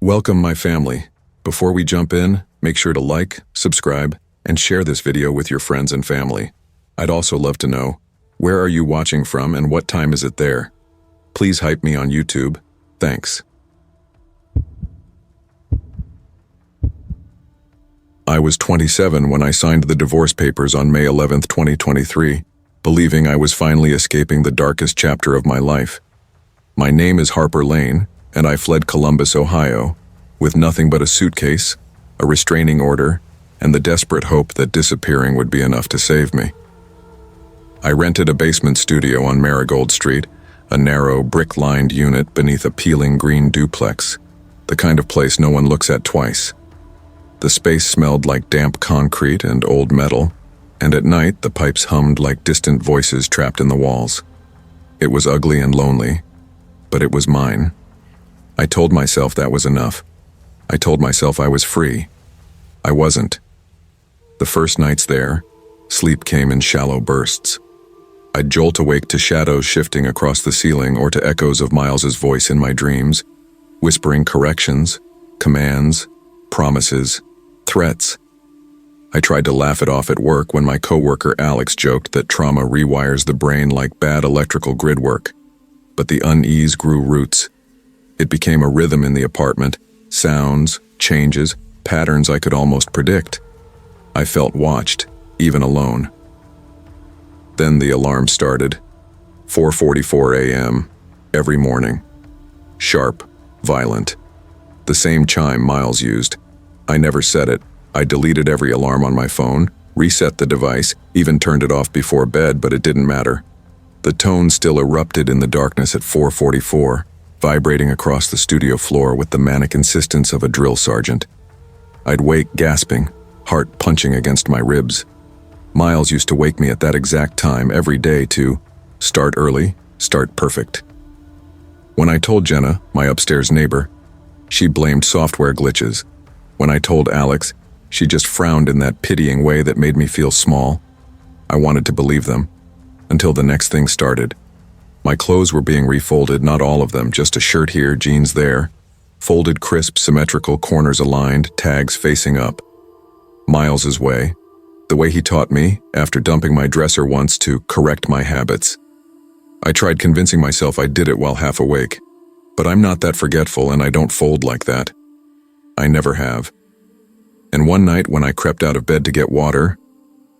Welcome, my family. Before we jump in, make sure to like, subscribe, and share this video with your friends and family. I'd also love to know, where are you watching from and what time is it there? Please hype me on YouTube. Thanks. I was 27 when I signed the divorce papers on May 11, 2023, believing I was finally escaping the darkest chapter of my life. My name is Harper Lane, and I fled Columbus, Ohio, with nothing but a suitcase, a restraining order, and the desperate hope that disappearing would be enough to save me. I rented a basement studio on Marigold Street, a narrow, brick-lined unit beneath a peeling green duplex, the kind of place no one looks at twice. The space smelled like damp concrete and old metal, and at night the pipes hummed like distant voices trapped in the walls. It was ugly and lonely, but it was mine. I told myself that was enough. I told myself I was free. I wasn't. The first nights there, sleep came in shallow bursts. I'd jolt awake to shadows shifting across the ceiling or to echoes of Miles's voice in my dreams, whispering corrections, commands, promises, threats. I tried to laugh it off at work when my coworker Alex joked that trauma rewires the brain like bad electrical grid work. But the unease grew roots. It became a rhythm in the apartment, sounds, changes, patterns I could almost predict. I felt watched, even alone. Then the alarm started. 4:44 a.m. every morning. Sharp, violent. The same chime Miles used. I never set it. I deleted every alarm on my phone, reset the device, even turned it off before bed, but it didn't matter. The tone still erupted in the darkness at 4:44, vibrating across the studio floor with the manic insistence of a drill sergeant. I'd wake gasping, heart punching against my ribs. Miles used to wake me at that exact time every day to start early, start perfect. When I told Jenna, my upstairs neighbor, she blamed software glitches. When I told Alex, she just frowned in that pitying way that made me feel small. I wanted to believe them, until the next thing started. My clothes were being refolded, not all of them, just a shirt here, jeans there, folded crisp, symmetrical, corners aligned, tags facing up. Miles's way, the way he taught me, after dumping my dresser once, to correct my habits. I tried convincing myself I did it while half awake, but I'm not that forgetful and I don't fold like that. I never have. And one night when I crept out of bed to get water,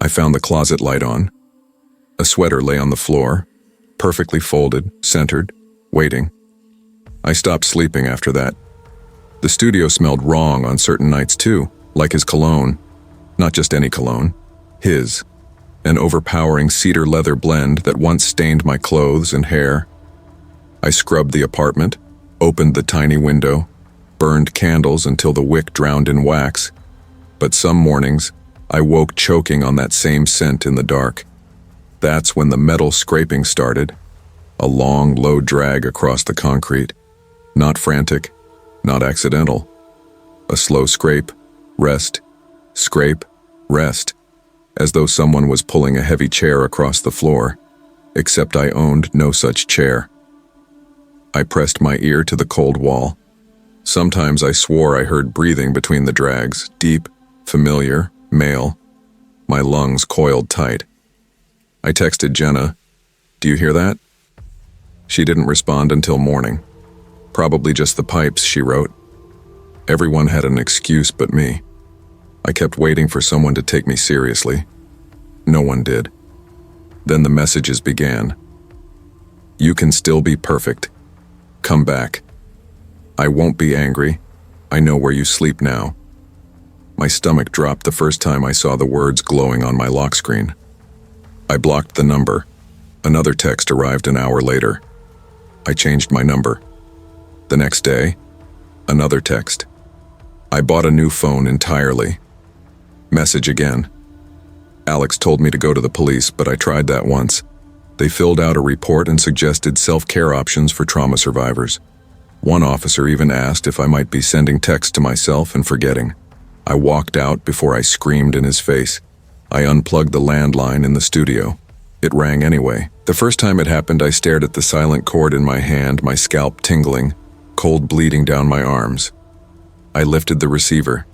I found the closet light on. A sweater lay on the floor, perfectly folded, centered, waiting. I stopped sleeping after that. The studio smelled wrong on certain nights too, like his cologne. Not just any cologne, his. An overpowering cedar leather blend that once stained my clothes and hair. I scrubbed the apartment, opened the tiny window, burned candles until the wick drowned in wax. But some mornings, I woke choking on that same scent in the dark. That's when the metal scraping started. A long, low drag across the concrete. Not frantic, not accidental. A slow scrape, rest, scrape, rest, as though someone was pulling a heavy chair across the floor, except I owned no such chair. I pressed my ear to the cold wall. Sometimes I swore I heard breathing between the drags, deep, familiar, male. My lungs coiled tight. I texted Jenna, "Do you hear that?" She didn't respond until morning. "Probably just the pipes," she wrote. Everyone had an excuse but me. I kept waiting for someone to take me seriously. No one did. Then the messages began. "You can still be perfect. Come back. I won't be angry. I know where you sleep now." My stomach dropped the first time I saw the words glowing on my lock screen. I blocked the number. Another text arrived an hour later. I changed my number. The next day, another text. I bought a new phone entirely. Message again. Alex told me to go to the police, but I tried that once. They filled out a report and suggested self-care options for trauma survivors. One officer even asked if I might be sending texts to myself and forgetting. I walked out before I screamed in his face. I unplugged the landline in the studio. It rang anyway. The first time it happened, I stared at the silent cord in my hand, my scalp tingling, cold bleeding down my arms. I lifted the receiver.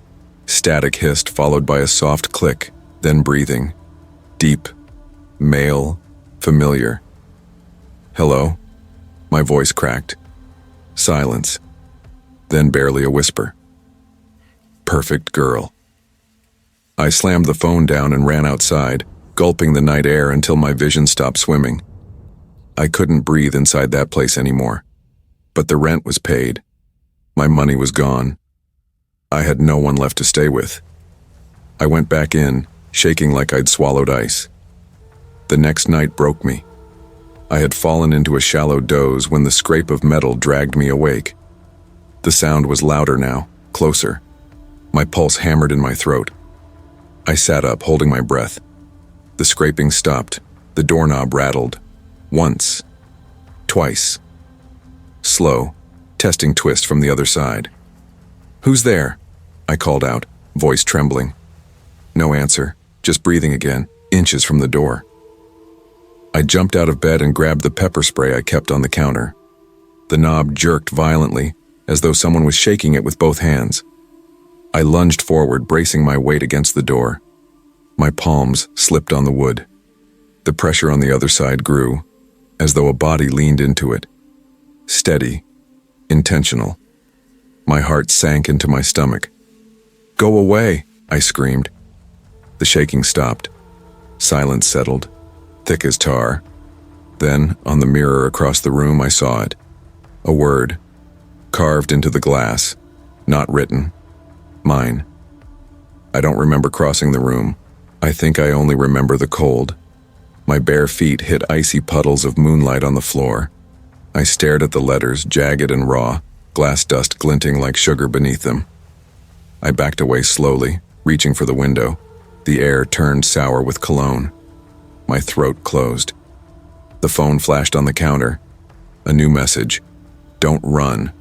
Static hissed, followed by a soft click, then breathing. Deep. Male. Familiar. "Hello?" My voice cracked. Silence. Then barely a whisper. "Perfect girl." I slammed the phone down and ran outside, gulping the night air until my vision stopped swimming. I couldn't breathe inside that place anymore. But the rent was paid. My money was gone. I had no one left to stay with. I went back in, shaking like I'd swallowed ice. The next night broke me. I had fallen into a shallow doze when the scrape of metal dragged me awake. The sound was louder now, closer. My pulse hammered in my throat. I sat up, holding my breath. The scraping stopped. The doorknob rattled. Once. Twice. Slow, testing twist from the other side. "Who's there?" I called out, voice trembling. No answer, just breathing again, inches from the door. I jumped out of bed and grabbed the pepper spray I kept on the counter. The knob jerked violently, as though someone was shaking it with both hands. I lunged forward, bracing my weight against the door. My palms slipped on the wood. The pressure on the other side grew, as though a body leaned into it. Steady, intentional. My heart sank into my stomach. "Go away," I screamed. The shaking stopped. Silence settled, thick as tar. Then, on the mirror across the room, I saw it. A word, carved into the glass, not written. Mine. I don't remember crossing the room. I think I only remember the cold. My bare feet hit icy puddles of moonlight on the floor. I stared at the letters, jagged and raw, glass dust glinting like sugar beneath them. I backed away slowly, reaching for the window. The air turned sour with cologne. My throat closed. The phone flashed on the counter. A new message. "Don't run."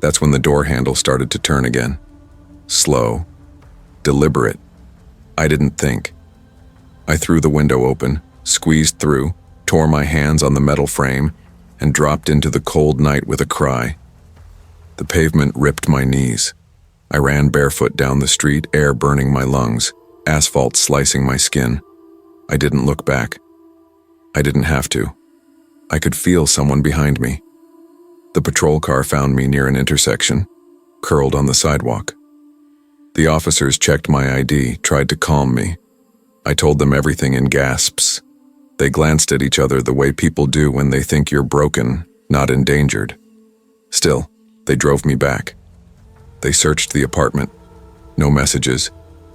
That's when the door handle started to turn again. Slow. Deliberate. I didn't think. I threw the window open, squeezed through, tore my hands on the metal frame, and dropped into the cold night with a cry. The pavement ripped my knees. I ran barefoot down the street, air burning my lungs, asphalt slicing my skin. I didn't look back. I didn't have to. I could feel someone behind me. The patrol car found me near an intersection, curled on the sidewalk. The officers checked my ID, tried to calm me. I told them everything in gasps. They glanced at each other the way people do when they think you're broken, not endangered. Still, they drove me back. They searched the apartment. No messages,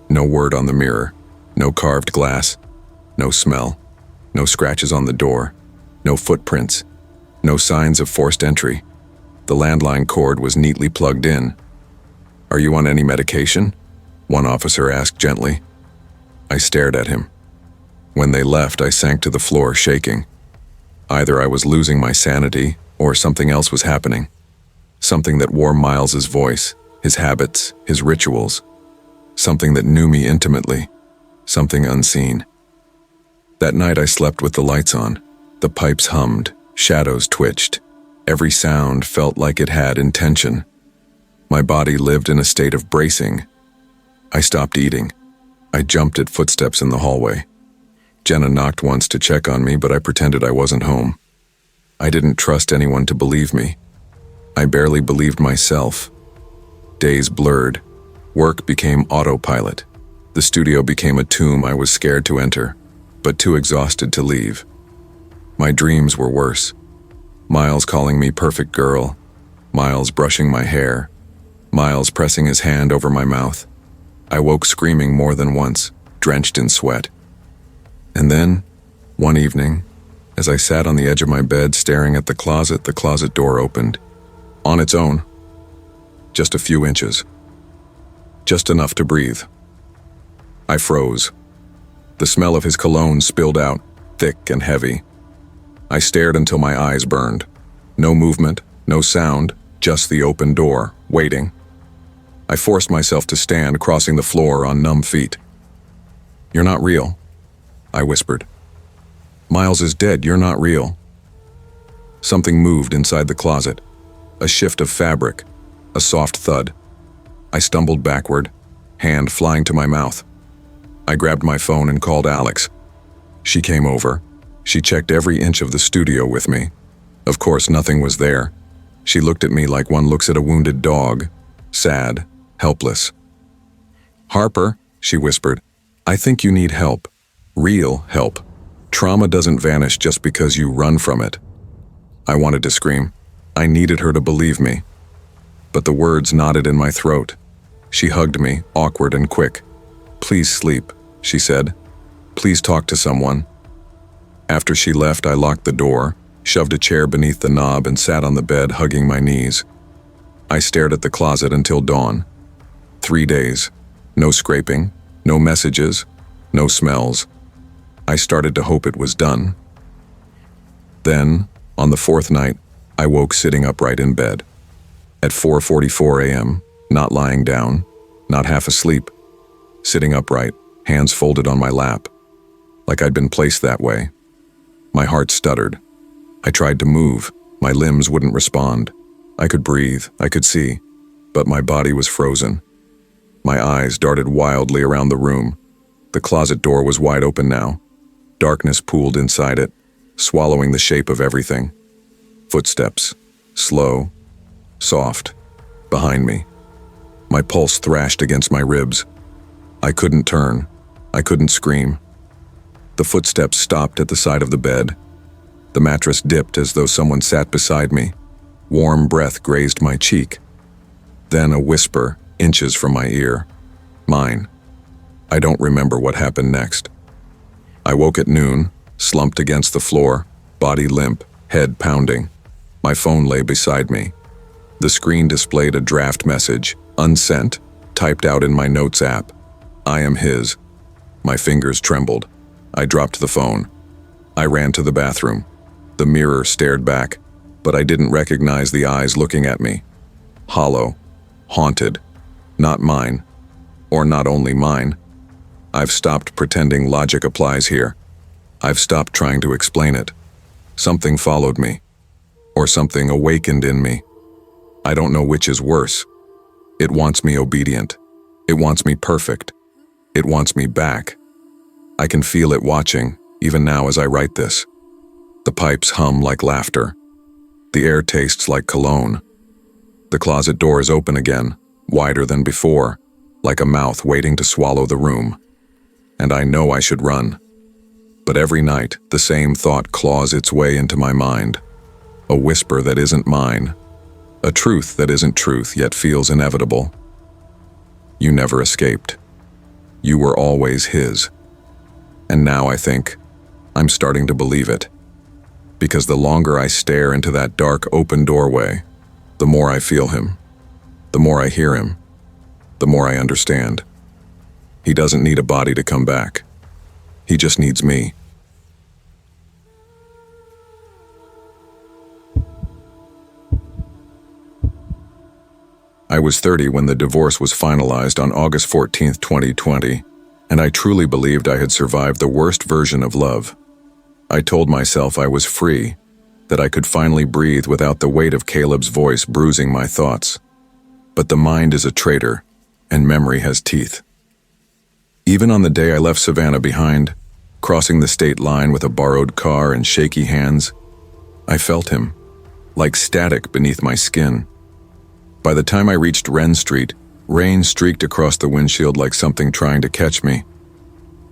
no word on the mirror, no carved glass, no smell, no scratches on the door, no footprints, no signs of forced entry. The landline cord was neatly plugged in. "Are you on any medication?" one officer asked gently. I stared at him. When they left, I sank to the floor, shaking. Either I was losing my sanity, or something else was happening. Something that wore Miles's voice, his habits, his rituals. Something that knew me intimately. Something unseen. That night I slept with the lights on. The pipes hummed, shadows twitched. Every sound felt like it had intention. My body lived in a state of bracing. I stopped eating. I jumped at footsteps in the hallway. Jenna knocked once to check on me, but I pretended I wasn't home. I didn't trust anyone to believe me. I barely believed myself. Days blurred. Work became autopilot. The studio became a tomb I was scared to enter, but too exhausted to leave. My dreams were worse. Miles calling me perfect girl. Miles brushing my hair. Miles pressing his hand over my mouth. I woke screaming more than once, drenched in sweat. And then, one evening, as I sat on the edge of my bed staring at the closet door opened. On its own. Just a few inches. Just enough to breathe. I froze. The smell of his cologne spilled out, thick and heavy. I stared until my eyes burned. No movement, no sound, just the open door, waiting. I forced myself to stand, crossing the floor on numb feet. "You're not real," I whispered. "Miles is dead, you're not real." Something moved inside the closet. A shift of fabric, a soft thud. I stumbled backward, hand flying to my mouth. I grabbed my phone and called Alex. She came over. She checked every inch of the studio with me. Of course, nothing was there. She looked at me like one looks at a wounded dog, sad, helpless. "Harper," she whispered, "I think you need help. Real help. Trauma doesn't vanish just because you run from it." I wanted to scream. I needed her to believe me. But the words knotted in my throat. She hugged me, awkward and quick. "Please sleep," she said. "Please talk to someone." After she left, I locked the door, shoved a chair beneath the knob and sat on the bed, hugging my knees. I stared at the closet until dawn. 3 days. No scraping, no messages, no smells. I started to hope it was done. Then, on the 4th night, I woke sitting upright in bed. At 4:44 a.m., not lying down, not half asleep, sitting upright, hands folded on my lap, like I'd been placed that way. My heart stuttered. I tried to move. My limbs wouldn't respond. I could breathe, I could see, but my body was frozen. My eyes darted wildly around the room. The closet door was wide open now. Darkness pooled inside it, swallowing the shape of everything. Footsteps, slow, soft, behind me. My pulse thrashed against my ribs. I couldn't turn. I couldn't scream. The footsteps stopped at the side of the bed. The mattress dipped as though someone sat beside me. Warm breath grazed my cheek. Then a whisper, inches from my ear. Mine. I don't remember what happened next. I woke at noon, slumped against the floor, body limp, head pounding. My phone lay beside me. The screen displayed a draft message, unsent, typed out in my notes app. "I am his." My fingers trembled. I dropped the phone. I ran to the bathroom. The mirror stared back, but I didn't recognize the eyes looking at me. Hollow, haunted, not mine, or not only mine. I've stopped pretending logic applies here. I've stopped trying to explain it. Something followed me, or something awakened in me. I don't know which is worse. It wants me obedient. It wants me perfect. It wants me back. I can feel it watching, even now as I write this. The pipes hum like laughter. The air tastes like cologne. The closet door is open again, wider than before, like a mouth waiting to swallow the room. And I know I should run. But every night, the same thought claws its way into my mind. A whisper that isn't mine. A truth that isn't truth yet feels inevitable. You never escaped. You were always his. And now I think, I'm starting to believe it. Because the longer I stare into that dark open doorway, the more I feel him. The more I hear him. The more I understand. He doesn't need a body to come back. He just needs me. I was 30 when the divorce was finalized on August 14, 2020, and I truly believed I had survived the worst version of love. I told myself I was free, that I could finally breathe without the weight of Caleb's voice bruising my thoughts. But the mind is a traitor, and memory has teeth. Even on the day I left Savannah behind, crossing the state line with a borrowed car and shaky hands, I felt him, like static beneath my skin. By the time I reached Wren Street, rain streaked across the windshield like something trying to catch me.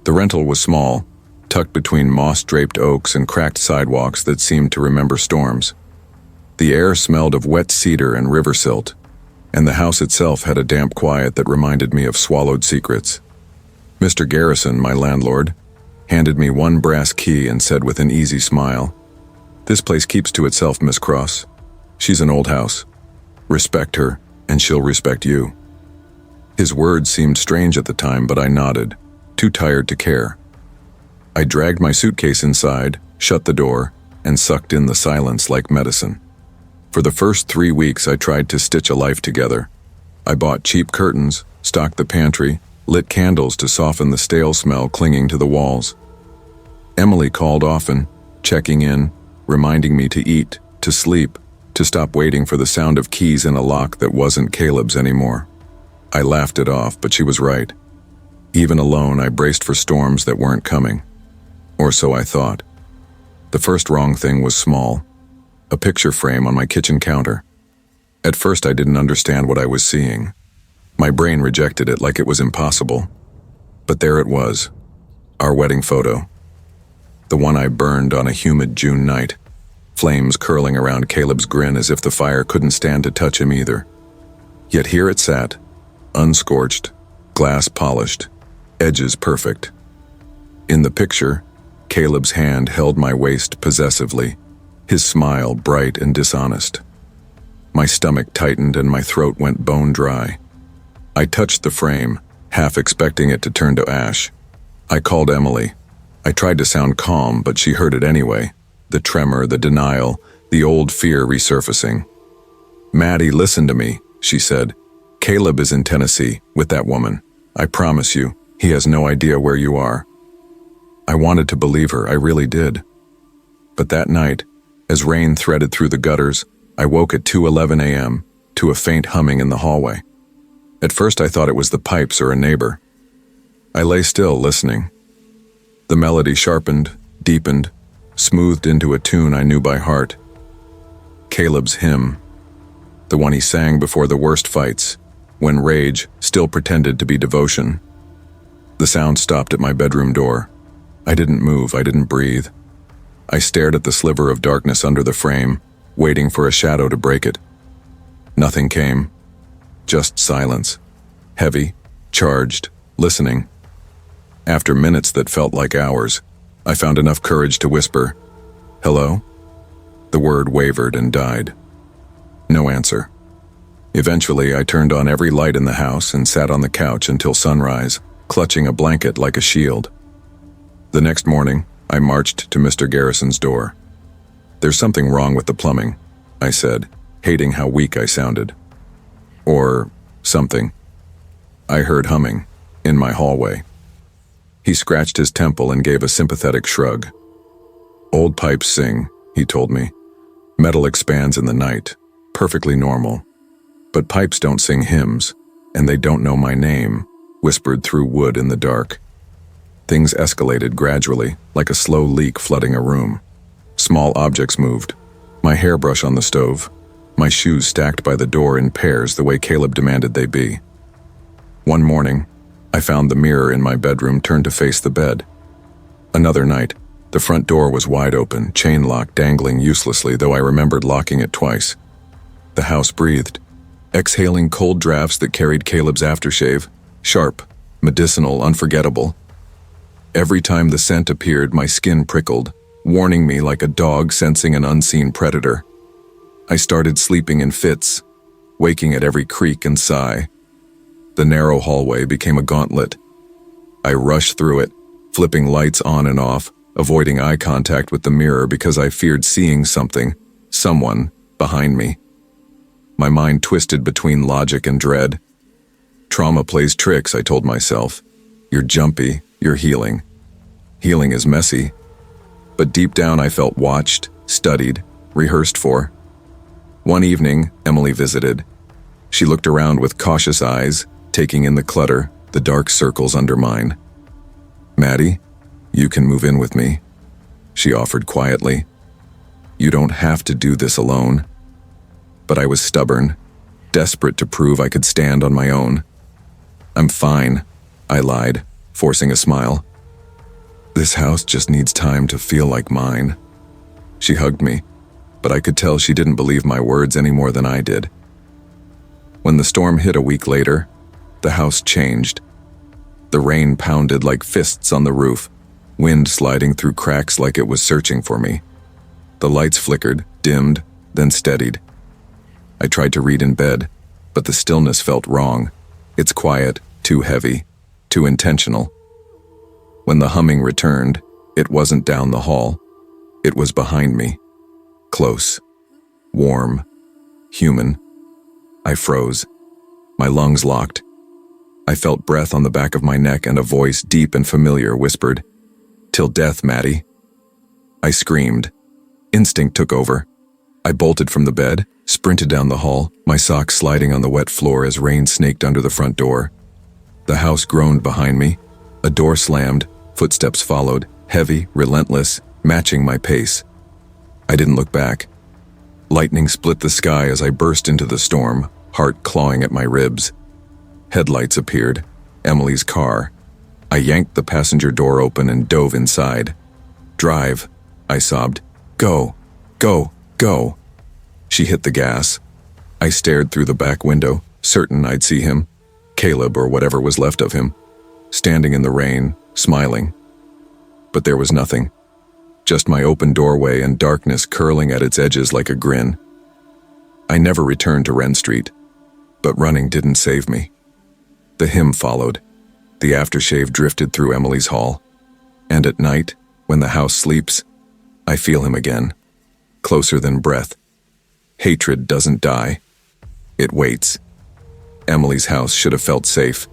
The rental was small, tucked between moss-draped oaks and cracked sidewalks that seemed to remember storms. The air smelled of wet cedar and river silt, and the house itself had a damp quiet that reminded me of swallowed secrets. Mr. Garrison, my landlord, handed me one brass key and said with an easy smile, "This place keeps to itself, Miss Cross. She's an old house. Respect her, and she'll respect you." His words seemed strange at the time, but I nodded, too tired to care. I dragged my suitcase inside, shut the door, and sucked in the silence like medicine. For the first 3 weeks, I tried to stitch a life together. I bought cheap curtains, stocked the pantry, lit candles to soften the stale smell clinging to the walls. Emily called often, checking in, reminding me to eat, to sleep, to stop waiting for the sound of keys in a lock that wasn't Caleb's anymore. I laughed it off, but she was right. Even alone, I braced for storms that weren't coming. Or so I thought. The first wrong thing was small. A picture frame on my kitchen counter. At first, I didn't understand what I was seeing. My brain rejected it like it was impossible. But there it was. Our wedding photo. The one I burned on a humid June night. Flames curling around Caleb's grin as if the fire couldn't stand to touch him either. Yet here it sat, unscorched, glass polished, edges perfect. In the picture, Caleb's hand held my waist possessively, his smile bright and dishonest. My stomach tightened and my throat went bone dry. I touched the frame, half expecting it to turn to ash. I called Emily. I tried to sound calm, but she heard it anyway. The tremor, the denial, the old fear resurfacing. "Maddie, listen to me," she said. "Caleb is in Tennessee with that woman. I promise you, he has no idea where you are." I wanted to believe her, I really did. But that night, as rain threaded through the gutters, I woke at 2:11 a.m. to a faint humming in the hallway. At first I thought it was the pipes or a neighbor. I lay still, listening. The melody sharpened, deepened, smoothed into a tune I knew by heart. Caleb's hymn. The one he sang before the worst fights, when rage still pretended to be devotion. The sound stopped at my bedroom door. I didn't move, I didn't breathe. I stared at the sliver of darkness under the frame, waiting for a shadow to break it. Nothing came. Just silence. Heavy, charged, listening. After minutes that felt like hours, I found enough courage to whisper, "Hello?" The word wavered and died. No answer. Eventually, I turned on every light in the house and sat on the couch until sunrise, clutching a blanket like a shield. The next morning, I marched to Mr. Garrison's door. "There's something wrong with the plumbing," I said, hating how weak I sounded. Or something. I heard humming in my hallway. He scratched his temple and gave a sympathetic shrug. "Old pipes sing," he told me. "Metal expands in the night, perfectly normal. But pipes don't sing hymns, and they don't know my name," whispered through wood in the dark. Things escalated gradually, like a slow leak flooding a room. Small objects moved. My hairbrush on the stove. My shoes stacked by the door in pairs the way Caleb demanded they be. One morning, I found the mirror in my bedroom turned to face the bed. Another night, the front door was wide open, chain lock dangling uselessly, though I remembered locking it twice. The house breathed, exhaling cold drafts that carried Caleb's aftershave, sharp, medicinal, unforgettable. Every time the scent appeared, my skin prickled, warning me like a dog sensing an unseen predator. I started sleeping in fits, waking at every creak and sigh. The narrow hallway became a gauntlet. I rushed through it, flipping lights on and off, avoiding eye contact with the mirror because I feared seeing something, someone, behind me. My mind twisted between logic and dread. Trauma plays tricks, I told myself. You're jumpy, you're healing. Healing is messy. But deep down I felt watched, studied, rehearsed for. One evening, Emily visited. She looked around with cautious eyes, taking in the clutter, the dark circles under mine. "Maddie, you can move in with me," she offered quietly. "You don't have to do this alone." But I was stubborn, desperate to prove I could stand on my own. "I'm fine," I lied, forcing a smile. "This house just needs time to feel like mine." She hugged me, but I could tell she didn't believe my words any more than I did. When the storm hit a week later, the house changed. The rain pounded like fists on the roof, wind sliding through cracks like it was searching for me. The lights flickered, dimmed, then steadied. I tried to read in bed, but the stillness felt wrong. It's quiet, too heavy, too intentional. When the humming returned, it wasn't down the hall. It was behind me. Close. Warm. Human. I froze. My lungs locked. I felt breath on the back of my neck and a voice deep and familiar whispered, "Till death, Maddie." I screamed. Instinct took over. I bolted from the bed, sprinted down the hall, my socks sliding on the wet floor as rain snaked under the front door. The house groaned behind me. A door slammed, footsteps followed, heavy, relentless, matching my pace. I didn't look back. Lightning split the sky as I burst into the storm, heart clawing at my ribs. Headlights appeared, Emily's car. I yanked the passenger door open and dove inside. "Drive," I sobbed. "Go, go, go." She hit the gas. I stared through the back window, certain I'd see him, Caleb or whatever was left of him, standing in the rain, smiling. But there was nothing. Just my open doorway and darkness curling at its edges like a grin. I never returned to Wren Street, but running didn't save me. The hymn followed. The aftershave drifted through Emily's hall. And at night, when the house sleeps, I feel him again, closer than breath. Hatred doesn't die. It waits. Emily's house should have felt safe.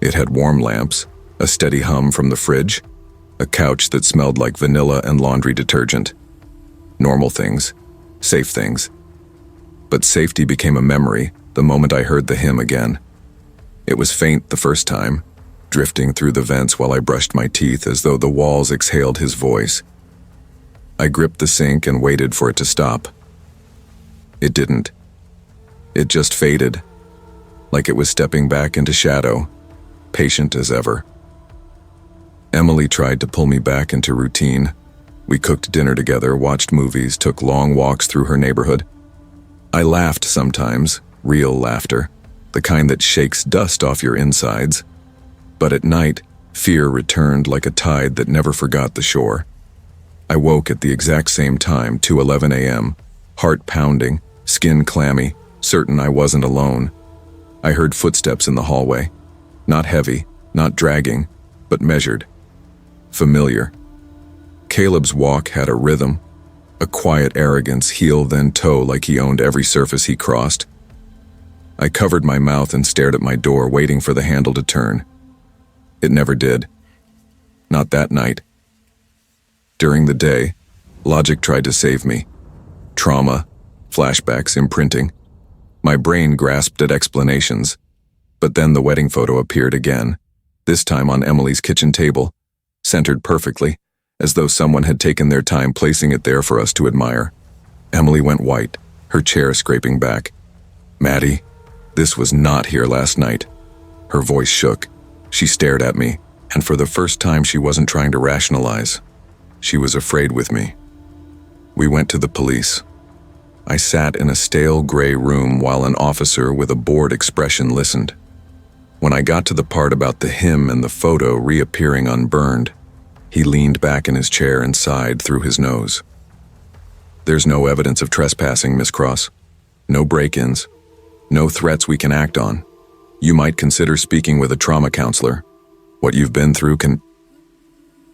It had warm lamps, a steady hum from the fridge, a couch that smelled like vanilla and laundry detergent. Normal things, safe things. But safety became a memory the moment I heard the hymn again. It was faint the first time, drifting through the vents while I brushed my teeth as though the walls exhaled his voice. I gripped the sink and waited for it to stop. It didn't. It just faded, like it was stepping back into shadow, patient as ever. Emily tried to pull me back into routine. We cooked dinner together, watched movies, took long walks through her neighborhood. I laughed sometimes, real laughter, the kind that shakes dust off your insides. But at night, fear returned like a tide that never forgot the shore. I woke at the exact same time, 2:11 a.m., heart pounding, skin clammy, certain I wasn't alone. I heard footsteps in the hallway. Not heavy, not dragging, but measured. Familiar. Caleb's walk had a rhythm, a quiet arrogance, heel then toe like he owned every surface he crossed. I covered my mouth and stared at my door, waiting for the handle to turn. It never did. Not that night. During the day, logic tried to save me. Trauma, flashbacks, imprinting. My brain grasped at explanations. But then the wedding photo appeared again, this time on Emily's kitchen table, centered perfectly, as though someone had taken their time placing it there for us to admire. Emily went white, her chair scraping back. "Maddie, this was not here last night." Her voice shook. She stared at me, and for the first time she wasn't trying to rationalize. She was afraid with me. We went to the police. I sat in a stale gray room while an officer with a bored expression listened. When I got to the part about the hymn and the photo reappearing unburned, he leaned back in his chair and sighed through his nose. "There's no evidence of trespassing, Miss Cross. No break-ins. No threats we can act on. You might consider speaking with a trauma counselor. What you've been through can..."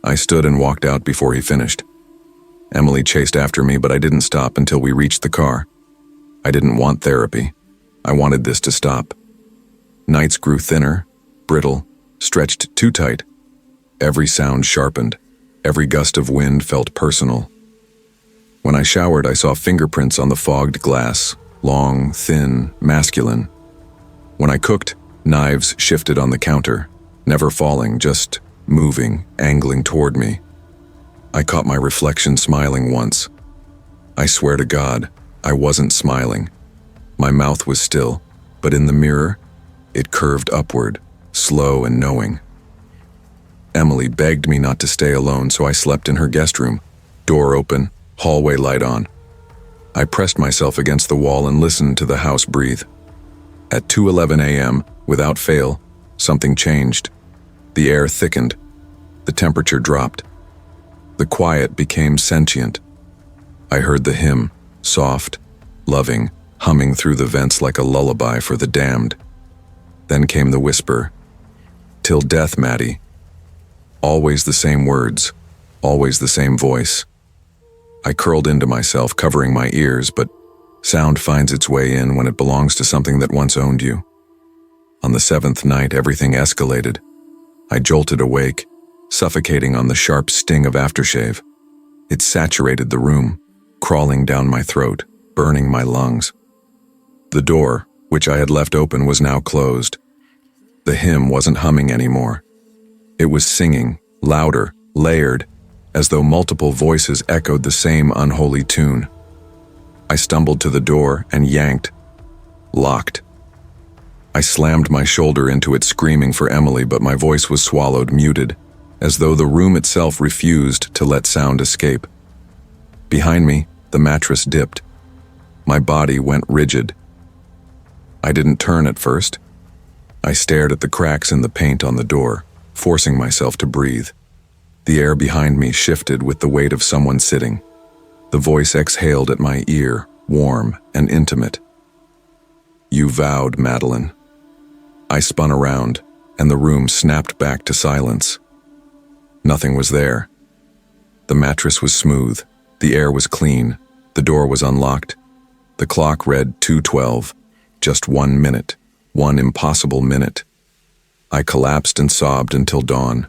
I stood and walked out before he finished. Emily chased after me, but I didn't stop until we reached the car. I didn't want therapy. I wanted this to stop. Nights grew thinner, brittle, stretched too tight. Every sound sharpened. Every gust of wind felt personal. When I showered, I saw fingerprints on the fogged glass, long, thin, masculine. When I cooked, knives shifted on the counter, never falling, just moving, angling toward me. I caught my reflection smiling once. I swear to God, I wasn't smiling. My mouth was still, but in the mirror, it curved upward, slow and knowing. Emily begged me not to stay alone, so I slept in her guest room, door open, hallway light on. I pressed myself against the wall and listened to the house breathe. At 2:11 a.m., without fail, something changed. The air thickened. The temperature dropped. The quiet became sentient. I heard the hymn, soft, loving, humming through the vents like a lullaby for the damned. Then came the whisper, "Till death, Maddie." Always the same words, always the same voice. I curled into myself, covering my ears, but sound finds its way in when it belongs to something that once owned you. On the 7th night, everything escalated. I jolted awake, suffocating on the sharp sting of aftershave. It saturated the room, crawling down my throat. burning my lungs. The door, which I had left open, was now closed. The hymn wasn't humming anymore. It was singing, louder, layered, as though multiple voices echoed the same unholy tune. I stumbled to the door and yanked. Locked. I slammed my shoulder into it, screaming for Emily, but my voice was swallowed, muted, as though the room itself refused to let sound escape. Behind me, the mattress dipped. My body went rigid. I didn't turn at first. I stared at the cracks in the paint on the door, forcing myself to breathe. The air behind me shifted with the weight of someone sitting. The voice exhaled at my ear, warm and intimate. "You vowed, Madeline." I spun around, and the room snapped back to silence. Nothing was there. The mattress was smooth, the air was clean, the door was unlocked. The clock read 2:12, just 1 minute, one impossible minute. I collapsed and sobbed until dawn.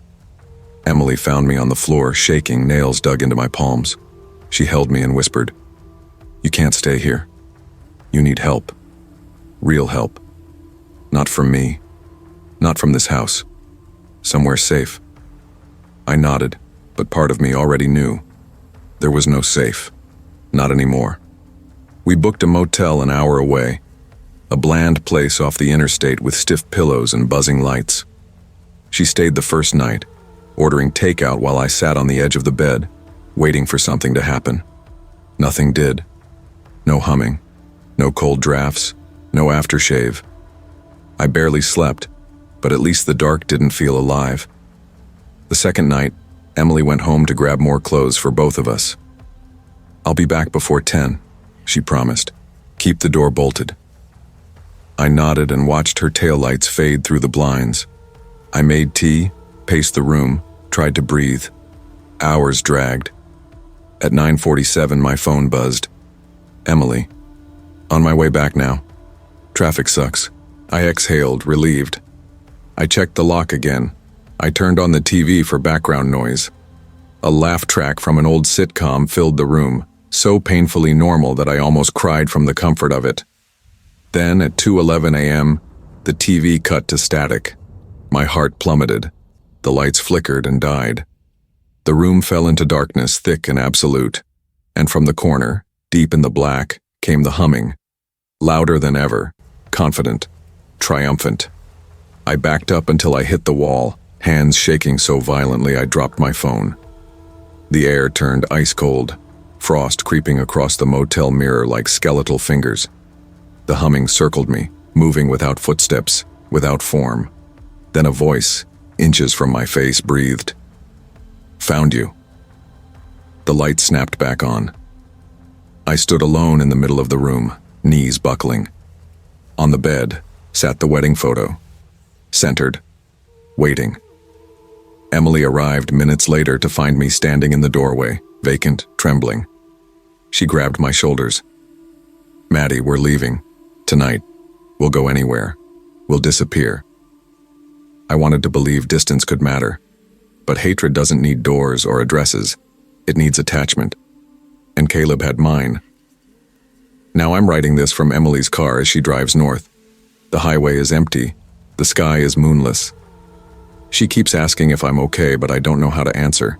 Emily found me on the floor, shaking, nails dug into my palms. She held me and whispered, "You can't stay here. You need help. Real help. Not from me. Not from this house. Somewhere safe." I nodded, but part of me already knew. There was no safe. Not anymore. We booked a motel an hour away, a bland place off the interstate with stiff pillows and buzzing lights. She stayed the first night, ordering takeout while I sat on the edge of the bed, waiting for something to happen. Nothing did. No humming, no cold drafts, no aftershave. I barely slept, but at least the dark didn't feel alive. The second night, Emily went home to grab more clothes for both of us. "I'll be back before 10, she promised. "Keep the door bolted." I nodded and watched her taillights fade through the blinds. I made tea, paced the room, tried to breathe. Hours dragged. At 9:47, my phone buzzed. "Emily. On my way back now. Traffic sucks." I exhaled, relieved. I checked the lock again. I turned on the TV for background noise. A laugh track from an old sitcom filled the room, so painfully normal that I almost cried from the comfort of it. Then, at 2:11 a.m., the TV cut to static. My heart plummeted. The lights flickered and died. The room fell into darkness, thick and absolute. And from the corner, deep in the black, came the humming. Louder than ever, confident, triumphant. I backed up until I hit the wall, hands shaking so violently I dropped my phone. The air turned ice cold, frost creeping across the motel mirror like skeletal fingers. The humming circled me, moving without footsteps, without form. Then a voice, inches from my face, breathed, "Found you." The light snapped back on. I stood alone in the middle of the room, knees buckling. On the bed sat the wedding photo, centered, waiting. Emily arrived minutes later to find me standing in the doorway, vacant, trembling. She grabbed my shoulders. "Maddie, we're leaving. Tonight. We'll go anywhere. We'll disappear." I wanted to believe distance could matter. But hatred doesn't need doors or addresses. It needs attachment. And Caleb had mine. Now I'm writing this from Emily's car as she drives north. The highway is empty. The sky is moonless. She keeps asking if I'm okay, but I don't know how to answer.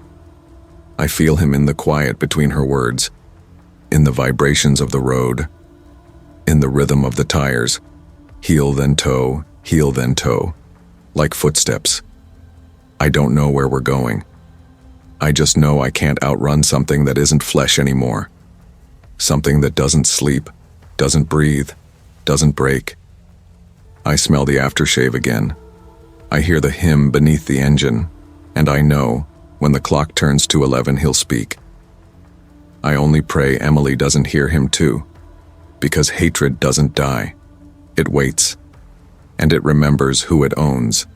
I feel him in the quiet between her words, in the vibrations of the road, in the rhythm of the tires, heel then toe, like footsteps. I don't know where we're going. I just know I can't outrun something that isn't flesh anymore. Something that doesn't sleep, doesn't breathe, doesn't break. I smell the aftershave again. I hear the hymn beneath the engine, and I know when the clock turns to 11 he'll speak. I only pray Emily doesn't hear him too, because hatred doesn't die. It waits, and it remembers who it owns.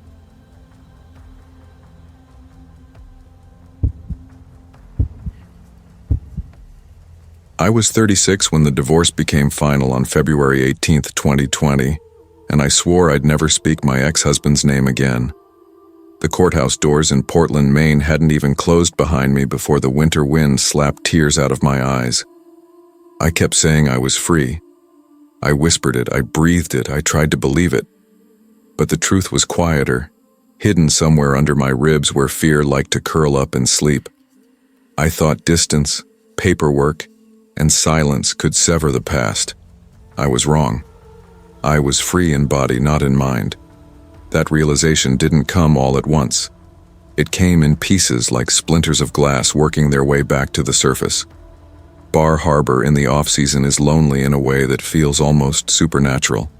I was 36 when the divorce became final on February 18th, 2020, and I swore I'd never speak my ex-husband's name again. The courthouse doors in Portland, Maine hadn't even closed behind me before the winter wind slapped tears out of my eyes. I kept saying I was free. I whispered it, I breathed it, I tried to believe it. But the truth was quieter, hidden somewhere under my ribs where fear liked to curl up and sleep. I thought distance, paperwork, and silence could sever the past. I was wrong. I was free in body, not in mind. That realization didn't come all at once. It came in pieces like splinters of glass working their way back to the surface. Bar Harbor in the off-season is lonely in a way that feels almost supernatural.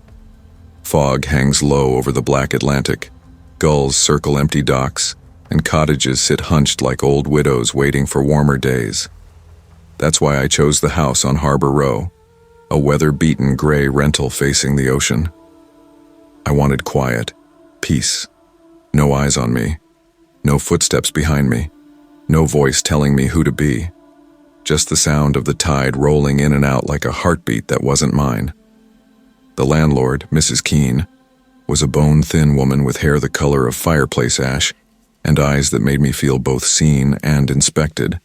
Fog hangs low over the black Atlantic. Gulls circle empty docks, and cottages sit hunched like old widows waiting for warmer days. That's why I chose the house on Harbor Row, a weather-beaten gray rental facing the ocean. I wanted quiet, peace, no eyes on me, no footsteps behind me, no voice telling me who to be. Just the sound of the tide rolling in and out like a heartbeat that wasn't mine. The landlord, Mrs. Keene, was a bone-thin woman with hair the color of fireplace ash and eyes that made me feel both seen and inspected.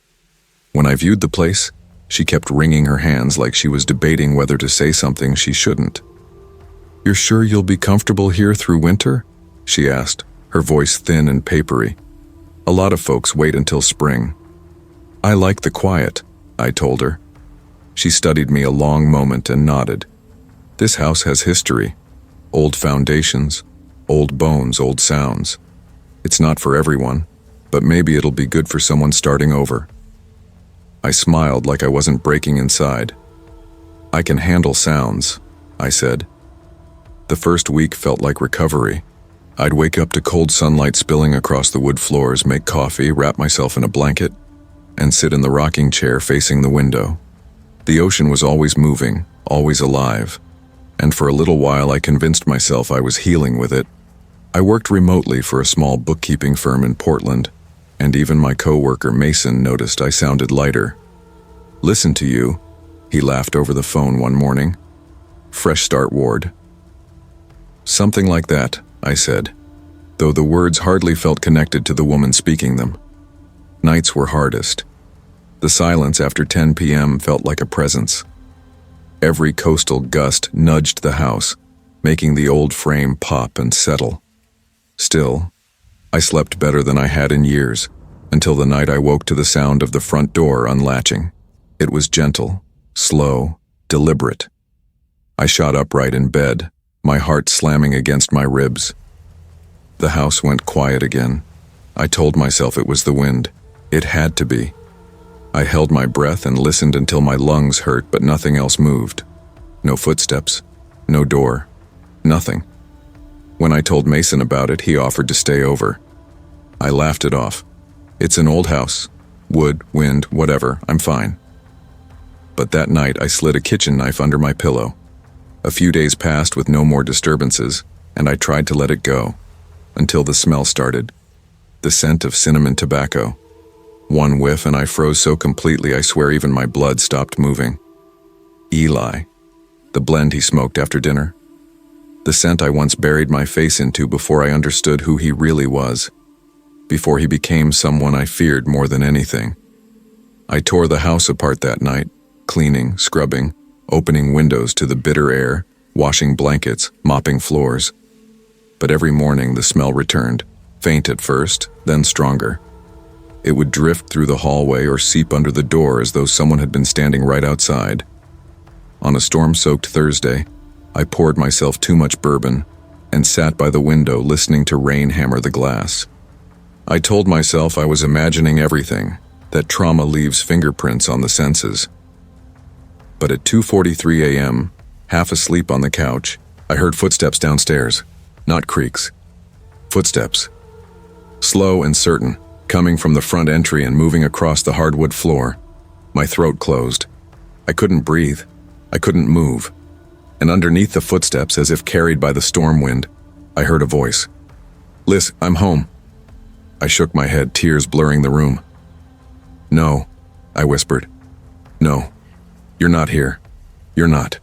When I viewed the place, she kept wringing her hands like she was debating whether to say something she shouldn't. "You're sure you'll be comfortable here through winter?" she asked, her voice thin and papery. "A lot of folks wait until spring." "I like the quiet," I told her. She studied me a long moment and nodded. "This house has history. Old foundations, old bones, old sounds. It's not for everyone, but maybe it'll be good for someone starting over." I smiled like I wasn't breaking inside. "I can handle sounds," I said. The first week felt like recovery. I'd wake up to cold sunlight spilling across the wood floors, make coffee, wrap myself in a blanket, and sit in the rocking chair facing the window. The ocean was always moving, always alive, and for a little while I convinced myself I was healing with it. I worked remotely for a small bookkeeping firm in Portland, and even my coworker Mason noticed I sounded lighter. "Listen to you," he laughed over the phone one morning. "Fresh start, Ward." "Something like that," I said, though the words hardly felt connected to the woman speaking them. Nights were hardest. The silence after 10 p.m. felt like a presence. Every coastal gust nudged the house, making the old frame pop and settle. Still, I slept better than I had in years, until the night I woke to the sound of the front door unlatching. It was gentle, slow, deliberate. I shot upright in bed, my heart slamming against my ribs. The house went quiet again. I told myself it was the wind. It had to be. I held my breath and listened until my lungs hurt, but nothing else moved. No footsteps, no door, nothing. When I told Mason about it, he offered to stay over. I laughed it off. "It's an old house. Wood, wind, whatever, I'm fine." But that night I slid a kitchen knife under my pillow. A few days passed with no more disturbances, and I tried to let it go, until the smell started. The scent of cinnamon tobacco. One whiff and I froze so completely I swear even my blood stopped moving. Eli, the blend he smoked after dinner. The scent I once buried my face into before I understood who he really was, before he became someone I feared more than anything. I tore the house apart that night, cleaning, scrubbing, opening windows to the bitter air, washing blankets, mopping floors. But every morning the smell returned, faint at first, then stronger. It would drift through the hallway or seep under the door as though someone had been standing right outside. On a storm-soaked Thursday, I poured myself too much bourbon and sat by the window listening to rain hammer the glass. I told myself I was imagining everything, that trauma leaves fingerprints on the senses. But at 2:43 a.m., half asleep on the couch, I heard footsteps downstairs. Not creaks. Footsteps. Slow and certain, coming from the front entry and moving across the hardwood floor. My throat closed. I couldn't breathe. I couldn't move. And underneath the footsteps, as if carried by the storm wind, I heard a voice. "Liz, I'm home." I shook my head, tears blurring the room. "No," I whispered. "No, you're not here. You're not."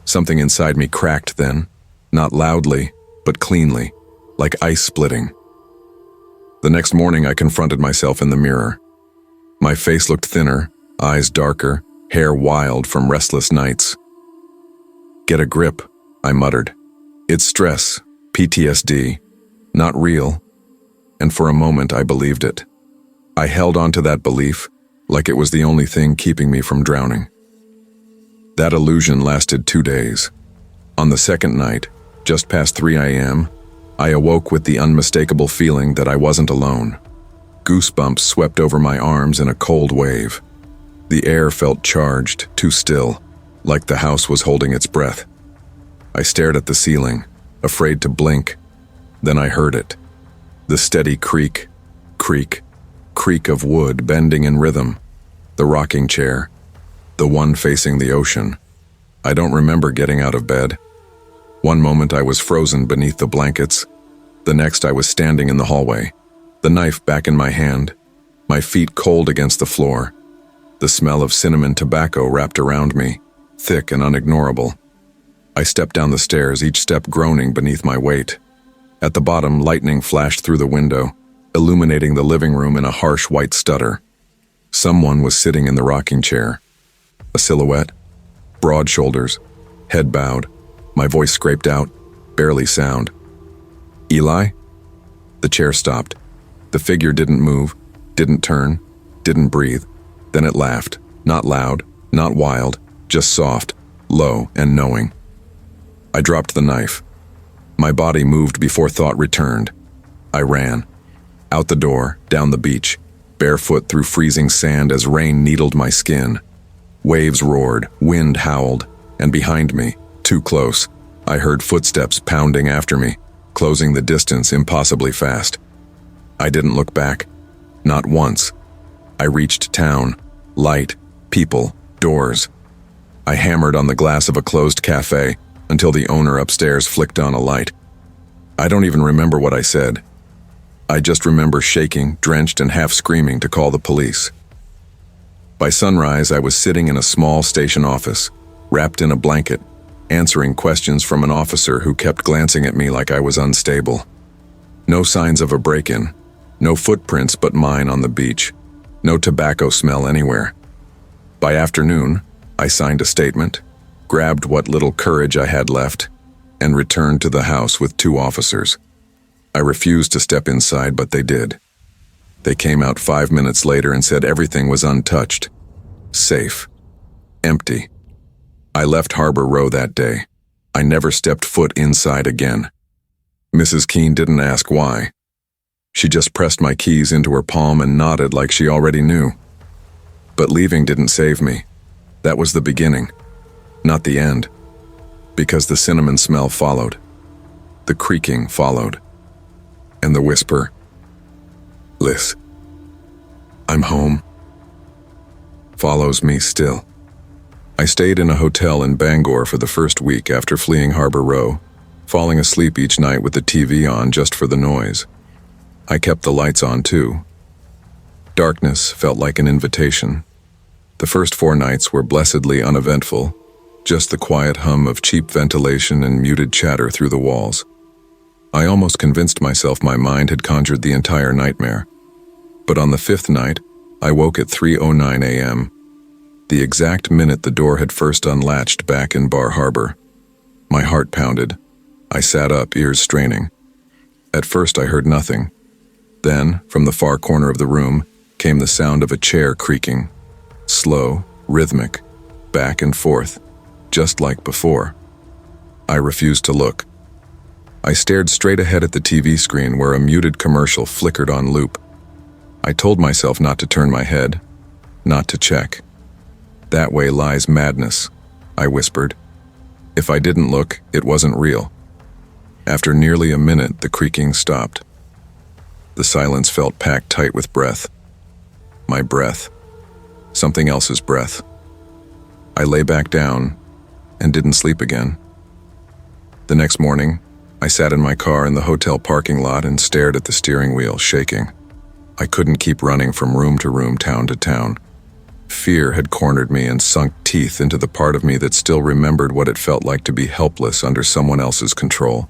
Something inside me cracked then, not loudly, but cleanly, like ice splitting. The next morning I confronted myself in the mirror. My face looked thinner, eyes darker, hair wild from restless nights. "Get a grip," I muttered. "It's stress, PTSD, not real." And for a moment I believed it. I held on to that belief like it was the only thing keeping me from drowning. That illusion lasted 2 days. On the second night, just past 3 a.m., I awoke with the unmistakable feeling that I wasn't alone. Goosebumps swept over my arms in a cold wave. The air felt charged, too still, like the house was holding its breath. I stared at the ceiling, afraid to blink. Then I heard it. The steady creak, creak, creak of wood bending in rhythm. The rocking chair, the one facing the ocean. I don't remember getting out of bed. One moment I was frozen beneath the blankets. The next I was standing in the hallway, the knife back in my hand, my feet cold against the floor. The smell of cinnamon tobacco wrapped around me, thick and unignorable. I stepped down the stairs, each step groaning beneath my weight. At the bottom, lightning flashed through the window, illuminating the living room in a harsh white stutter. Someone was sitting in the rocking chair. A silhouette, broad shoulders, head bowed. My voice scraped out, barely sound. "Eli?" The chair stopped. The figure didn't move, didn't turn, didn't breathe. Then it laughed, not loud, not wild, just soft, low, and knowing. I dropped the knife. My body moved before thought returned. I ran. Out the door, down the beach, barefoot through freezing sand as rain needled my skin. Waves roared, wind howled, and behind me, too close, I heard footsteps pounding after me, closing the distance impossibly fast. I didn't look back. Not once. I reached town. Light, people, doors. I hammered on the glass of a closed cafe until the owner upstairs flicked on a light. I don't even remember what I said. I just remember shaking, drenched, and half screaming to call the police. By sunrise, I was sitting in a small station office, wrapped in a blanket, answering questions from an officer who kept glancing at me like I was unstable. No signs of a break-in, no footprints but mine on the beach, no tobacco smell anywhere. By afternoon, I signed a statement, grabbed what little courage I had left, and returned to the house with 2 officers. I refused to step inside, but they did. They came out 5 minutes later and said everything was untouched, safe, empty. I left Harbor Row that day. I never stepped foot inside again. Mrs. Keene didn't ask why. She just pressed my keys into her palm and nodded like she already knew. But leaving didn't save me. That was the beginning, not the end. Because the cinnamon smell followed. The creaking followed. And the whisper, "Liz, I'm home," follows me still. I stayed in a hotel in Bangor for the first week after fleeing Harbor Row, falling asleep each night with the TV on just for the noise. I kept the lights on too. Darkness felt like an invitation. The first 4 nights were blessedly uneventful, just the quiet hum of cheap ventilation and muted chatter through the walls. I almost convinced myself my mind had conjured the entire nightmare. But on the 5th night, I woke at 3:09 a.m., the exact minute the door had first unlatched back in Bar Harbor. My heart pounded. I sat up, ears straining. At first I heard nothing. Then, from the far corner of the room, came the sound of a chair creaking. Slow, rhythmic, back and forth, just like before. I refused to look. I stared straight ahead at the TV screen where a muted commercial flickered on loop. I told myself not to turn my head, not to check. "That way lies madness," I whispered. If I didn't look, it wasn't real. After nearly a minute, the creaking stopped. The silence felt packed tight with breath. My breath. Something else's breath. I lay back down and didn't sleep again. The next morning, I sat in my car in the hotel parking lot and stared at the steering wheel, shaking. I couldn't keep running from room to room, town to town. Fear had cornered me and sunk teeth into the part of me that still remembered what it felt like to be helpless under someone else's control.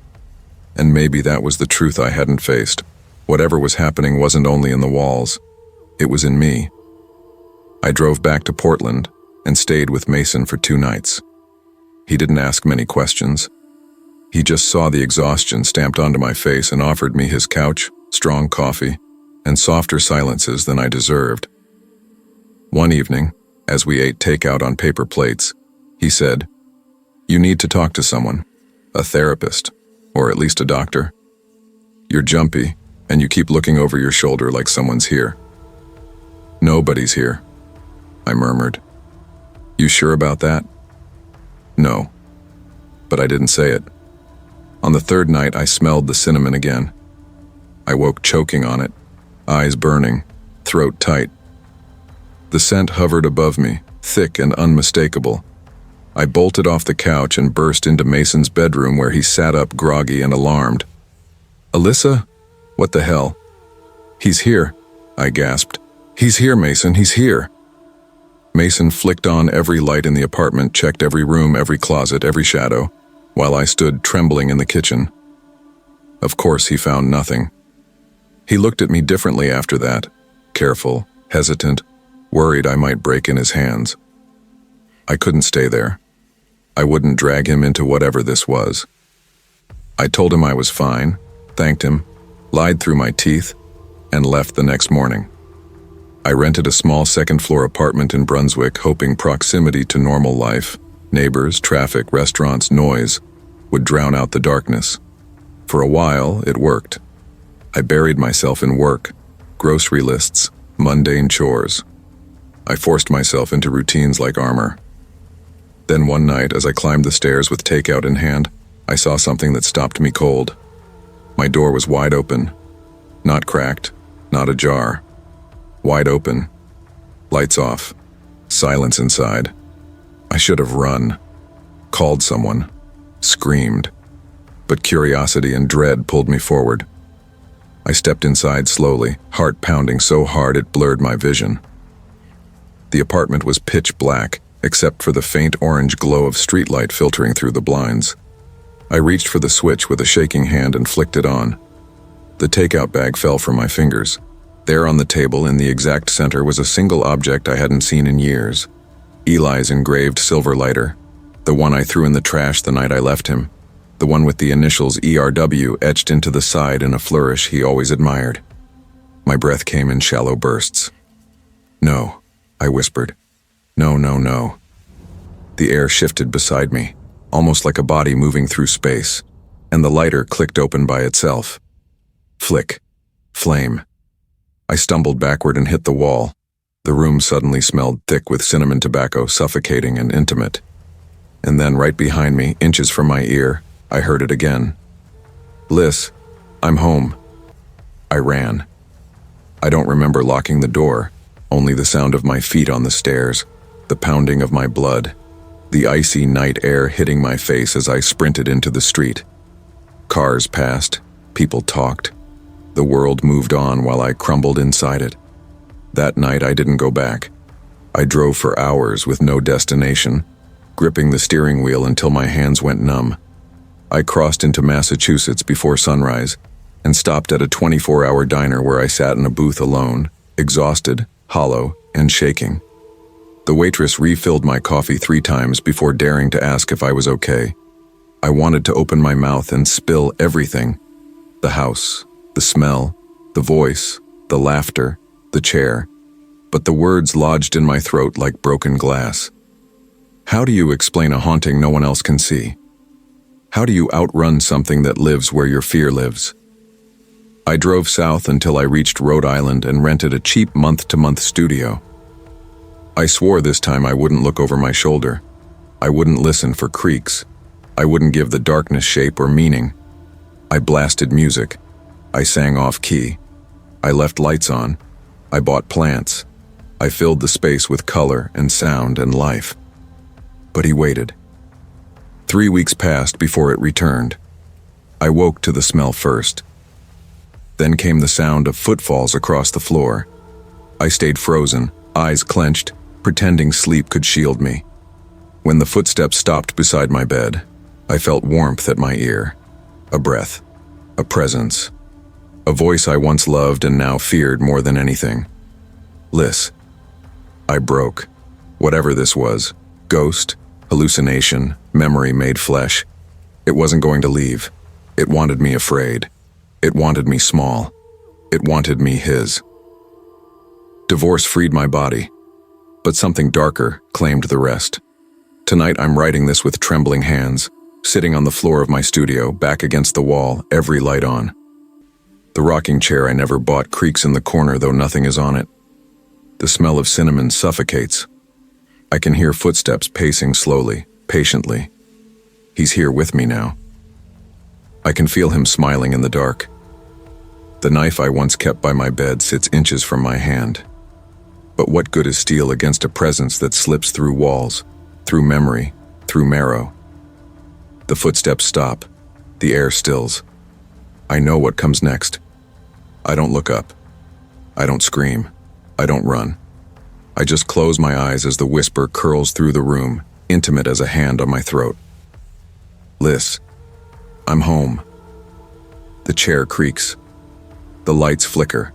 And maybe that was the truth I hadn't faced. Whatever was happening wasn't only in the walls. It was in me. I drove back to Portland, and stayed with Mason for 2 nights. He didn't ask many questions. He just saw the exhaustion stamped onto my face and offered me his couch, strong coffee, and softer silences than I deserved. One evening, as we ate takeout on paper plates, he said, "You need to talk to someone, a therapist, or at least a doctor. You're jumpy, and you keep looking over your shoulder like someone's here." "Nobody's here," I murmured. "You sure about that?" "No." But I didn't say it. On the 3rd night, I smelled the cinnamon again. I woke choking on it, eyes burning, throat tight. The scent hovered above me, thick and unmistakable. I bolted off the couch and burst into Mason's bedroom where he sat up groggy and alarmed. "Alyssa? What the hell?" "He's here," I gasped. "He's here, Mason, he's here." Mason flicked on every light in the apartment, checked every room, every closet, every shadow, while I stood trembling in the kitchen. Of course, he found nothing. He looked at me differently after that, careful, hesitant, worried I might break in his hands. I couldn't stay there. I wouldn't drag him into whatever this was. I told him I was fine, thanked him, lied through my teeth, and left the next morning. I rented a small 2nd-floor apartment in Brunswick, hoping proximity to normal life, neighbors, traffic, restaurants, noise, would drown out the darkness. For a while, it worked. I buried myself in work, grocery lists, mundane chores. I forced myself into routines like armor. Then one night, as I climbed the stairs with takeout in hand, I saw something that stopped me cold. My door was wide open. Not cracked, not ajar. Wide open. Lights off. Silence inside. I should have run. Called someone. Screamed. But curiosity and dread pulled me forward. I stepped inside slowly, heart pounding so hard it blurred my vision. The apartment was pitch black, except for the faint orange glow of streetlight filtering through the blinds. I reached for the switch with a shaking hand and flicked it on. The takeout bag fell from my fingers. There on the table in the exact center was a single object I hadn't seen in years. Eli's engraved silver lighter, the one I threw in the trash the night I left him, the one with the initials ERW etched into the side in a flourish he always admired. My breath came in shallow bursts. "No," I whispered. "No, no, no." The air shifted beside me, almost like a body moving through space, and the lighter clicked open by itself. Flick. Flame. I stumbled backward and hit the wall. The room suddenly smelled thick with cinnamon tobacco, suffocating and intimate. And then right behind me, inches from my ear, I heard it again. "Liz, I'm home." I ran. I don't remember locking the door, only the sound of my feet on the stairs, the pounding of my blood, the icy night air hitting my face as I sprinted into the street. Cars passed, people talked. The world moved on while I crumbled inside it. That night I didn't go back. I drove for hours with no destination, gripping the steering wheel until my hands went numb. I crossed into Massachusetts before sunrise and stopped at a 24-hour diner where I sat in a booth alone, exhausted, hollow, and shaking. The waitress refilled my coffee 3 times before daring to ask if I was okay. I wanted to open my mouth and spill everything. The house, the smell, the voice, the laughter, the chair. But the words lodged in my throat like broken glass. How do you explain a haunting no one else can see? How do you outrun something that lives where your fear lives? I drove south until I reached Rhode Island and rented a cheap month-to-month studio. I swore this time I wouldn't look over my shoulder. I wouldn't listen for creaks. I wouldn't give the darkness shape or meaning. I blasted music. I sang off-key. I left lights on. I bought plants. I filled the space with color and sound and life. But he waited. 3 weeks passed before it returned. I woke to the smell first. Then came the sound of footfalls across the floor. I stayed frozen, eyes clenched, pretending sleep could shield me. When the footsteps stopped beside my bed, I felt warmth at my ear. A breath. A presence. A voice I once loved and now feared more than anything. "Liz." I broke. Whatever this was, ghost, hallucination, memory made flesh, it wasn't going to leave. It wanted me afraid. It wanted me small. It wanted me his. Divorce freed my body, but something darker claimed the rest. Tonight I'm writing this with trembling hands, sitting on the floor of my studio, back against the wall, every light on. The rocking chair I never bought creaks in the corner, though nothing is on it. The smell of cinnamon suffocates. I can hear footsteps pacing slowly, patiently. He's here with me now. I can feel him smiling in the dark. The knife I once kept by my bed sits inches from my hand. But what good is steel against a presence that slips through walls, through memory, through marrow? The footsteps stop. The air stills. I know what comes next. I don't look up. I don't scream. I don't run. I just close my eyes as the whisper curls through the room, intimate as a hand on my throat. Liz, I'm home. The chair creaks. The lights flicker.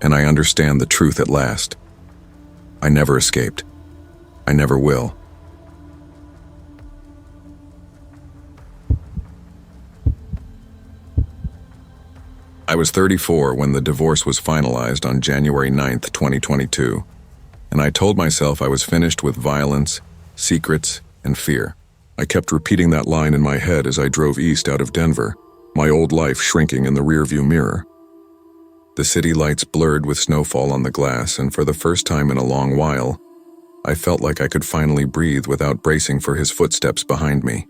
And I understand the truth at last. I never escaped. I never will. I was 34 when the divorce was finalized on January 9th, 2022, and I told myself I was finished with violence, secrets, and fear. I kept repeating that line in my head as I drove east out of Denver, my old life shrinking in the rearview mirror. The city lights blurred with snowfall on the glass, and for the first time in a long while, I felt like I could finally breathe without bracing for his footsteps behind me.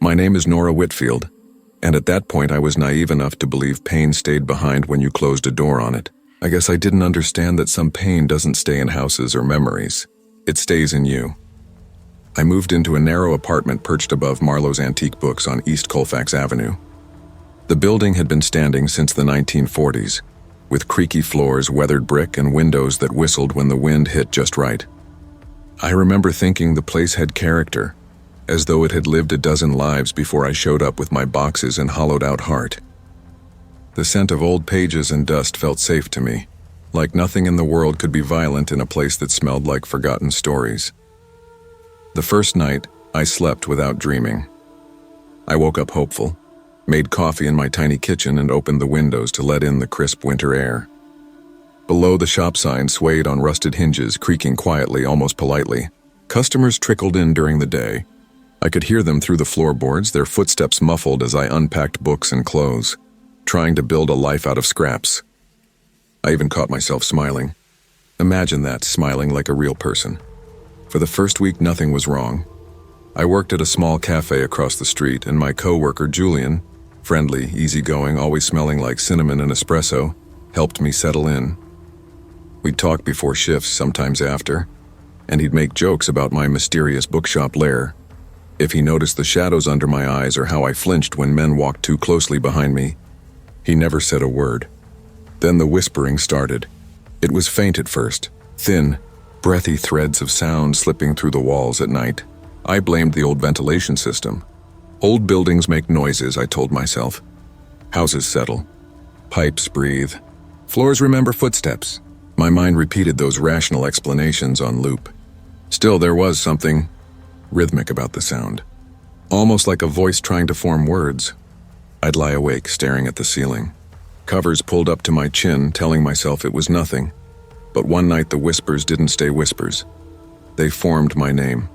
My name is Nora Whitfield, and at that point I was naive enough to believe pain stayed behind when you closed a door on it. I guess I didn't understand that some pain doesn't stay in houses or memories. It stays in you. I moved into a narrow apartment perched above Marlowe's Antique Books on East Colfax Avenue. The building had been standing since the 1940s, with creaky floors, weathered brick, and windows that whistled when the wind hit just right. I remember thinking the place had character, as though it had lived a dozen lives before I showed up with my boxes and hollowed-out heart. The scent of old pages and dust felt safe to me, like nothing in the world could be violent in a place that smelled like forgotten stories. The first night, I slept without dreaming. I woke up hopeful, made coffee in my tiny kitchen, and opened the windows to let in the crisp winter air. Below, the shop sign swayed on rusted hinges, creaking quietly, almost politely. Customers trickled in during the day. I could hear them through the floorboards, their footsteps muffled as I unpacked books and clothes, trying to build a life out of scraps. I even caught myself smiling. Imagine that, smiling like a real person. For the first week, nothing was wrong. I worked at a small cafe across the street, and my co-worker, Julian, friendly, easygoing, always smelling like cinnamon and espresso, helped me settle in. We'd talk before shifts, sometimes after, and he'd make jokes about my mysterious bookshop lair. If he noticed the shadows under my eyes or how I flinched when men walked too closely behind me, he never said a word. Then the whispering started. It was faint at first, thin, breathy threads of sound slipping through the walls at night. I blamed the old ventilation system. Old buildings make noises, I told myself. Houses settle. Pipes breathe. Floors remember footsteps. My mind repeated those rational explanations on loop. Still, there was something rhythmic about the sound, almost like a voice trying to form words. I'd lie awake, staring at the ceiling, covers pulled up to my chin, telling myself it was nothing. But one night the whispers didn't stay whispers. They formed my name.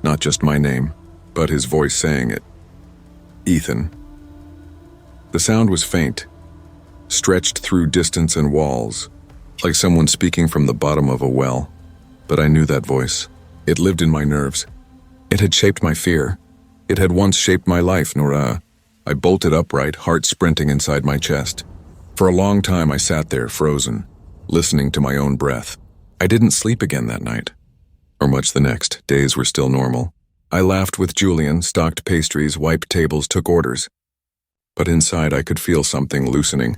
Not just my name, but his voice saying it. Ethan. The sound was faint, stretched through distance and walls, like someone speaking from the bottom of a well. But I knew that voice. It lived in my nerves. It had shaped my fear. It had once shaped my life, Nora. I bolted upright, heart sprinting inside my chest. For a long time I sat there, frozen, listening to my own breath. I didn't sleep again that night, or much the next. Days were still normal. I laughed with Julian, stocked pastries, wiped tables, took orders. But inside I could feel something loosening,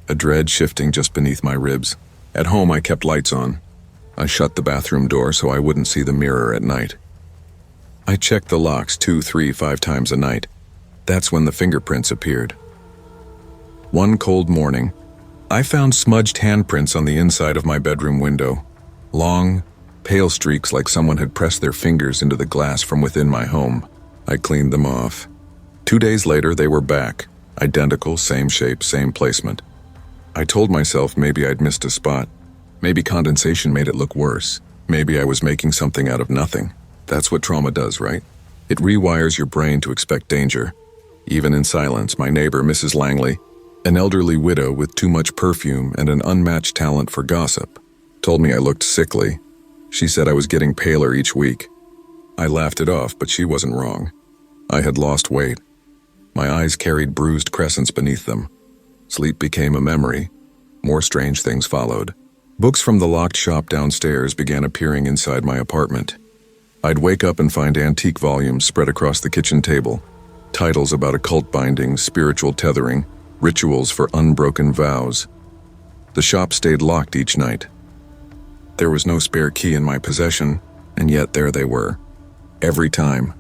a dread shifting just beneath my ribs. At home I kept lights on. I shut the bathroom door so I wouldn't see the mirror at night. I checked the locks 2, 3, 5 times a night. That's when the fingerprints appeared. One cold morning, I found smudged handprints on the inside of my bedroom window. Long, pale streaks like someone had pressed their fingers into the glass from within my home. I cleaned them off. 2 days later, they were back. Identical, same shape, same placement. I told myself maybe I'd missed a spot. Maybe condensation made it look worse. Maybe I was making something out of nothing. That's what trauma does, right? It rewires your brain to expect danger. Even in silence, my neighbor, Mrs. Langley, an elderly widow with too much perfume and an unmatched talent for gossip, told me I looked sickly. She said I was getting paler each week. I laughed it off, but she wasn't wrong. I had lost weight. My eyes carried bruised crescents beneath them. Sleep became a memory. More strange things followed. Books from the locked shop downstairs began appearing inside my apartment. I'd wake up and find antique volumes spread across the kitchen table. Titles about occult bindings, spiritual tethering, rituals for unbroken vows. The shop stayed locked each night. There was no spare key in my possession, and yet there they were. Every time.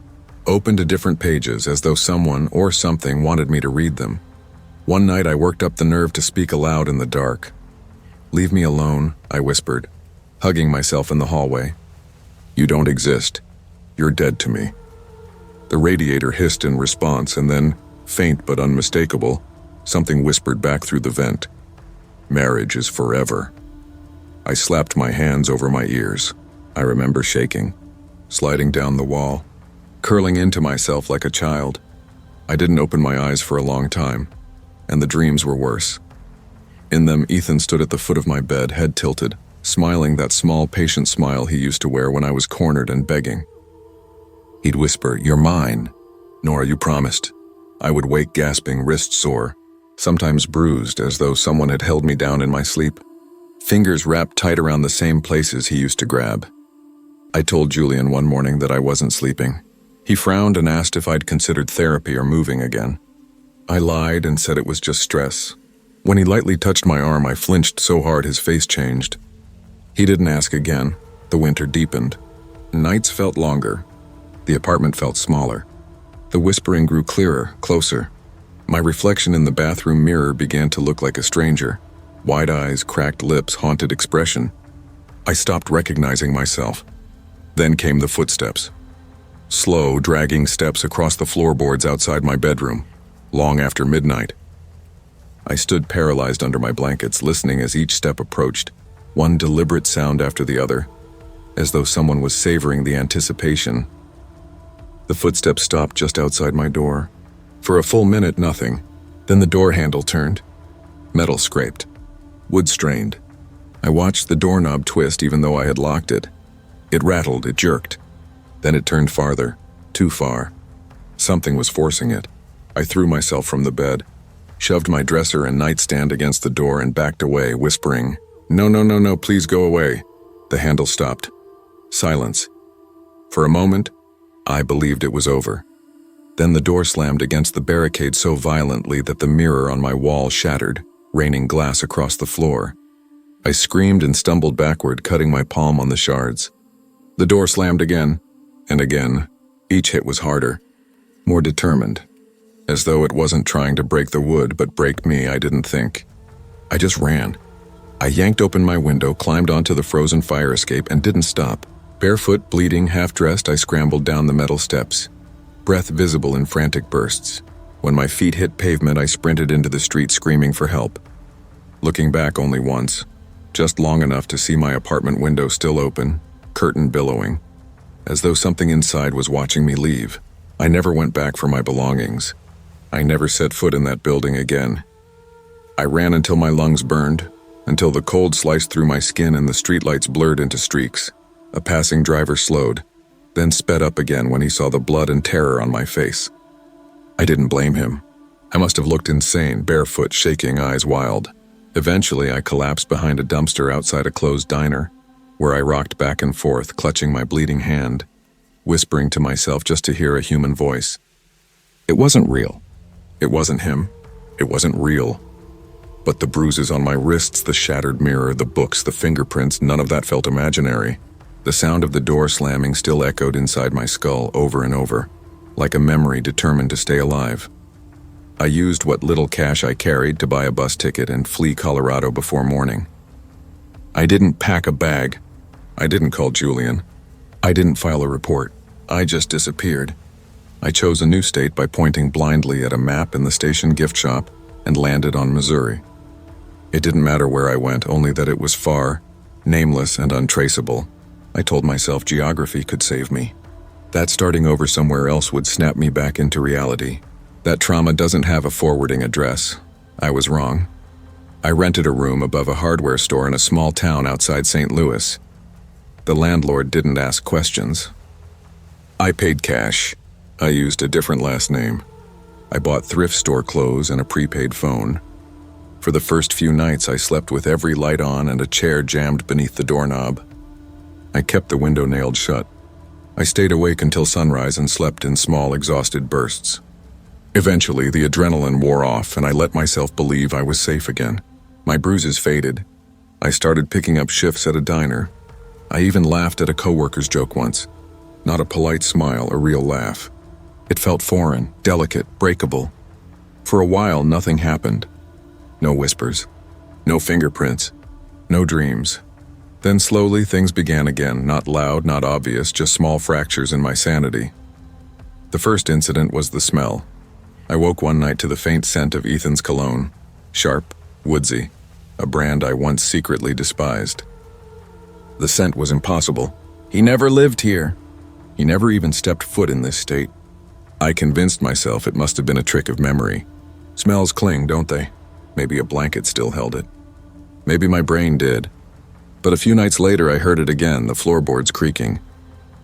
Open to different pages as though someone or something wanted me to read them. One night I worked up the nerve to speak aloud in the dark. "Leave me alone," I whispered, hugging myself in the hallway. "You don't exist. You're dead to me." The radiator hissed in response, and then, faint but unmistakable, something whispered back through the vent. "Marriage is forever." I slapped my hands over my ears. I remember shaking, sliding down the wall, curling into myself like a child. I didn't open my eyes for a long time, and the dreams were worse. In them, Ethan stood at the foot of my bed, head tilted, smiling that small, patient smile he used to wear when I was cornered and begging. He'd whisper, "You're mine. Nora, you promised." I would wake gasping, wrists sore, sometimes bruised as though someone had held me down in my sleep. Fingers wrapped tight around the same places he used to grab. I told Julian one morning that I wasn't sleeping. He frowned and asked if I'd considered therapy or moving again. I lied and said it was just stress. When he lightly touched my arm, I flinched so hard his face changed. He didn't ask again. The winter deepened. Nights felt longer. The apartment felt smaller. The whispering grew clearer, closer. My reflection in the bathroom mirror began to look like a stranger. Wide eyes, cracked lips, haunted expression. I stopped recognizing myself. Then came the footsteps. Slow, dragging steps across the floorboards outside my bedroom, long after midnight. I stood paralyzed under my blankets, listening as each step approached, one deliberate sound after the other, as though someone was savoring the anticipation. The footsteps stopped just outside my door. For a full minute, nothing. Then the door handle turned. Metal scraped. Wood strained. I watched the doorknob twist even though I had locked it. It rattled, it jerked. Then it turned farther, too far. Something was forcing it. I threw myself from the bed, shoved my dresser and nightstand against the door and backed away, whispering, "No, no, no, no, please go away." The handle stopped. Silence. For a moment, I believed it was over. Then the door slammed against the barricade so violently that the mirror on my wall shattered, raining glass across the floor. I screamed and stumbled backward, cutting my palm on the shards. The door slammed again, and again. Each hit was harder, more determined. As though it wasn't trying to break the wood, but break me, I didn't think. I just ran. I yanked open my window, climbed onto the frozen fire escape, and didn't stop. Barefoot, bleeding, half-dressed, I scrambled down the metal steps, breath visible in frantic bursts. When my feet hit pavement, I sprinted into the street screaming for help. Looking back only once, just long enough to see my apartment window still open, curtain billowing, as though something inside was watching me leave. I never went back for my belongings. I never set foot in that building again. I ran until my lungs burned, until the cold sliced through my skin and the streetlights blurred into streaks. A passing driver slowed, then sped up again when he saw the blood and terror on my face. I didn't blame him. I must have looked insane, barefoot, shaking, eyes wild. Eventually, I collapsed behind a dumpster outside a closed diner, where I rocked back and forth, clutching my bleeding hand, whispering to myself just to hear a human voice. It wasn't real. It wasn't him. It wasn't real. But the bruises on my wrists, the shattered mirror, the books, the fingerprints, none of that felt imaginary. The sound of the door slamming still echoed inside my skull over and over, like a memory determined to stay alive. I used what little cash I carried to buy a bus ticket and flee Colorado before morning. I didn't pack a bag. I didn't call Julian. I didn't file a report. I just disappeared. I chose a new state by pointing blindly at a map in the station gift shop and landed on Missouri. It didn't matter where I went, only that it was far, nameless, and untraceable. I told myself geography could save me. That starting over somewhere else would snap me back into reality. That trauma doesn't have a forwarding address. I was wrong. I rented a room above a hardware store in a small town outside St. Louis. The landlord didn't ask questions. I paid cash. I used a different last name. I bought thrift store clothes and a prepaid phone. For the first few nights, I slept with every light on and a chair jammed beneath the doorknob. I kept the window nailed shut. I stayed awake until sunrise and slept in small, exhausted bursts. Eventually, the adrenaline wore off and I let myself believe I was safe again. My bruises faded. I started picking up shifts at a diner. I even laughed at a coworker's joke once. Not a polite smile, a real laugh. It felt foreign, delicate, breakable. For a while, nothing happened. No whispers. No fingerprints. No dreams. Then slowly, things began again, not loud, not obvious, just small fractures in my sanity. The first incident was the smell. I woke one night to the faint scent of Ethan's cologne. Sharp, woodsy, a brand I once secretly despised. The scent was impossible. He never lived here. He never even stepped foot in this state. I convinced myself it must have been a trick of memory. Smells cling, don't they? Maybe a blanket still held it. Maybe my brain did. But a few nights later I heard it again, the floorboards creaking.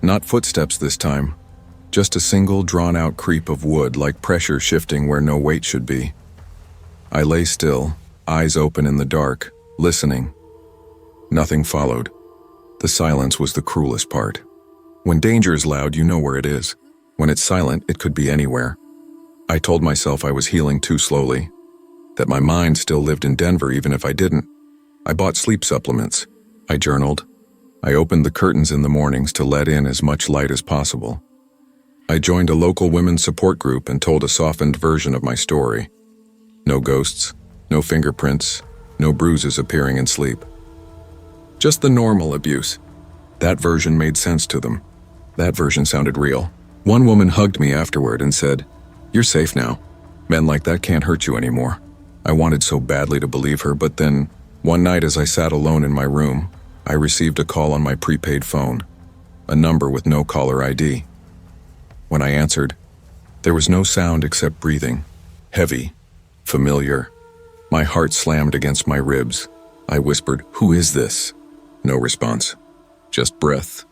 Not footsteps this time. Just a single drawn-out creep of wood, like pressure shifting where no weight should be. I lay still, eyes open in the dark, listening. Nothing followed. The silence was the cruelest part. When danger is loud, you know where it is. When it's silent, it could be anywhere. I told myself I was healing too slowly, that my mind still lived in Denver even if I didn't. I bought sleep supplements. I journaled. I opened the curtains in the mornings to let in as much light as possible. I joined a local women's support group and told a softened version of my story. No ghosts, no fingerprints, no bruises appearing in sleep. Just the normal abuse. That version made sense to them. That version sounded real. One woman hugged me afterward and said, "You're safe now. Men like that can't hurt you anymore." I wanted so badly to believe her, but then, one night as I sat alone in my room, I received a call on my prepaid phone, a number with no caller ID. When I answered, there was no sound except breathing, heavy, familiar. My heart slammed against my ribs. I whispered, "Who is this?" No response, just breath.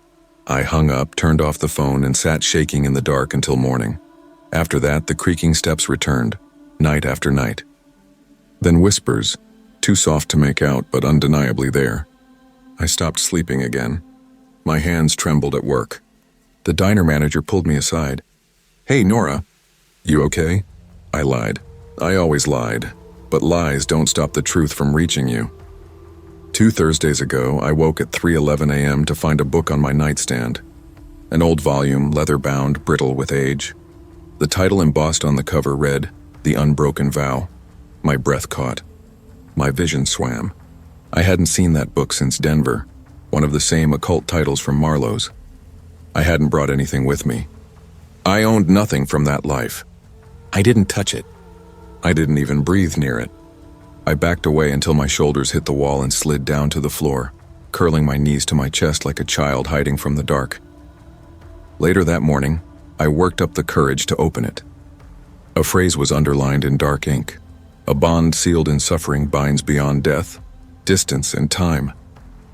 I hung up, turned off the phone, and sat shaking in the dark until morning. After that, the creaking steps returned, night after night. Then whispers, too soft to make out, but undeniably there. I stopped sleeping again. My hands trembled at work. The diner manager pulled me aside. "Hey, Nora, you okay?" I lied. I always lied, but lies don't stop the truth from reaching you. 2 Thursdays ago, I woke at 3:11 a.m. to find a book on my nightstand. An old volume, leather-bound, brittle with age. The title embossed on the cover read, "The Unbroken Vow." My breath caught. My vision swam. I hadn't seen that book since Denver, one of the same occult titles from Marlowe's. I hadn't brought anything with me. I owned nothing from that life. I didn't touch it. I didn't even breathe near it. I backed away until my shoulders hit the wall and slid down to the floor, curling my knees to my chest like a child hiding from the dark. Later that morning, I worked up the courage to open it. A phrase was underlined in dark ink. A bond sealed in suffering binds beyond death, distance, and time.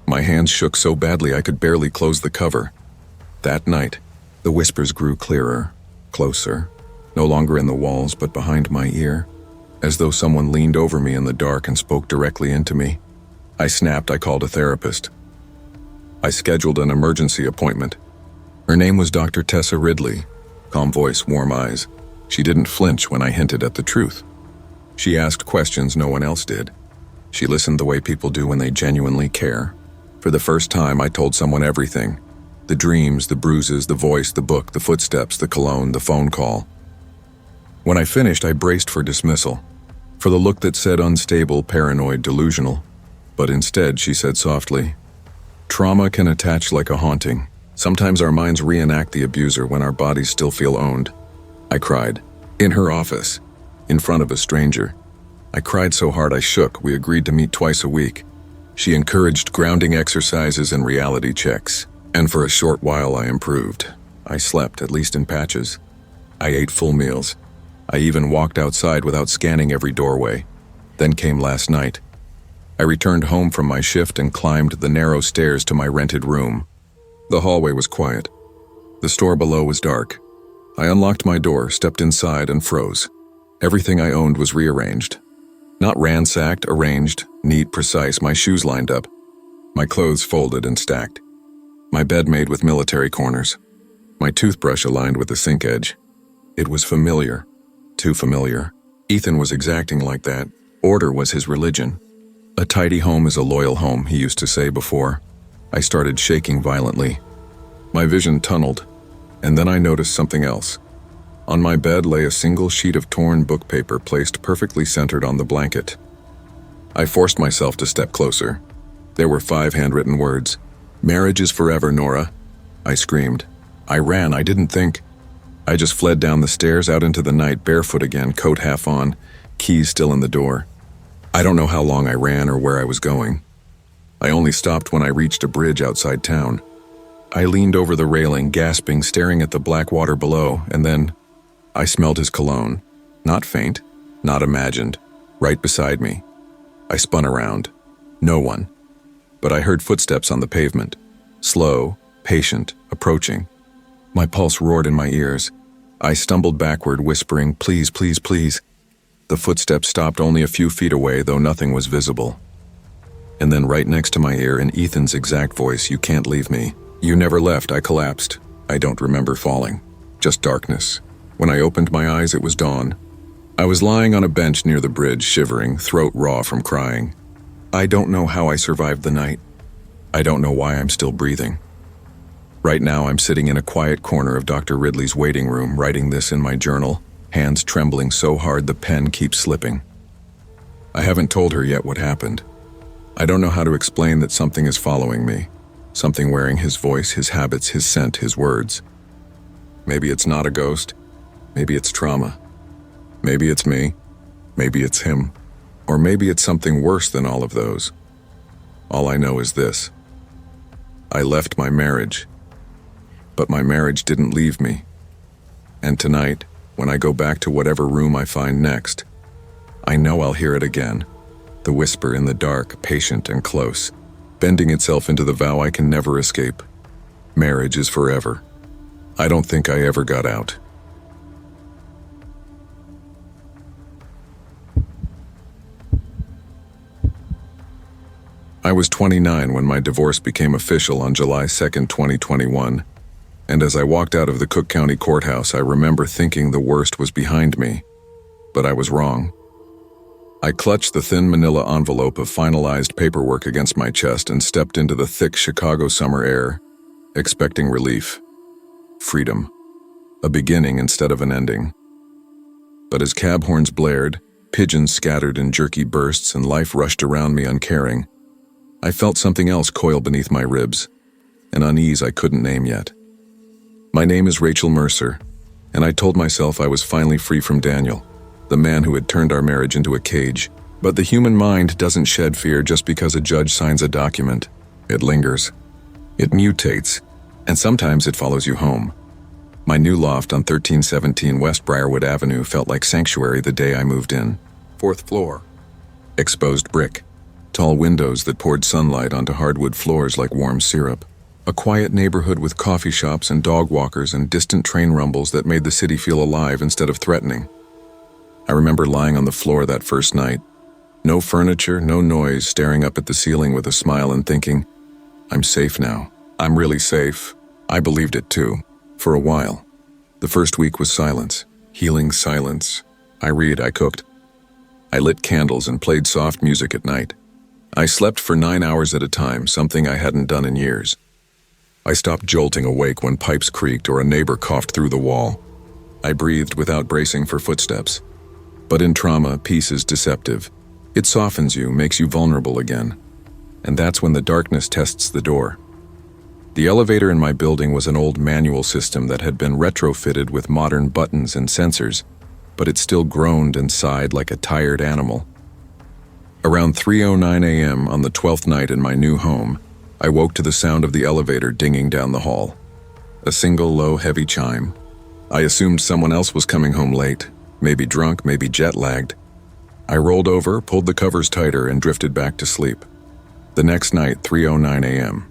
My hands shook so badly I could barely close the cover. That night, the whispers grew clearer, closer, no longer in the walls but behind my ear, as though someone leaned over me in the dark and spoke directly into me. I snapped. I called a therapist. I scheduled an emergency appointment. Her name was Dr. Tessa Ridley. Calm voice, warm eyes. She didn't flinch when I hinted at the truth. She asked questions no one else did. She listened the way people do when they genuinely care. For the first time, I told someone everything. The dreams, the bruises, the voice, the book, the footsteps, the cologne, the phone call. When I finished, I braced for dismissal, for the look that said unstable, paranoid, delusional. But instead, she said softly, Trauma can attach like a haunting. Sometimes our minds reenact the abuser when our bodies still feel owned. I cried. In her office. In front of a stranger. I cried so hard I shook. We agreed to meet twice a week. She encouraged grounding exercises and reality checks. And for a short while I improved. I slept, at least in patches. I ate full meals. I even walked outside without scanning every doorway. Then came last night. I returned home from my shift and climbed the narrow stairs to my rented room. The hallway was quiet. The store below was dark. I unlocked my door, stepped inside, and froze. Everything I owned was rearranged. Not ransacked, arranged, neat, precise, my shoes lined up. My clothes folded and stacked. My bed made with military corners. My toothbrush aligned with the sink edge. It was familiar. Too familiar. Ethan was exacting like that. Order was his religion. A tidy home is a loyal home, he used to say before. I started shaking violently. My vision tunneled, and then I noticed something else. On my bed lay a single sheet of torn book paper placed perfectly centered on the blanket. I forced myself to step closer. There were 5 handwritten words. "Marriage is forever, Nora." I screamed. I ran, I didn't think. I just fled down the stairs out into the night, barefoot again, coat half on, keys still in the door. I don't know how long I ran or where I was going. I only stopped when I reached a bridge outside town. I leaned over the railing, gasping, staring at the black water below, and then I smelled his cologne. Not faint, not imagined, right beside me. I spun around. No one. But I heard footsteps on the pavement. Slow, patient, approaching. My pulse roared in my ears. I stumbled backward, whispering, "Please, please, please." The footsteps stopped only a few feet away, though nothing was visible. And then right next to my ear, in Ethan's exact voice, "You can't leave me." "You never left." I collapsed. I don't remember falling. Just darkness. When I opened my eyes, it was dawn. I was lying on a bench near the bridge, shivering, throat raw from crying. I don't know how I survived the night. I don't know why I'm still breathing. Right now, I'm sitting in a quiet corner of Dr. Ridley's waiting room, writing this in my journal, hands trembling so hard the pen keeps slipping. I haven't told her yet what happened. I don't know how to explain that something is following me, something wearing his voice, his habits, his scent, his words. Maybe it's not a ghost. Maybe it's trauma. Maybe it's me. Maybe it's him. Or maybe it's something worse than all of those. All I know is this. I left my marriage. But my marriage didn't leave me. And tonight, when I go back to whatever room I find next, I know I'll hear it again. The whisper in the dark, patient and close, bending itself into the vow I can never escape. Marriage is forever. I don't think I ever got out. I was 29 when my divorce became official on July 2nd, 2021, and as I walked out of the Cook County Courthouse, I remember thinking the worst was behind me, but I was wrong. I clutched the thin manila envelope of finalized paperwork against my chest and stepped into the thick Chicago summer air, expecting relief, freedom, a beginning instead of an ending. But as cab horns blared, pigeons scattered in jerky bursts, and life rushed around me uncaring, I felt something else coil beneath my ribs, an unease I couldn't name yet. My name is Rachel Mercer, and I told myself I was finally free from Daniel, the man who had turned our marriage into a cage. But the human mind doesn't shed fear just because a judge signs a document. It lingers. It mutates, and sometimes it follows you home. My new loft on 1317 West Briarwood Avenue felt like sanctuary the day I moved in. 4th floor. Exposed brick. Tall windows that poured sunlight onto hardwood floors like warm syrup. A quiet neighborhood with coffee shops and dog walkers and distant train rumbles that made the city feel alive instead of threatening. I remember lying on the floor that first night. No furniture, no noise, staring up at the ceiling with a smile and thinking, I'm safe now. I'm really safe. I believed it too, for a while. The first week was silence, healing silence. I read, I cooked. I lit candles and played soft music at night. I slept for 9 hours at a time, something I hadn't done in years. I stopped jolting awake when pipes creaked or a neighbor coughed through the wall. I breathed without bracing for footsteps. But in trauma, peace is deceptive. It softens you, makes you vulnerable again. And that's when the darkness tests the door. The elevator in my building was an old manual system that had been retrofitted with modern buttons and sensors, but it still groaned and sighed like a tired animal. Around 3:09 a.m. on the 12th night in my new home, I woke to the sound of the elevator dinging down the hall. A single low, heavy chime. I assumed someone else was coming home late, maybe drunk, maybe jet-lagged. I rolled over, pulled the covers tighter, and drifted back to sleep. The next night, 3:09 a.m.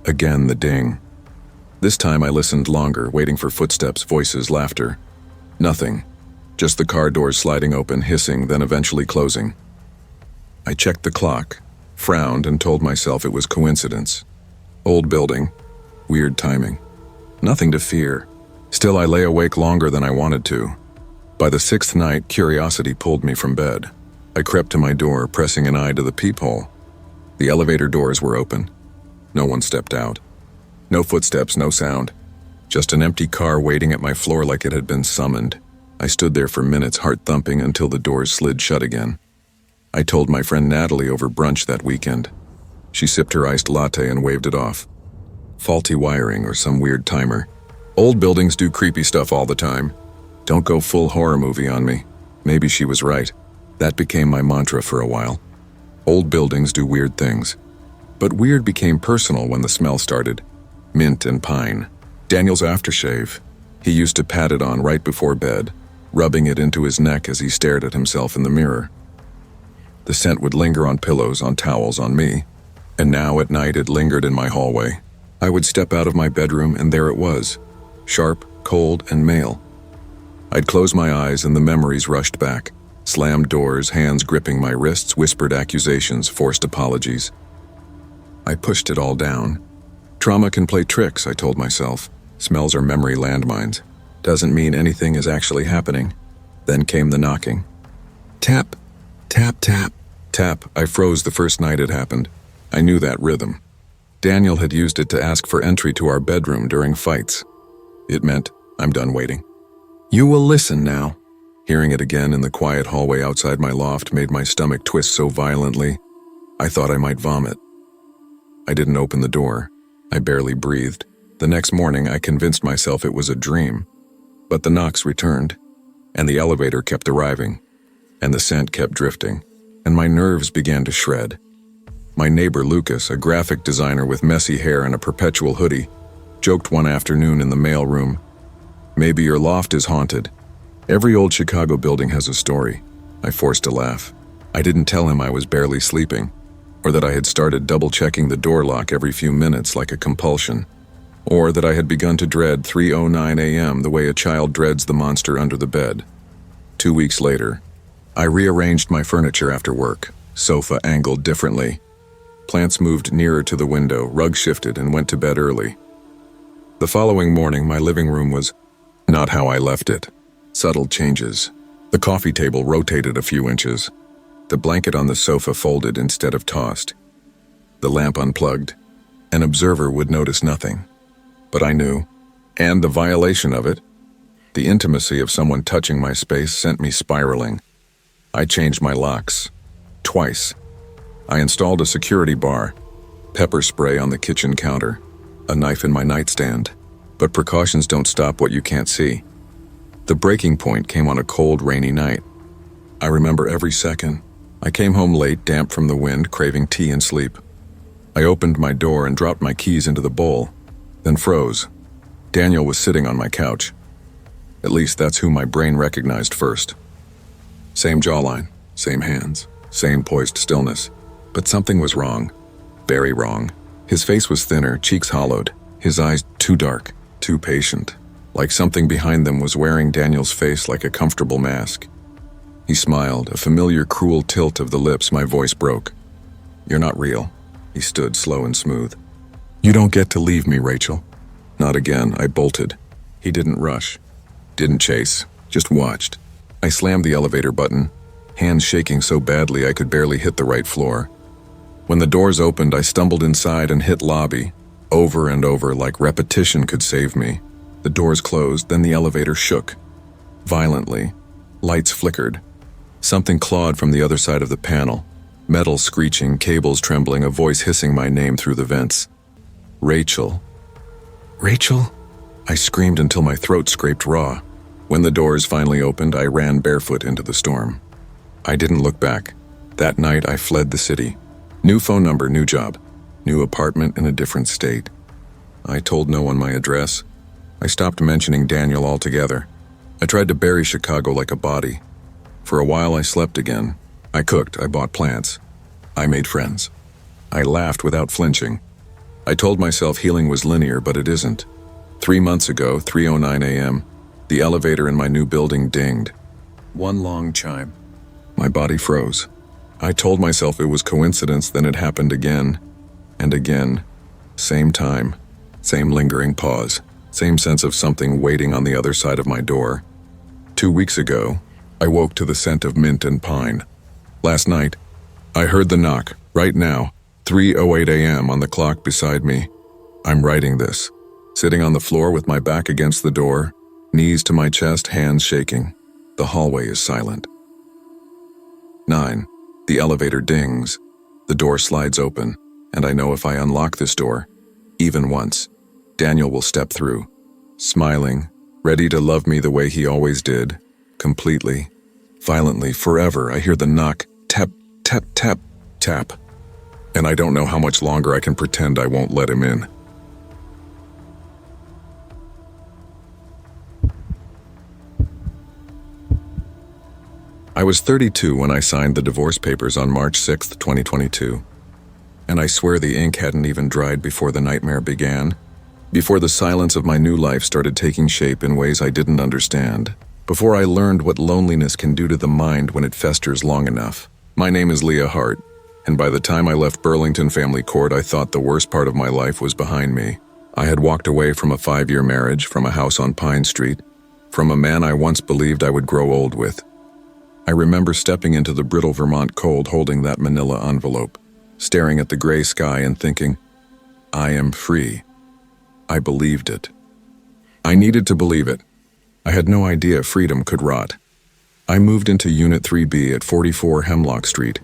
Again the ding. This time I listened longer, waiting for footsteps, voices, laughter. Nothing. Just the car doors sliding open, hissing, then eventually closing. I checked the clock, frowned, and told myself it was coincidence. Old building. Weird timing. Nothing to fear. Still, I lay awake longer than I wanted to. By the 6th night, curiosity pulled me from bed. I crept to my door, pressing an eye to the peephole. The elevator doors were open. No one stepped out. No footsteps, no sound. Just an empty car waiting at my floor like it had been summoned. I stood there for minutes, heart thumping, until the doors slid shut again. I told my friend Natalie over brunch that weekend. She sipped her iced latte and waved it off. Faulty wiring or some weird timer. Old buildings do creepy stuff all the time. Don't go full horror movie on me. Maybe she was right. That became my mantra for a while. Old buildings do weird things. But weird became personal when the smell started. Mint and pine. Daniel's aftershave. He used to pat it on right before bed, rubbing it into his neck as he stared at himself in the mirror. The scent would linger on pillows, on towels, on me. And now at night it lingered in my hallway. I would step out of my bedroom and there it was. Sharp, cold, and male. I'd close my eyes and the memories rushed back. Slammed doors, hands gripping my wrists, whispered accusations, forced apologies. I pushed it all down. Trauma can play tricks, I told myself. Smells are memory landmines. Doesn't mean anything is actually happening. Then came the knocking. Tap, tap, tap, tap. I froze the first night it happened. I knew that rhythm. Daniel had used it to ask for entry to our bedroom during fights. It meant, I'm done waiting. You will listen now. Hearing it again in the quiet hallway outside my loft made my stomach twist so violently, I thought I might vomit. I didn't open the door. I barely breathed. The next morning, I convinced myself it was a dream. But the knocks returned, and the elevator kept arriving, and the scent kept drifting, and my nerves began to shred. My neighbor Lucas, a graphic designer with messy hair and a perpetual hoodie, joked one afternoon in the mailroom, "Maybe your loft is haunted. Every old Chicago building has a story." I forced a laugh. I didn't tell him I was barely sleeping, or that I had started double-checking the door lock every few minutes like a compulsion, or that I had begun to dread 3:09 a.m. the way a child dreads the monster under the bed. 2 weeks later, I rearranged my furniture after work, sofa angled differently. Plants moved nearer to the window, rug shifted, and went to bed early. The following morning, my living room was not how I left it. Subtle changes. The coffee table rotated a few inches. The blanket on the sofa folded instead of tossed. The lamp unplugged. An observer would notice nothing. But I knew. And the violation of it, the intimacy of someone touching my space, sent me spiraling. I changed my locks. Twice. I installed a security bar, pepper spray on the kitchen counter, a knife in my nightstand. But precautions don't stop what you can't see. The breaking point came on a cold, rainy night. I remember every second. I came home late, damp from the wind, craving tea and sleep. I opened my door and dropped my keys into the bowl, then froze. Daniel was sitting on my couch. At least that's who my brain recognized first. Same jawline, same hands, same poised stillness. But something was wrong. Very wrong. His face was thinner, cheeks hollowed, his eyes too dark, too patient. Like something behind them was wearing Daniel's face like a comfortable mask. He smiled, a familiar cruel tilt of the lips. My voice broke. "You're not real." He stood slow and smooth. "You don't get to leave me, Rachel." Not again, I bolted. He didn't rush. Didn't chase. Just watched. I slammed the elevator button, hands shaking so badly I could barely hit the right floor. When the doors opened, I stumbled inside and hit lobby, over and over like repetition could save me. The doors closed, then the elevator shook. Violently. Lights flickered. Something clawed from the other side of the panel. Metal screeching, cables trembling, a voice hissing my name through the vents. Rachel. Rachel? I screamed until my throat scraped raw. When the doors finally opened, I ran barefoot into the storm. I didn't look back. That night, I fled the city. New phone number, new job. New apartment in a different state. I told no one my address. I stopped mentioning Daniel altogether. I tried to bury Chicago like a body. For a while, I slept again. I cooked, I bought plants. I made friends. I laughed without flinching. I told myself healing was linear, but it isn't. 3 months ago, 3:09 a.m., the elevator in my new building dinged. One long chime. My body froze. I told myself it was coincidence, then it happened again and again. Same time, same lingering pause, same sense of something waiting on the other side of my door. 2 weeks ago, I woke to the scent of mint and pine. Last night, I heard the knock, right now, 3:08 a.m. on the clock beside me. I'm writing this, sitting on the floor with my back against the door, knees to my chest, hands shaking. The hallway is silent. 9. The elevator dings. The door slides open, and I know if I unlock this door, even once, Daniel will step through, smiling, ready to love me the way he always did, completely, violently, forever. I hear the knock, tap, tap, tap, tap, and I don't know how much longer I can pretend I won't let him in. I was 32 when I signed the divorce papers on March 6, 2022. And I swear the ink hadn't even dried before the nightmare began, before the silence of my new life started taking shape in ways I didn't understand, before I learned what loneliness can do to the mind when it festers long enough. My name is Leah Hart, and by the time I left Burlington Family Court, I thought the worst part of my life was behind me. I had walked away from a 5-year marriage, from a house on Pine Street, from a man I once believed I would grow old with. I remember stepping into the brittle Vermont cold holding that manila envelope, staring at the gray sky and thinking, I am free. I believed it. I needed to believe it. I had no idea freedom could rot. I moved into Unit 3B at 44 Hemlock Street,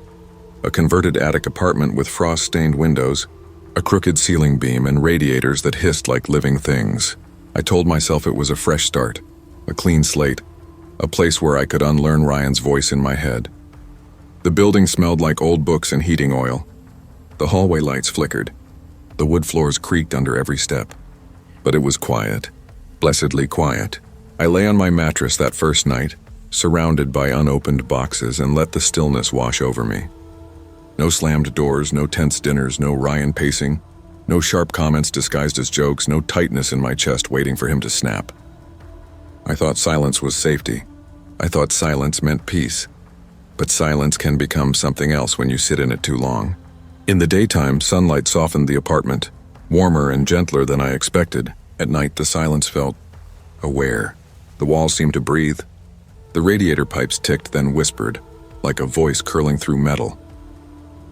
a converted attic apartment with frost-stained windows, a crooked ceiling beam, and radiators that hissed like living things. I told myself it was a fresh start, a clean slate, a place where I could unlearn Ryan's voice in my head. The building smelled like old books and heating oil. The hallway lights flickered. The wood floors creaked under every step. But it was quiet, blessedly quiet. I lay on my mattress that first night, surrounded by unopened boxes, and let the stillness wash over me. No slammed doors, no tense dinners, no Ryan pacing, no sharp comments disguised as jokes, no tightness in my chest waiting for him to snap. I thought silence was safety. I thought silence meant peace. But silence can become something else when you sit in it too long. In the daytime, sunlight softened the apartment, warmer and gentler than I expected. At night, the silence felt aware. The walls seemed to breathe. The radiator pipes ticked, then whispered, like a voice curling through metal.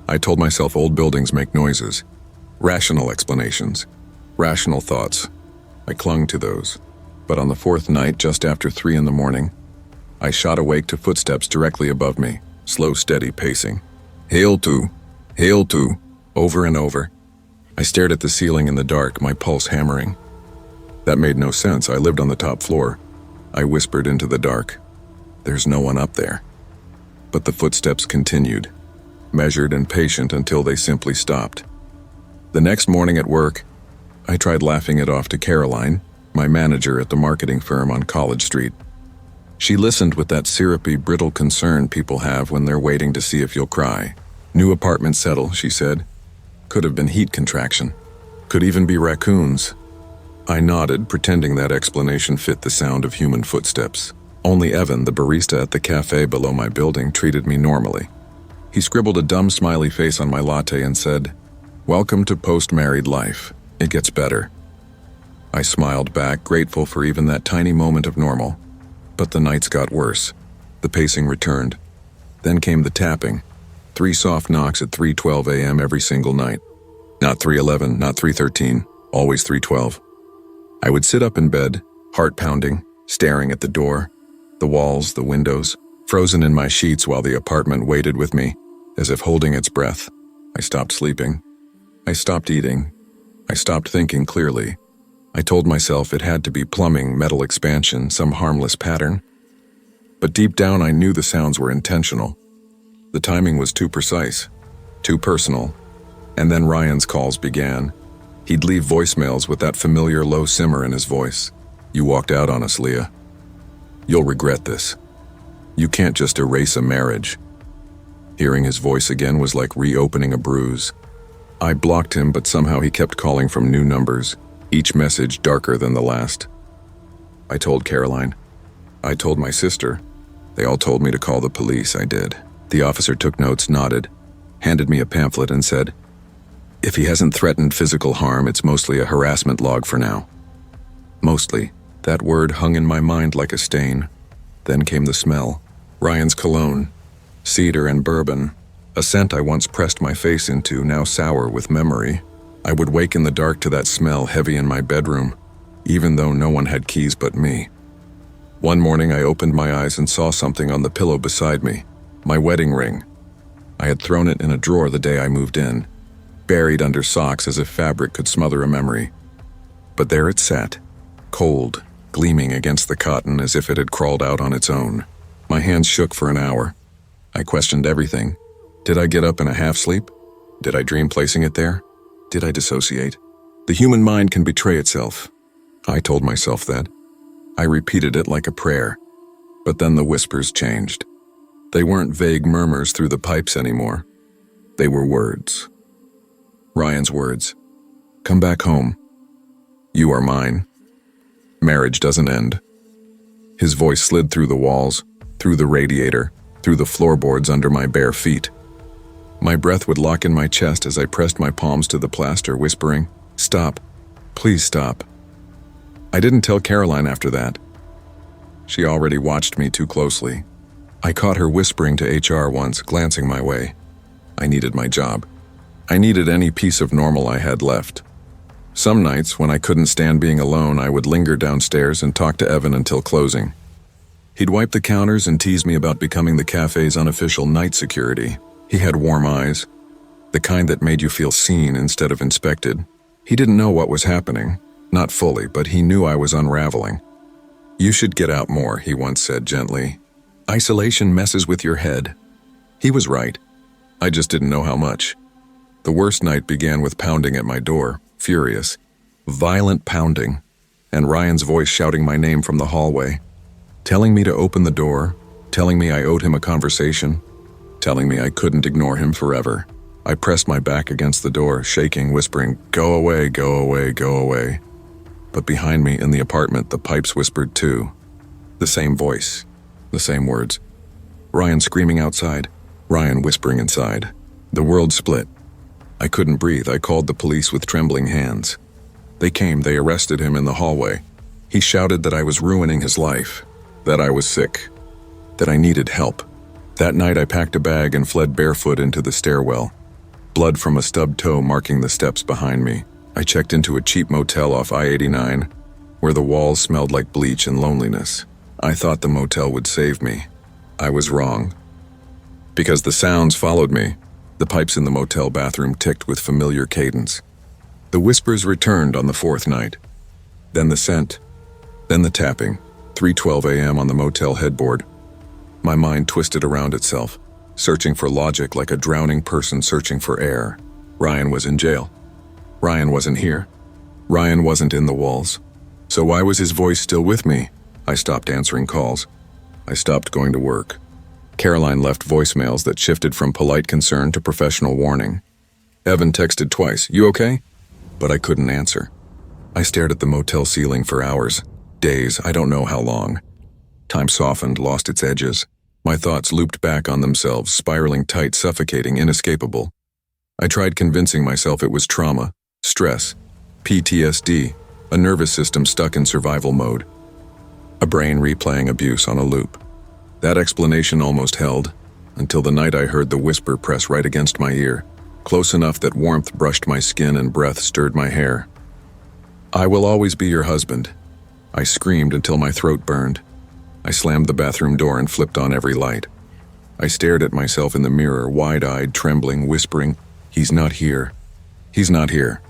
I told myself old buildings make noises, rational explanations, rational thoughts. I clung to those. But on the 4th night, just after 3 in the morning, I shot awake to footsteps directly above me, slow, steady pacing. Hail to, over and over. I stared at the ceiling in the dark, my pulse hammering. That made no sense. I lived on the top floor. I whispered into the dark, there's no one up there. But the footsteps continued, measured and patient until they simply stopped. The next morning at work, I tried laughing it off to Caroline, my manager at the marketing firm on College Street. She listened with that syrupy, brittle concern people have when they're waiting to see if you'll cry. New apartment settle, she said. Could have been heat contraction. Could even be raccoons. I nodded, pretending that explanation fit the sound of human footsteps. Only Evan, the barista at the cafe below my building, treated me normally. He scribbled a dumb smiley face on my latte and said, "Welcome to post-married life. It gets better." I smiled back, grateful for even that tiny moment of normal. But the nights got worse. The pacing returned. Then came the tapping. 3 soft knocks at 3:12 a.m. every single night. Not 3:11, not 3:13, always 3:12. I would sit up in bed, heart pounding, staring at the door, the walls, the windows, frozen in my sheets while the apartment waited with me. as if holding its breath. I stopped sleeping. I stopped eating. I stopped thinking clearly. I told myself it had to be plumbing, metal expansion, some harmless pattern. But deep down I knew the sounds were intentional. The timing was too precise, too personal. And then Ryan's calls began. He'd leave voicemails with that familiar low simmer in his voice. You walked out on us, Leah. You'll regret this. You can't just erase a marriage. Hearing his voice again was like reopening a bruise. I blocked him, but somehow he kept calling from new numbers, each message darker than the last. I told Caroline. I told my sister. They all told me to call the police. I did. The officer took notes, nodded, handed me a pamphlet and said, if he hasn't threatened physical harm, it's mostly a harassment log for now. Mostly. That word hung in my mind like a stain. Then came the smell. Ryan's cologne. Cedar and bourbon. A scent I once pressed my face into, now sour with memory. I would wake in the dark to that smell heavy in my bedroom, even though no one had keys but me. One morning I opened my eyes and saw something on the pillow beside me. My wedding ring. I had thrown it in a drawer the day I moved in, buried under socks as if fabric could smother a memory. But there it sat, cold, gleaming against the cotton as if it had crawled out on its own. My hands shook for an hour. I questioned everything. Did I get up in a half-sleep? Did I dream placing it there? Did I dissociate? The human mind can betray itself. I told myself that. I repeated it like a prayer. But then the whispers changed. They weren't vague murmurs through the pipes anymore. They were words. Ryan's words. Come back home. You are mine. Marriage doesn't end. His voice slid through the walls, through the radiator, through the floorboards under my bare feet. My breath would lock in my chest as I pressed my palms to the plaster, whispering, stop. Please stop. I didn't tell Caroline after that. She already watched me too closely. I caught her whispering to HR once, glancing my way. I needed my job. I needed any piece of normal I had left. Some nights, when I couldn't stand being alone, I would linger downstairs and talk to Evan until closing. He'd wipe the counters and tease me about becoming the cafe's unofficial night security. He had warm eyes, the kind that made you feel seen instead of inspected. He didn't know what was happening, not fully, but he knew I was unraveling. You should get out more, he once said gently. Isolation messes with your head. He was right. I just didn't know how much. The worst night began with pounding at my door, furious, violent pounding, and Ryan's voice shouting my name from the hallway, telling me to open the door, telling me I owed him a conversation, telling me I couldn't ignore him forever. I pressed my back against the door, shaking, whispering, go away, go away, go away. But behind me in the apartment, the pipes whispered too. The same voice, the same words. Ryan screaming outside, Ryan whispering inside. The world split. I couldn't breathe. I called the police with trembling hands. They came, they arrested him in the hallway. He shouted that I was ruining his life, that I was sick, that I needed help. That night I packed a bag and fled barefoot into the stairwell, blood from a stubbed toe marking the steps behind me. I checked into a cheap motel off I-89, where the walls smelled like bleach and loneliness. I thought the motel would save me. I was wrong. Because the sounds followed me. The pipes in the motel bathroom ticked with familiar cadence. The whispers returned on the fourth night. Then the scent. Then the tapping. 3:12 a.m. on the motel headboard. My mind twisted around itself, searching for logic like a drowning person searching for air. Ryan was in jail. Ryan wasn't here. Ryan wasn't in the walls. So why was his voice still with me? I stopped answering calls. I stopped going to work. Caroline left voicemails that shifted from polite concern to professional warning. Evan texted twice, you okay? But I couldn't answer. I stared at the motel ceiling for hours, days, I don't know how long. Time softened, lost its edges. My thoughts looped back on themselves, spiraling tight, suffocating, inescapable. I tried convincing myself it was trauma, stress, PTSD, a nervous system stuck in survival mode. A brain replaying abuse on a loop. That explanation almost held, until the night I heard the whisper press right against my ear, close enough that warmth brushed my skin and breath stirred my hair. I will always be your husband. I screamed until my throat burned. I slammed the bathroom door and flipped on every light. I stared at myself in the mirror, wide-eyed, trembling, whispering, "He's not here. He's not here."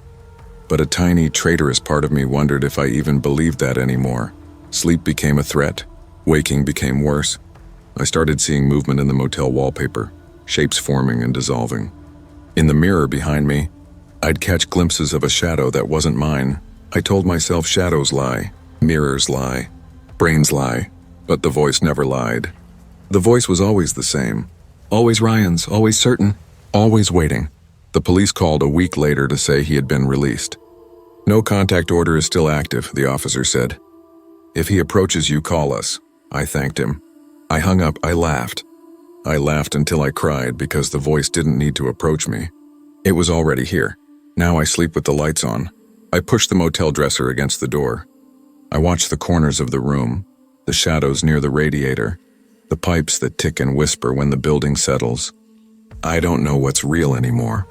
But a tiny, traitorous part of me wondered if I even believed that anymore. Sleep became a threat. Waking became worse. I started seeing movement in the motel wallpaper, shapes forming and dissolving. In the mirror behind me, I'd catch glimpses of a shadow that wasn't mine. I told myself shadows lie, mirrors lie, brains lie, but the voice never lied. The voice was always the same. Always Ryan's, always certain, always waiting. The police called a week later to say he had been released. "No contact order is still active," the officer said. "If he approaches you, call us." I thanked him. I hung up. I laughed. I laughed until I cried because the voice didn't need to approach me. It was already here. Now I sleep with the lights on. I push the motel dresser against the door. I watch the corners of the room, the shadows near the radiator, the pipes that tick and whisper when the building settles. I don't know what's real anymore.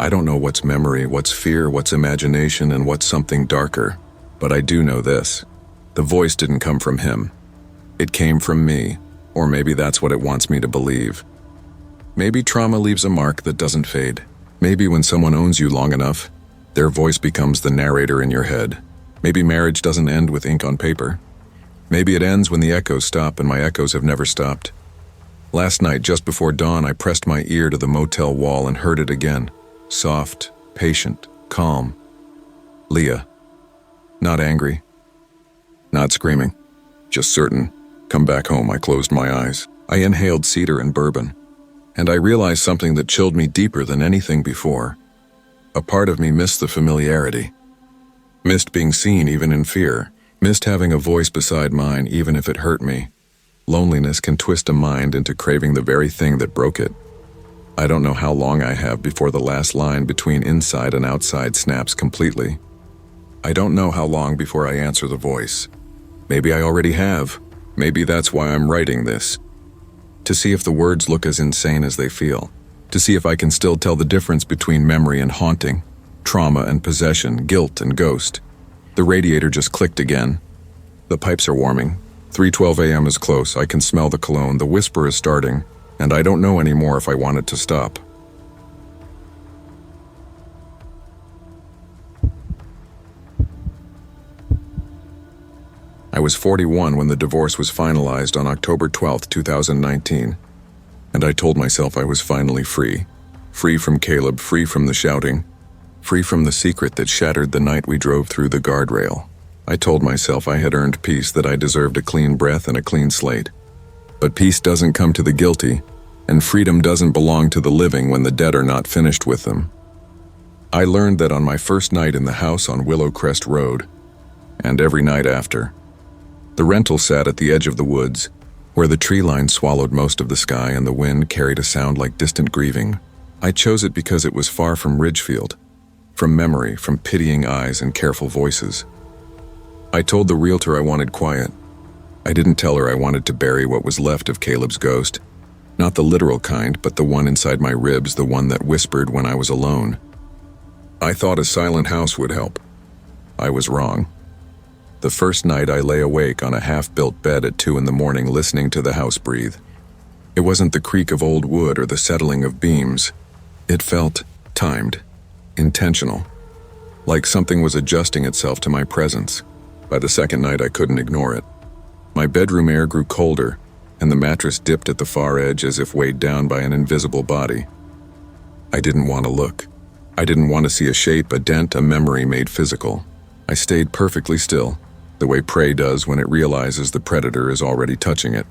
I don't know what's memory, what's fear, what's imagination, and what's something darker. But I do know this. The voice didn't come from him. It came from me, or maybe that's what it wants me to believe. Maybe trauma leaves a mark that doesn't fade. Maybe when someone owns you long enough, their voice becomes the narrator in your head. Maybe marriage doesn't end with ink on paper. Maybe it ends when the echoes stop, and my echoes have never stopped. Last night, just before dawn, I pressed my ear to the motel wall and heard it again. Soft, patient, calm. Leah. Not angry. Not screaming. Just certain. Come back home. I closed my eyes. I inhaled cedar and bourbon. And I realized something that chilled me deeper than anything before. A part of me missed the familiarity. Missed being seen even in fear. Missed having a voice beside mine even if it hurt me. Loneliness can twist a mind into craving the very thing that broke it. I don't know how long I have before the last line between inside and outside snaps completely. I don't know how long before I answer the voice. Maybe I already have. Maybe that's why I'm writing this. To see if the words look as insane as they feel. To see if I can still tell the difference between memory and haunting, trauma and possession, guilt and ghost. The radiator just clicked again. The pipes are warming. 3:12 a.m. is close. I can smell the cologne. The whisper is starting, and I don't know anymore if I want it to stop. I was 41 when the divorce was finalized on October 12, 2019, and I told myself I was finally free. Free from Caleb, free from the shouting, free from the secret that shattered the night we drove through the guardrail. I told myself I had earned peace, that I deserved a clean breath and a clean slate. But peace doesn't come to the guilty, and freedom doesn't belong to the living when the dead are not finished with them. I learned that on my first night in the house on Willow Crest Road, and every night after. The rental sat at the edge of the woods, where the tree line swallowed most of the sky and the wind carried a sound like distant grieving. I chose it because it was far from Ridgefield, from memory, from pitying eyes and careful voices. I told the realtor I wanted quiet. I didn't tell her I wanted to bury what was left of Caleb's ghost. Not the literal kind, but the one inside my ribs, the one that whispered when I was alone. I thought a silent house would help. I was wrong. The first night I lay awake on a half-built bed at 2 a.m. listening to the house breathe. It wasn't the creak of old wood or the settling of beams. It felt timed, intentional, like something was adjusting itself to my presence. By the second night I couldn't ignore it. My bedroom air grew colder, and the mattress dipped at the far edge as if weighed down by an invisible body. I didn't want to look. I didn't want to see a shape, a dent, a memory made physical. I stayed perfectly still, the way prey does when it realizes the predator is already touching it.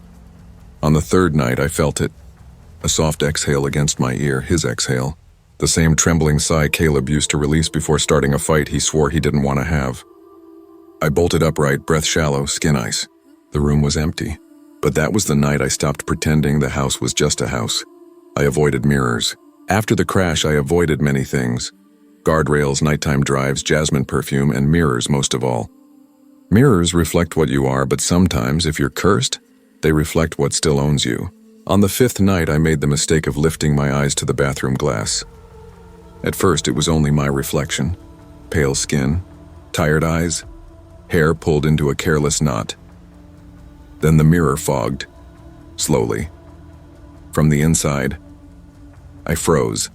On the third night, I felt it. A soft exhale against my ear, his exhale. The same trembling sigh Caleb used to release before starting a fight he swore he didn't want to have. I bolted upright, breath shallow, skin ice. The room was empty. But that was the night I stopped pretending the house was just a house. I avoided mirrors. After the crash, I avoided many things. Guardrails, nighttime drives, jasmine perfume, and mirrors most of all. Mirrors reflect what you are, but sometimes, if you're cursed, they reflect what still owns you. On the 5th night, I made the mistake of lifting my eyes to the bathroom glass. At first, it was only my reflection. Pale skin, tired eyes, hair pulled into a careless knot. Then the mirror fogged, slowly. From the inside, I froze.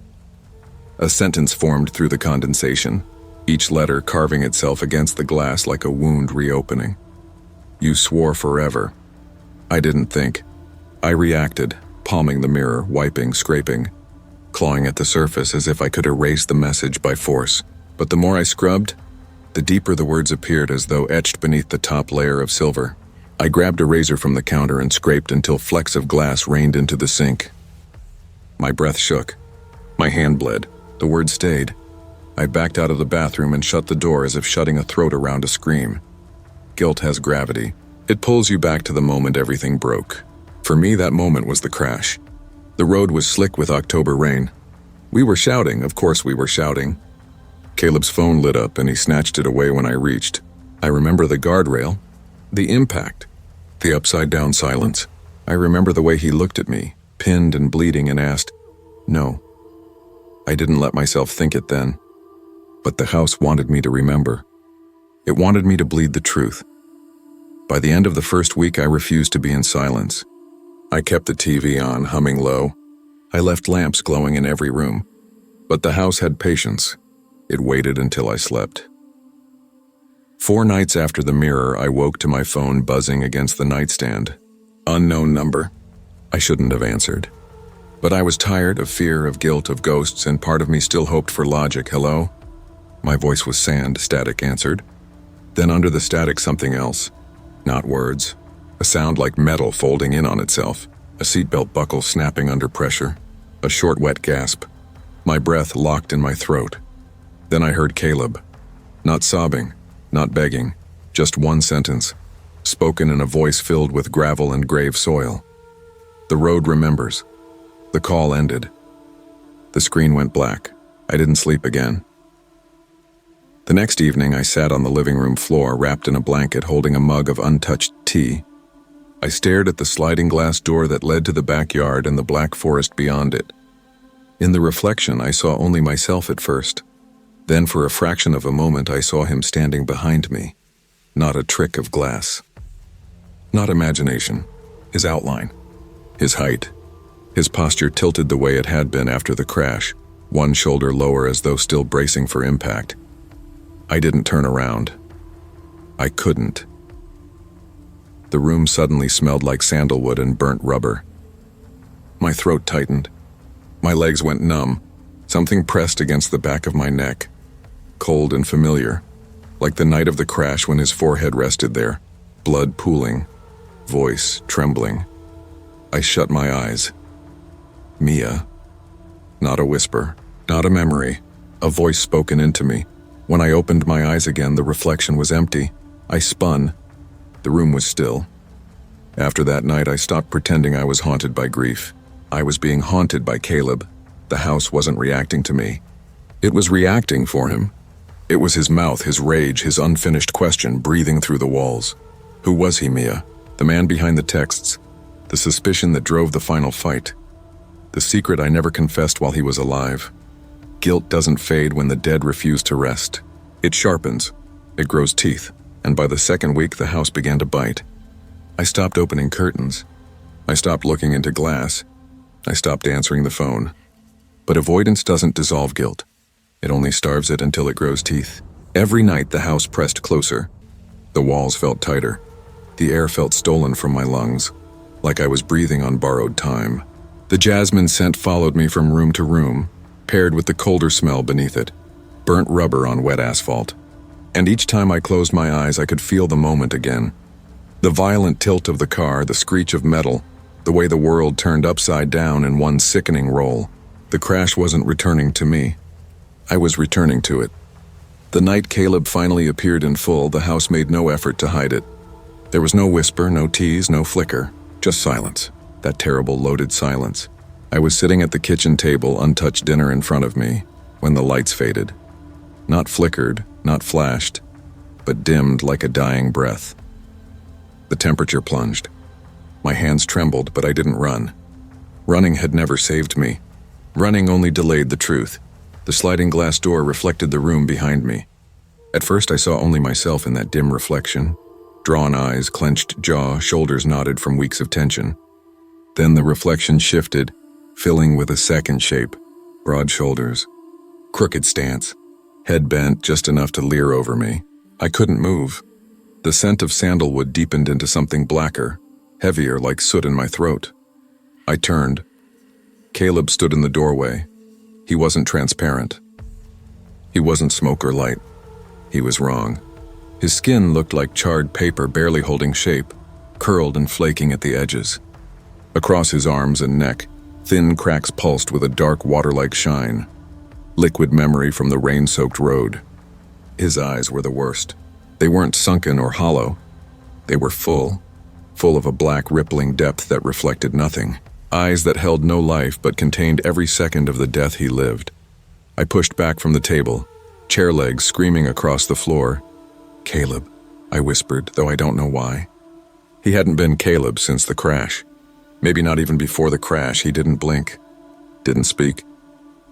A sentence formed through the condensation, each letter carving itself against the glass like a wound reopening. You swore forever. I didn't think. I reacted, palming the mirror, wiping, scraping, clawing at the surface as if I could erase the message by force. But the more I scrubbed, the deeper the words appeared as though etched beneath the top layer of silver. I grabbed a razor from the counter and scraped until flecks of glass rained into the sink. My breath shook. My hand bled. The words stayed. I backed out of the bathroom and shut the door as if shutting a throat around a scream. Guilt has gravity. It pulls you back to the moment everything broke. For me, that moment was the crash. The road was slick with October rain. We were shouting, of course we were shouting. Caleb's phone lit up and he snatched it away when I reached. I remember the guardrail, the impact, the upside-down silence. I remember the way he looked at me, pinned and bleeding, and asked, "No." I didn't let myself think it then, but the house wanted me to remember. It wanted me to bleed the truth. By the end of the first week, I refused to be in silence. I kept the TV on, humming low. I left lamps glowing in every room. But the house had patience. It waited until I slept. 4 nights after the mirror, I woke to my phone buzzing against the nightstand. Unknown number. I shouldn't have answered. But I was tired of fear, of guilt, of ghosts, and part of me still hoped for logic. "Hello?" My voice was sand, static answered. Then under the static, something else. Not words. A sound like metal folding in on itself. A seatbelt buckle snapping under pressure. A short, wet gasp. My breath locked in my throat. Then I heard Caleb. Not sobbing, not begging. Just one sentence, spoken in a voice filled with gravel and grave soil. "The road remembers." The call ended. The screen went black. I didn't sleep again. The next evening, I sat on the living room floor, wrapped in a blanket, holding a mug of untouched tea. I stared at the sliding glass door that led to the backyard and the black forest beyond it. In the reflection, I saw only myself at first. Then, for a fraction of a moment, I saw him standing behind me. Not a trick of glass. Not imagination. His outline. His height. His posture tilted the way it had been after the crash, one shoulder lower as though still bracing for impact. I didn't turn around. I couldn't. The room suddenly smelled like sandalwood and burnt rubber. My throat tightened. My legs went numb. Something pressed against the back of my neck. Cold and familiar. Like the night of the crash when his forehead rested there. Blood pooling. Voice trembling. I shut my eyes. Mia. Not a whisper. Not a memory. A voice spoken into me. When I opened my eyes again, the reflection was empty. I spun. The room was still. After that night, I stopped pretending I was haunted by grief. I was being haunted by Caleb. The house wasn't reacting to me. It was reacting for him. It was his mouth, his rage, his unfinished question breathing through the walls. Who was he, Mia? The man behind the texts. The suspicion that drove the final fight. The secret I never confessed while he was alive. Guilt doesn't fade when the dead refuse to rest. It sharpens. It grows teeth. And by the second week, the house began to bite. I stopped opening curtains. I stopped looking into glass. I stopped answering the phone. But avoidance doesn't dissolve guilt. It only starves it until it grows teeth. Every night, the house pressed closer. The walls felt tighter. The air felt stolen from my lungs, like I was breathing on borrowed time. The jasmine scent followed me from room to room, paired with the colder smell beneath it, burnt rubber on wet asphalt. And each time I closed my eyes, I could feel the moment again. The violent tilt of the car, the screech of metal, the way the world turned upside down in one sickening roll. The crash wasn't returning to me. I was returning to it. The night Caleb finally appeared in full, the house made no effort to hide it. There was no whisper, no tease, no flicker, just silence. That terrible, loaded silence. I was sitting at the kitchen table, untouched dinner in front of me, when the lights faded. Not flickered, not flashed, but dimmed like a dying breath. The temperature plunged. My hands trembled, but I didn't run. Running had never saved me. Running only delayed the truth. The sliding glass door reflected the room behind me. At first, I saw only myself in that dim reflection. Drawn eyes, clenched jaw, shoulders knotted from weeks of tension. Then the reflection shifted, filling with a second shape. Broad shoulders, crooked stance, head bent just enough to leer over me. I couldn't move. The scent of sandalwood deepened into something blacker, heavier like soot in my throat. I turned. Caleb stood in the doorway. He wasn't transparent. He wasn't smoke or light. He was wrong. His skin looked like charred paper barely holding shape, curled and flaking at the edges. Across his arms and neck, thin cracks pulsed with a dark water-like shine. Liquid memory from the rain-soaked road. His eyes were the worst. They weren't sunken or hollow. They were full of a black rippling depth that reflected nothing. Eyes that held no life but contained every second of the death he lived. I pushed back from the table, chair legs screaming across the floor. "Caleb," I whispered, though I don't know why. He hadn't been Caleb since the crash. Maybe not even before the crash. He didn't blink, didn't speak.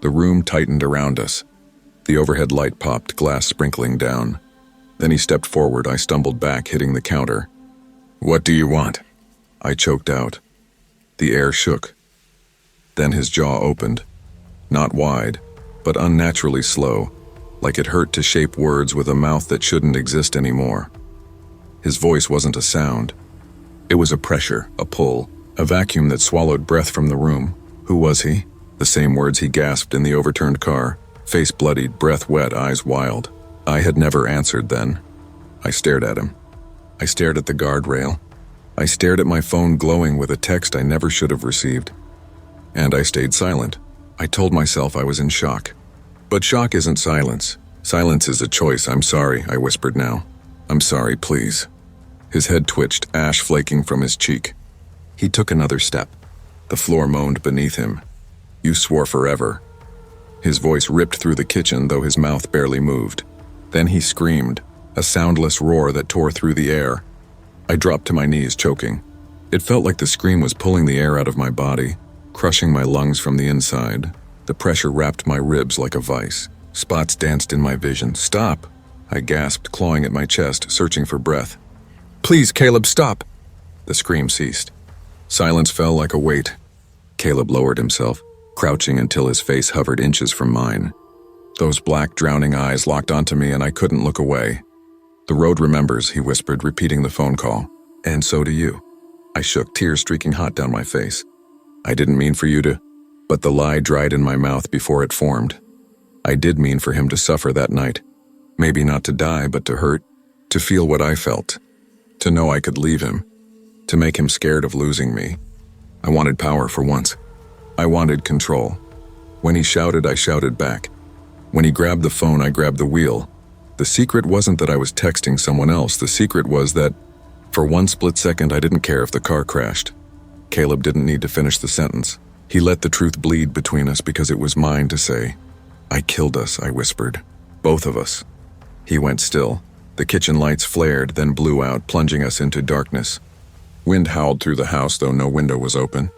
The room tightened around us. The overhead light popped, glass sprinkling down. Then he stepped forward. I stumbled back, hitting the counter. "What do you want?" I choked out. The air shook. Then his jaw opened. Not wide, but unnaturally slow, like it hurt to shape words with a mouth that shouldn't exist anymore. His voice wasn't a sound. It was a pressure, a pull, a vacuum that swallowed breath from the room. Who was he? The same words he gasped in the overturned car, face bloodied, breath wet, eyes wild. I had never answered then. I stared at him. I stared at the guardrail. I stared at my phone glowing with a text I never should have received. And I stayed silent. I told myself I was in shock. But shock isn't silence. Silence is a choice. "I'm sorry," I whispered now. "I'm sorry, please." His head twitched, ash flaking from his cheek. He took another step. The floor moaned beneath him. "You swore forever." His voice ripped through the kitchen, though his mouth barely moved. Then he screamed, a soundless roar that tore through the air. I dropped to my knees, choking. It felt like the scream was pulling the air out of my body, crushing my lungs from the inside. The pressure wrapped my ribs like a vice. Spots danced in my vision. "Stop!" I gasped, clawing at my chest, searching for breath. "Please, Caleb, stop!" The scream ceased. Silence fell like a weight. Caleb lowered himself, crouching until his face hovered inches from mine. Those black, drowning eyes locked onto me, and I couldn't look away. "The road remembers," he whispered, repeating the phone call. "And so do you." I shook, tears streaking hot down my face. "I didn't mean for you to..." But the lie dried in my mouth before it formed. I did mean for him to suffer that night. Maybe not to die, but to hurt, to feel what I felt, to know I could leave him, to make him scared of losing me. I wanted power for once. I wanted control. When he shouted, I shouted back. When he grabbed the phone, I grabbed the wheel. The secret wasn't that I was texting someone else. The secret was that, for one split second, I didn't care if the car crashed. Caleb didn't need to finish the sentence. He let the truth bleed between us because it was mine to say. "I killed us," I whispered. "Both of us." He went still. The kitchen lights flared, then blew out, plunging us into darkness. Wind howled through the house, though no window was open.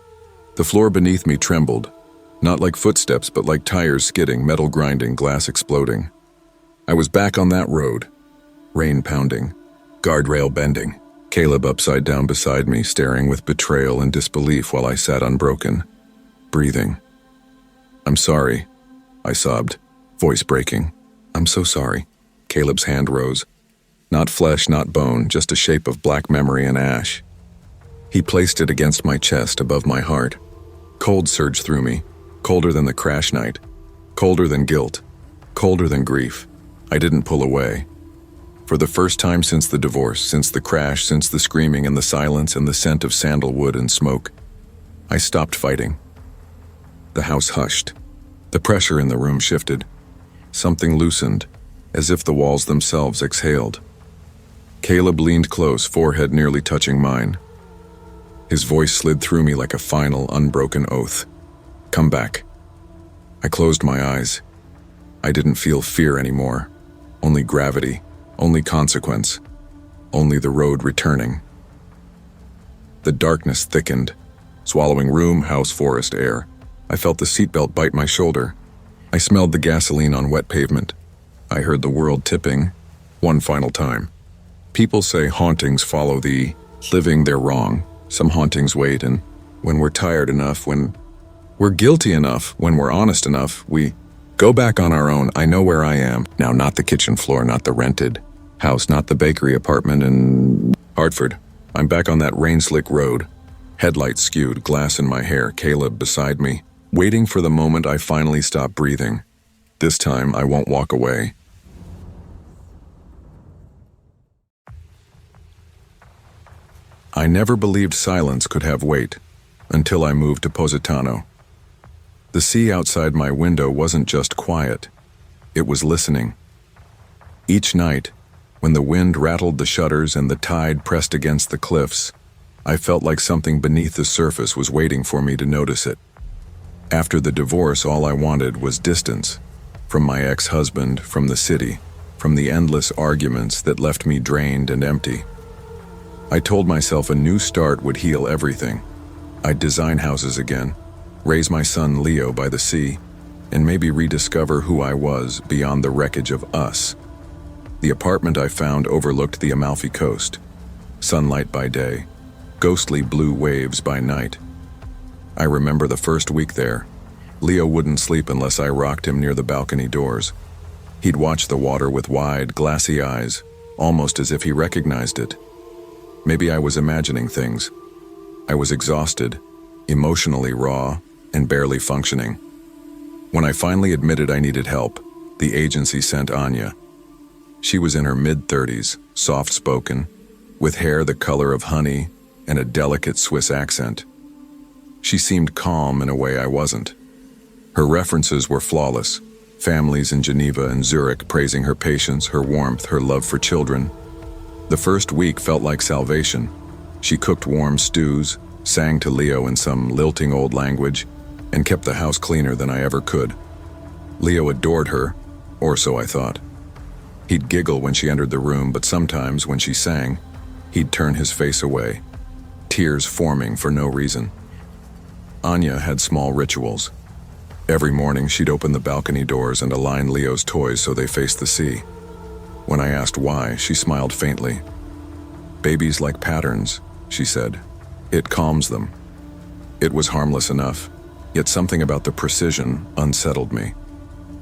The floor beneath me trembled, not like footsteps, but like tires skidding, metal grinding, glass exploding. I was back on that road. Rain pounding, guardrail bending. Caleb upside down beside me, staring with betrayal and disbelief while I sat unbroken, breathing. "I'm sorry," I sobbed, voice breaking. "I'm so sorry." Caleb's hand rose. Not flesh, not bone, just a shape of black memory and ash. He placed it against my chest, above my heart. Cold surged through me, colder than the crash night, colder than guilt, colder than grief. I didn't pull away. For the first time since the divorce, since the crash, since the screaming and the silence and the scent of sandalwood and smoke, I stopped fighting. The house hushed. The pressure in the room shifted. Something loosened, as if the walls themselves exhaled. Caleb leaned close, forehead nearly touching mine. His voice slid through me like a final, unbroken oath. "Come back." I closed my eyes. I didn't feel fear anymore. Only gravity, only consequence, only the road returning. The darkness thickened, swallowing room, house, forest, air. I felt the seatbelt bite my shoulder. I smelled the gasoline on wet pavement. I heard the world tipping, one final time. People say hauntings follow the living. They're wrong. Some hauntings wait, and when we're tired enough, when we're guilty enough, when we're honest enough, we go back on our own. I know where I am. Now, not the kitchen floor, not the rented house, not the bakery apartment in Hartford. I'm back on that rain-slick road, headlights skewed, glass in my hair, Caleb beside me, waiting for the moment I finally stop breathing. This time, I won't walk away. I never believed silence could have weight until I moved to Positano. The sea outside my window wasn't just quiet, it was listening. Each night, when the wind rattled the shutters and the tide pressed against the cliffs, I felt like something beneath the surface was waiting for me to notice it. After the divorce, all I wanted was distance, from my ex-husband, from the city, from the endless arguments that left me drained and empty. I told myself a new start would heal everything. I'd design houses again, raise my son Leo by the sea, and maybe rediscover who I was beyond the wreckage of us. The apartment I found overlooked the Amalfi Coast, sunlight by day, ghostly blue waves by night. I remember the first week there. Leo wouldn't sleep unless I rocked him near the balcony doors. He'd watch the water with wide, glassy eyes, almost as if he recognized it. Maybe I was imagining things. I was exhausted, emotionally raw, and barely functioning. When I finally admitted I needed help, the agency sent Anya. She was in her mid-30s, soft-spoken, with hair the color of honey and a delicate Swiss accent. She seemed calm in a way I wasn't. Her references were flawless, families in Geneva and Zurich praising her patience, her warmth, her love for children. The first week felt like salvation. She cooked warm stews, sang to Leo in some lilting old language, and kept the house cleaner than I ever could. Leo adored her, or so I thought. He'd giggle when she entered the room, but sometimes when she sang, he'd turn his face away, tears forming for no reason. Anya had small rituals. Every morning she'd open the balcony doors and align Leo's toys so they faced the sea. When I asked why, she smiled faintly. "Babies like patterns," she said. "It calms them." It was harmless enough, yet something about the precision unsettled me.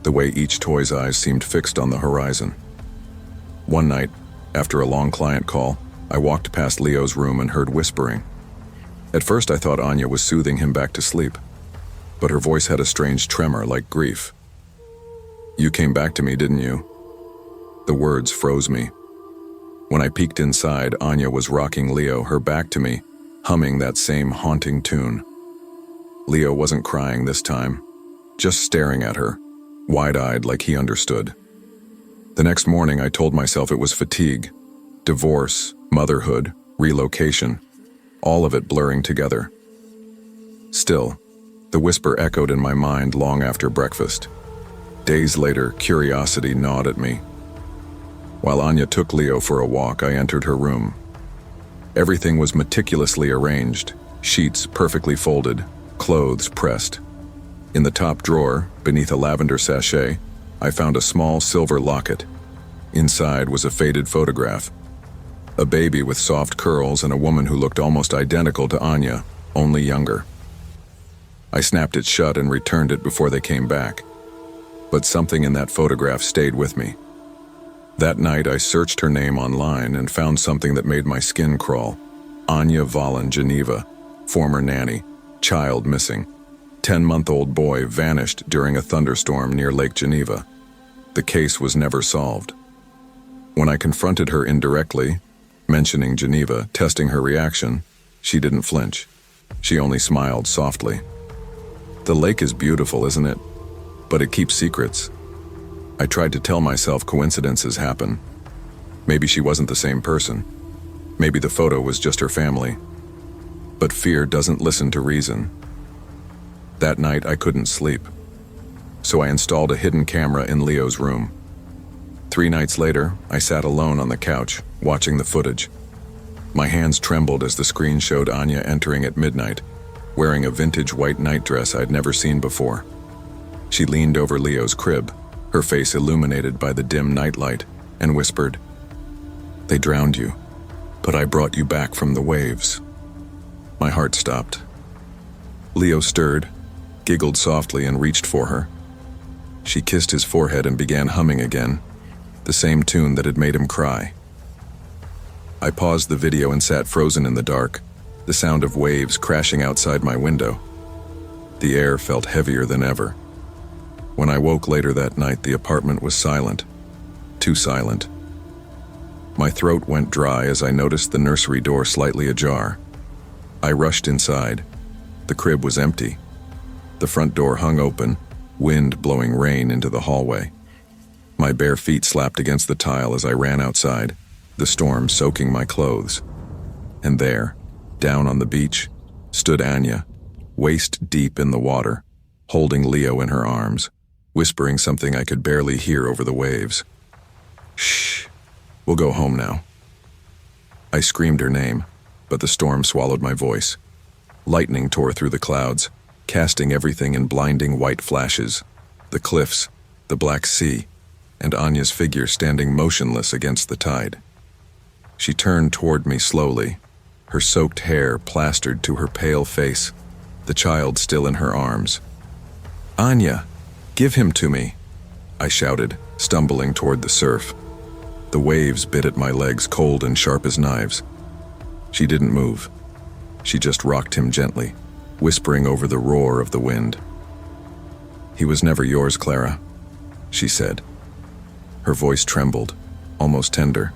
The way each toy's eyes seemed fixed on the horizon. One night, after a long client call, I walked past Leo's room and heard whispering. At first I thought Anya was soothing him back to sleep, but her voice had a strange tremor like grief. "You came back to me, didn't you?" The words froze me. When I peeked inside, Anya was rocking Leo, her back to me, humming that same haunting tune. Leo wasn't crying this time, just staring at her, wide-eyed like he understood. The next morning I told myself it was fatigue, divorce, motherhood, relocation, all of it blurring together. Still, the whisper echoed in my mind long after breakfast. Days later, curiosity gnawed at me. While Anya took Leo for a walk, I entered her room. Everything was meticulously arranged, sheets perfectly folded, clothes pressed. In the top drawer, beneath a lavender sachet, I found a small silver locket. Inside was a faded photograph. A baby with soft curls and a woman who looked almost identical to Anya, only younger. I snapped it shut and returned it before they came back. But something in that photograph stayed with me. That night I searched her name online and found something that made my skin crawl. Anya Volin, Geneva, former nanny, child missing. 10-month-old boy vanished during a thunderstorm near Lake Geneva. The case was never solved. When I confronted her indirectly, mentioning Geneva, testing her reaction, she didn't flinch. She only smiled softly. "The lake is beautiful, isn't it? But it keeps secrets." I tried to tell myself coincidences happen. Maybe she wasn't the same person. Maybe the photo was just her family. But fear doesn't listen to reason. That night I couldn't sleep. So I installed a hidden camera in Leo's room. 3 nights later, I sat alone on the couch, watching the footage. My hands trembled as the screen showed Anya entering at midnight, wearing a vintage white nightdress I'd never seen before. She leaned over Leo's crib, her face illuminated by the dim nightlight, and whispered, "They drowned you, but I brought you back from the waves." My heart stopped. Leo stirred, giggled softly, and reached for her. She kissed his forehead and began humming again, the same tune that had made him cry. I paused the video and sat frozen in the dark, the sound of waves crashing outside my window. The air felt heavier than ever. When I woke later that night, the apartment was silent, too silent. My throat went dry as I noticed the nursery door slightly ajar. I rushed inside. The crib was empty. The front door hung open, wind blowing rain into the hallway. My bare feet slapped against the tile as I ran outside, the storm soaking my clothes. And there, down on the beach, stood Anya, waist deep in the water, holding Leo in her arms, whispering something I could barely hear over the waves. "Shh, we'll go home now." I screamed her name, but the storm swallowed my voice. Lightning tore through the clouds, casting everything in blinding white flashes. The cliffs, the black sea, and Anya's figure standing motionless against the tide. She turned toward me slowly, her soaked hair plastered to her pale face, the child still in her arms. "Anya, give him to me," I shouted, stumbling toward the surf. The waves bit at my legs, cold and sharp as knives. She didn't move. She just rocked him gently, whispering over the roar of the wind. "He was never yours, Clara," she said. Her voice trembled, almost tender.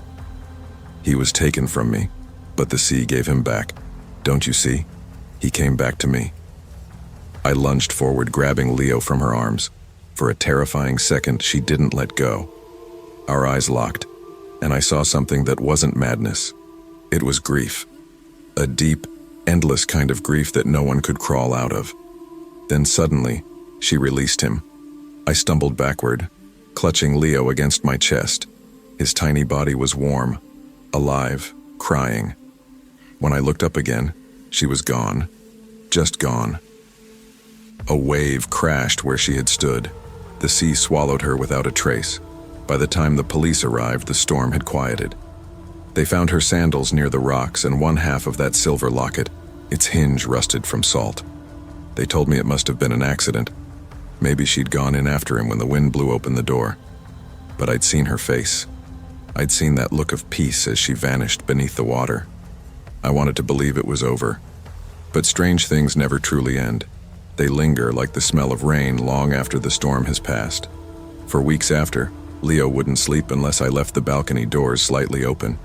"He was taken from me, but the sea gave him back. Don't you see? He came back to me." I lunged forward, grabbing Leo from her arms. For a terrifying second, she didn't let go. Our eyes locked, and I saw something that wasn't madness. It was grief. A deep, endless kind of grief that no one could crawl out of. Then suddenly, she released him. I stumbled backward, clutching Leo against my chest. His tiny body was warm, alive, crying. When I looked up again, she was gone. Just gone. A wave crashed where she had stood. The sea swallowed her without a trace. By the time the police arrived, the storm had quieted. They found her sandals near the rocks and one half of that silver locket, its hinge rusted from salt. They told me it must have been an accident. Maybe she'd gone in after him when the wind blew open the door. But I'd seen her face. I'd seen that look of peace as she vanished beneath the water. I wanted to believe it was over. But strange things never truly end. They linger like the smell of rain long after the storm has passed. For weeks after, Leo wouldn't sleep unless I left the balcony doors slightly open.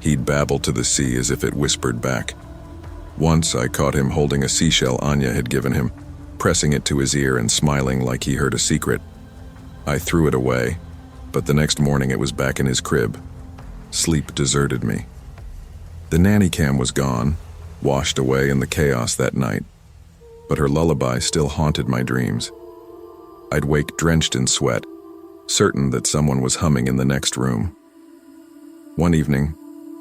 He'd babble to the sea as if it whispered back. Once I caught him holding a seashell Anya had given him, pressing it to his ear and smiling like he heard a secret. I threw it away, but the next morning it was back in his crib. Sleep deserted me. The nanny cam was gone, washed away in the chaos that night, but her lullaby still haunted my dreams. I'd wake drenched in sweat, certain that someone was humming in the next room. One evening,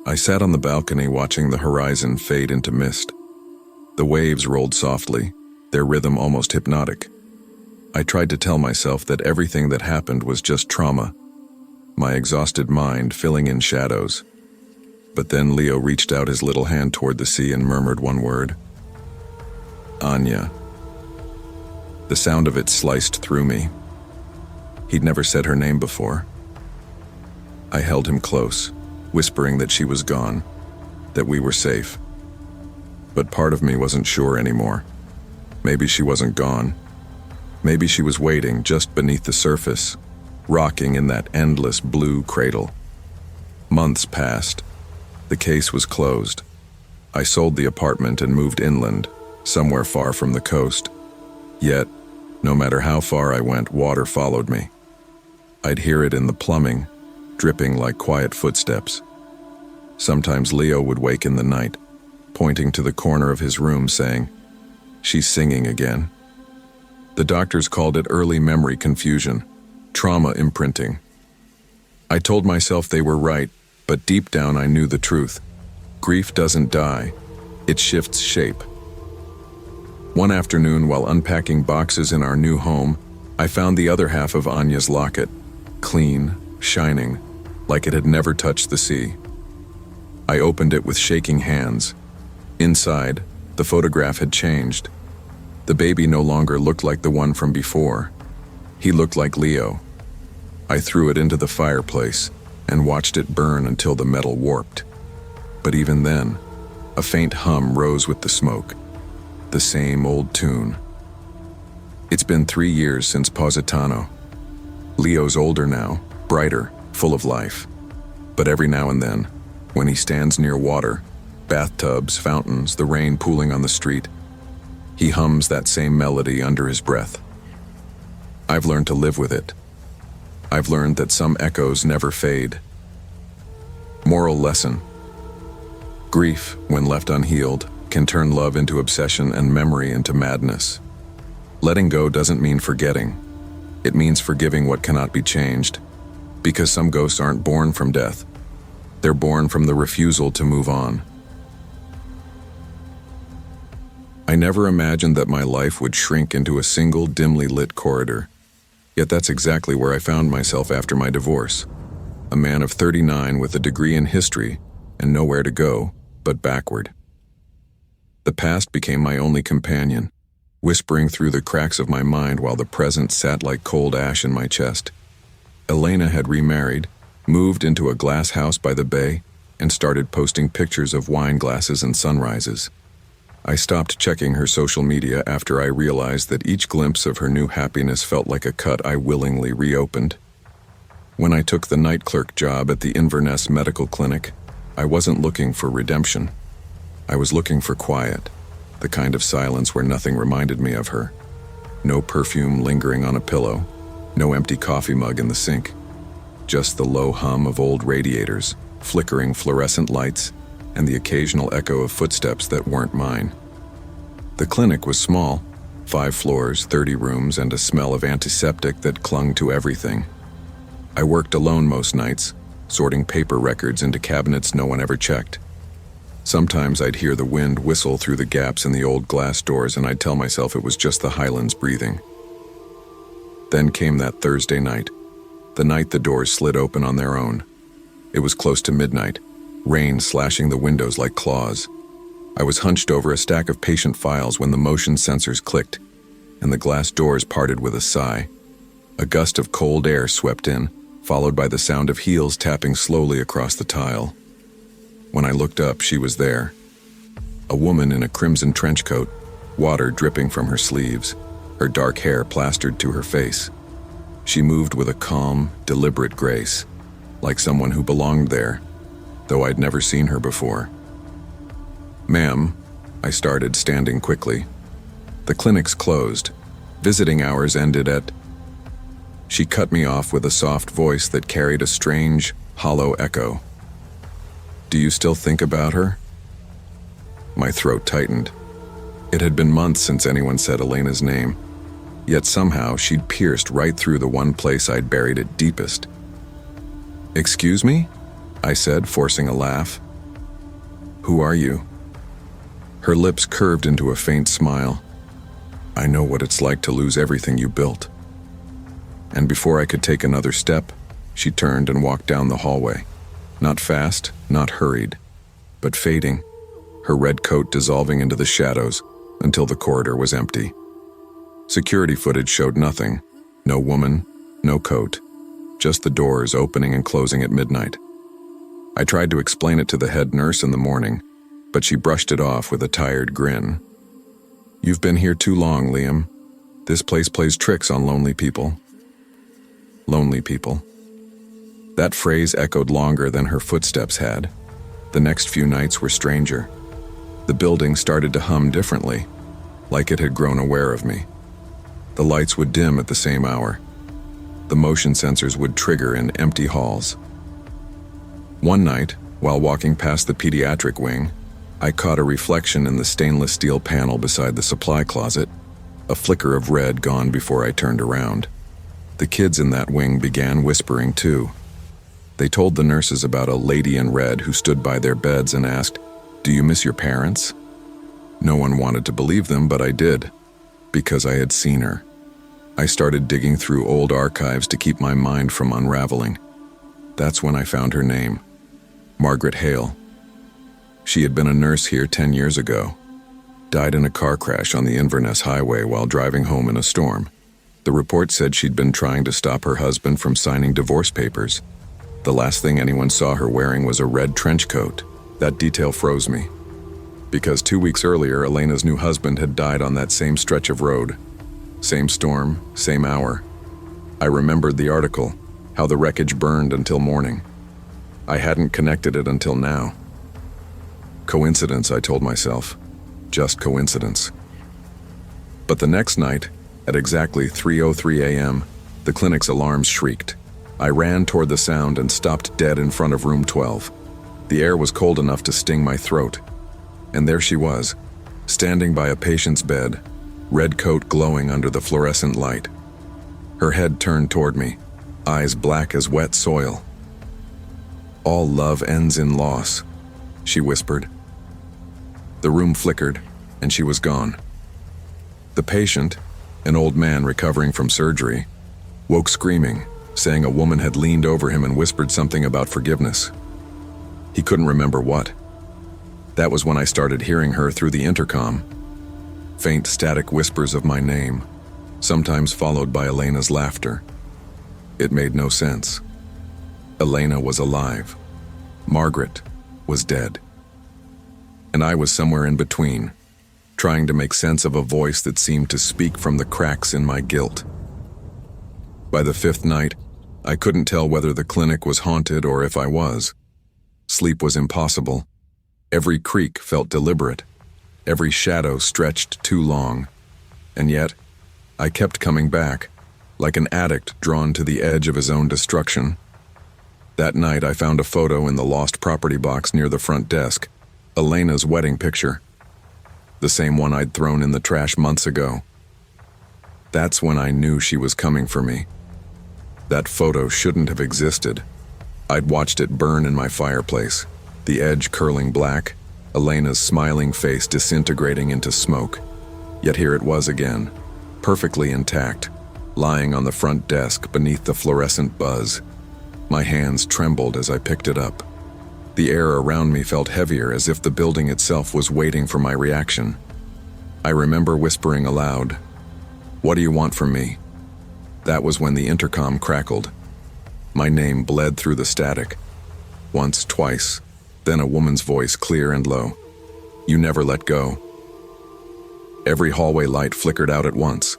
I sat on the balcony watching the horizon fade into mist. The waves rolled softly, their rhythm almost hypnotic. I tried to tell myself that everything that happened was just trauma, my exhausted mind filling in shadows. But then Leo reached out his little hand toward the sea and murmured one word. "Anya." The sound of it sliced through me. He'd never said her name before. I held him close, whispering that she was gone, that we were safe. But part of me wasn't sure anymore. Maybe she wasn't gone. Maybe she was waiting just beneath the surface, rocking in that endless blue cradle. Months passed. The case was closed. I sold the apartment and moved inland, somewhere far from the coast. Yet, no matter how far I went, water followed me. I'd hear it in the plumbing, dripping like quiet footsteps. Sometimes Leo would wake in the night, pointing to the corner of his room saying, "She's singing again." The doctors called it early memory confusion, trauma imprinting. I told myself they were right, but deep down I knew the truth. Grief doesn't die, it shifts shape. One afternoon, while unpacking boxes in our new home, I found the other half of Anya's locket, clean, shining, like it had never touched the sea. I opened it with shaking hands. Inside, the photograph had changed. The baby no longer looked like the one from before. He looked like Leo. I threw it into the fireplace and watched it burn until the metal warped. But even then, a faint hum rose with the smoke. The same old tune. It's been 3 years since Positano. Leo's older now, brighter, full of life. But every now and then, when he stands near water, bathtubs, fountains, the rain pooling on the street, he hums that same melody under his breath. I've learned to live with it. I've learned that some echoes never fade. Moral lesson. Grief, when left unhealed, can turn love into obsession and memory into madness. Letting go doesn't mean forgetting. It means forgiving what cannot be changed. Because some ghosts aren't born from death. They're born from the refusal to move on. I never imagined that my life would shrink into a single dimly lit corridor. Yet that's exactly where I found myself after my divorce. A man of 39 with a degree in history and nowhere to go but backward. The past became my only companion, whispering through the cracks of my mind while the present sat like cold ash in my chest. Elena had remarried, moved into a glass house by the bay, and started posting pictures of wine glasses and sunrises. I stopped checking her social media after I realized that each glimpse of her new happiness felt like a cut I willingly reopened. When I took the night clerk job at the Inverness Medical Clinic, I wasn't looking for redemption. I was looking for quiet, the kind of silence where nothing reminded me of her. No perfume lingering on a pillow, no empty coffee mug in the sink. Just the low hum of old radiators, flickering fluorescent lights, and the occasional echo of footsteps that weren't mine. The clinic was small, 5 floors, 30 rooms, and a smell of antiseptic that clung to everything. I worked alone most nights, sorting paper records into cabinets no one ever checked. Sometimes I'd hear the wind whistle through the gaps in the old glass doors and I'd tell myself it was just the Highlands breathing. Then came that Thursday night, the night the doors slid open on their own. It was close to midnight, rain slashing the windows like claws. I was hunched over a stack of patient files when the motion sensors clicked, and the glass doors parted with a sigh. A gust of cold air swept in, followed by the sound of heels tapping slowly across the tile. When I looked up, she was there. A woman in a crimson trench coat, water dripping from her sleeves, her dark hair plastered to her face. She moved with a calm, deliberate grace, like someone who belonged there, though I'd never seen her before. "Ma'am," I started, standing quickly. "The clinic's closed. Visiting hours ended at..." She cut me off with a soft voice that carried a strange, hollow echo. "Do you still think about her?" My throat tightened. It had been months since anyone said Elena's name, yet somehow she'd pierced right through the one place I'd buried it deepest. "Excuse me?" I said, forcing a laugh. "Who are you?" Her lips curved into a faint smile. "I know what it's like to lose everything you built." And before I could take another step, she turned and walked down the hallway. Not fast, not hurried, but fading, her red coat dissolving into the shadows until the corridor was empty. Security footage showed nothing. No woman, no coat, just the doors opening and closing at midnight. I tried to explain it to the head nurse in the morning, but she brushed it off with a tired grin. "You've been here too long, Liam. This place plays tricks on lonely people." Lonely people. That phrase echoed longer than her footsteps had. The next few nights were stranger. The building started to hum differently, like it had grown aware of me. The lights would dim at the same hour. The motion sensors would trigger in empty halls. One night, while walking past the pediatric wing, I caught a reflection in the stainless steel panel beside the supply closet, a flicker of red gone before I turned around. The kids in that wing began whispering too. They told the nurses about a lady in red who stood by their beds and asked, "Do you miss your parents?" No one wanted to believe them, but I did, because I had seen her. I started digging through old archives to keep my mind from unraveling. That's when I found her name, Margaret Hale. She had been a nurse here 10 years ago. died in a car crash on the Inverness Highway while driving home in a storm. The report said she'd been trying to stop her husband from signing divorce papers. The last thing anyone saw her wearing was a red trench coat. That detail froze me. Because 2 weeks earlier, Elena's new husband had died on that same stretch of road. Same storm, same hour. I remembered the article, how the wreckage burned until morning. I hadn't connected it until now. Coincidence, I told myself. Just coincidence. But the next night, at exactly 3:03 a.m., the clinic's alarms shrieked. I ran toward the sound and stopped dead in front of room 12. The air was cold enough to sting my throat. And there she was, standing by a patient's bed, red coat glowing under the fluorescent light. Her head turned toward me, eyes black as wet soil. "All love ends in loss," she whispered. The room flickered, and she was gone. The patient, an old man recovering from surgery, woke screaming, saying a woman had leaned over him and whispered something about forgiveness. He couldn't remember what. That was when I started hearing her through the intercom. Faint static whispers of my name, sometimes followed by Elena's laughter. It made no sense. Elena was alive. Margaret was dead. And I was somewhere in between, trying to make sense of a voice that seemed to speak from the cracks in my guilt. By the fifth night, I couldn't tell whether the clinic was haunted or if I was. Sleep was impossible. Every creak felt deliberate. Every shadow stretched too long. And yet, I kept coming back, like an addict drawn to the edge of his own destruction. That night, I found a photo in the lost property box near the front desk, Elena's wedding picture. The same one I'd thrown in the trash months ago. That's when I knew she was coming for me. That photo shouldn't have existed. I'd watched it burn in my fireplace, the edge curling black, Elena's smiling face disintegrating into smoke. Yet here it was again, perfectly intact, lying on the front desk beneath the fluorescent buzz. My hands trembled as I picked it up. The air around me felt heavier, as if the building itself was waiting for my reaction. I remember whispering aloud, "What do you want from me?" That was when the intercom crackled. My name bled through the static. Once, twice, then a woman's voice, clear and low. "You never let go." Every hallway light flickered out at once.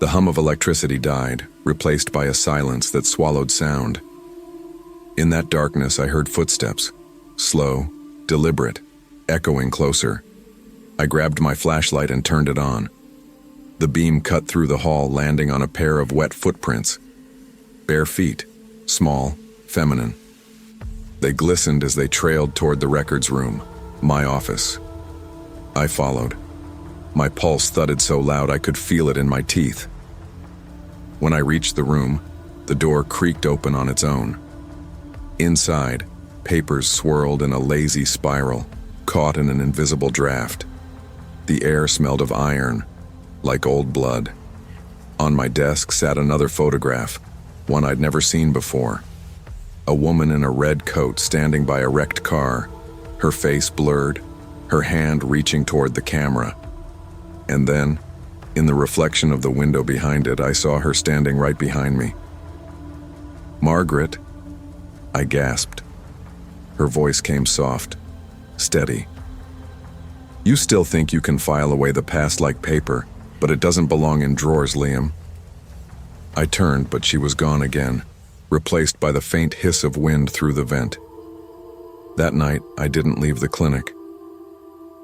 The hum of electricity died, replaced by a silence that swallowed sound. In that darkness, I heard footsteps, slow, deliberate, echoing closer. I grabbed my flashlight and turned it on. The beam cut through the hall, landing on a pair of wet footprints. Bare feet, small, feminine. They glistened as they trailed toward the records room, my office. I followed. My pulse thudded so loud I could feel it in my teeth. When I reached the room, the door creaked open on its own. Inside, papers swirled in a lazy spiral, caught in an invisible draft. The air smelled of iron, like old blood. On my desk sat another photograph, one I'd never seen before. A woman in a red coat standing by a wrecked car, her face blurred, her hand reaching toward the camera. And then, in the reflection of the window behind it, I saw her standing right behind me. "Margaret," I gasped. Her voice came soft, steady. "You still think you can file away the past like paper, but it doesn't belong in drawers, Liam." I turned, but she was gone again, replaced by the faint hiss of wind through the vent. That night, I didn't leave the clinic.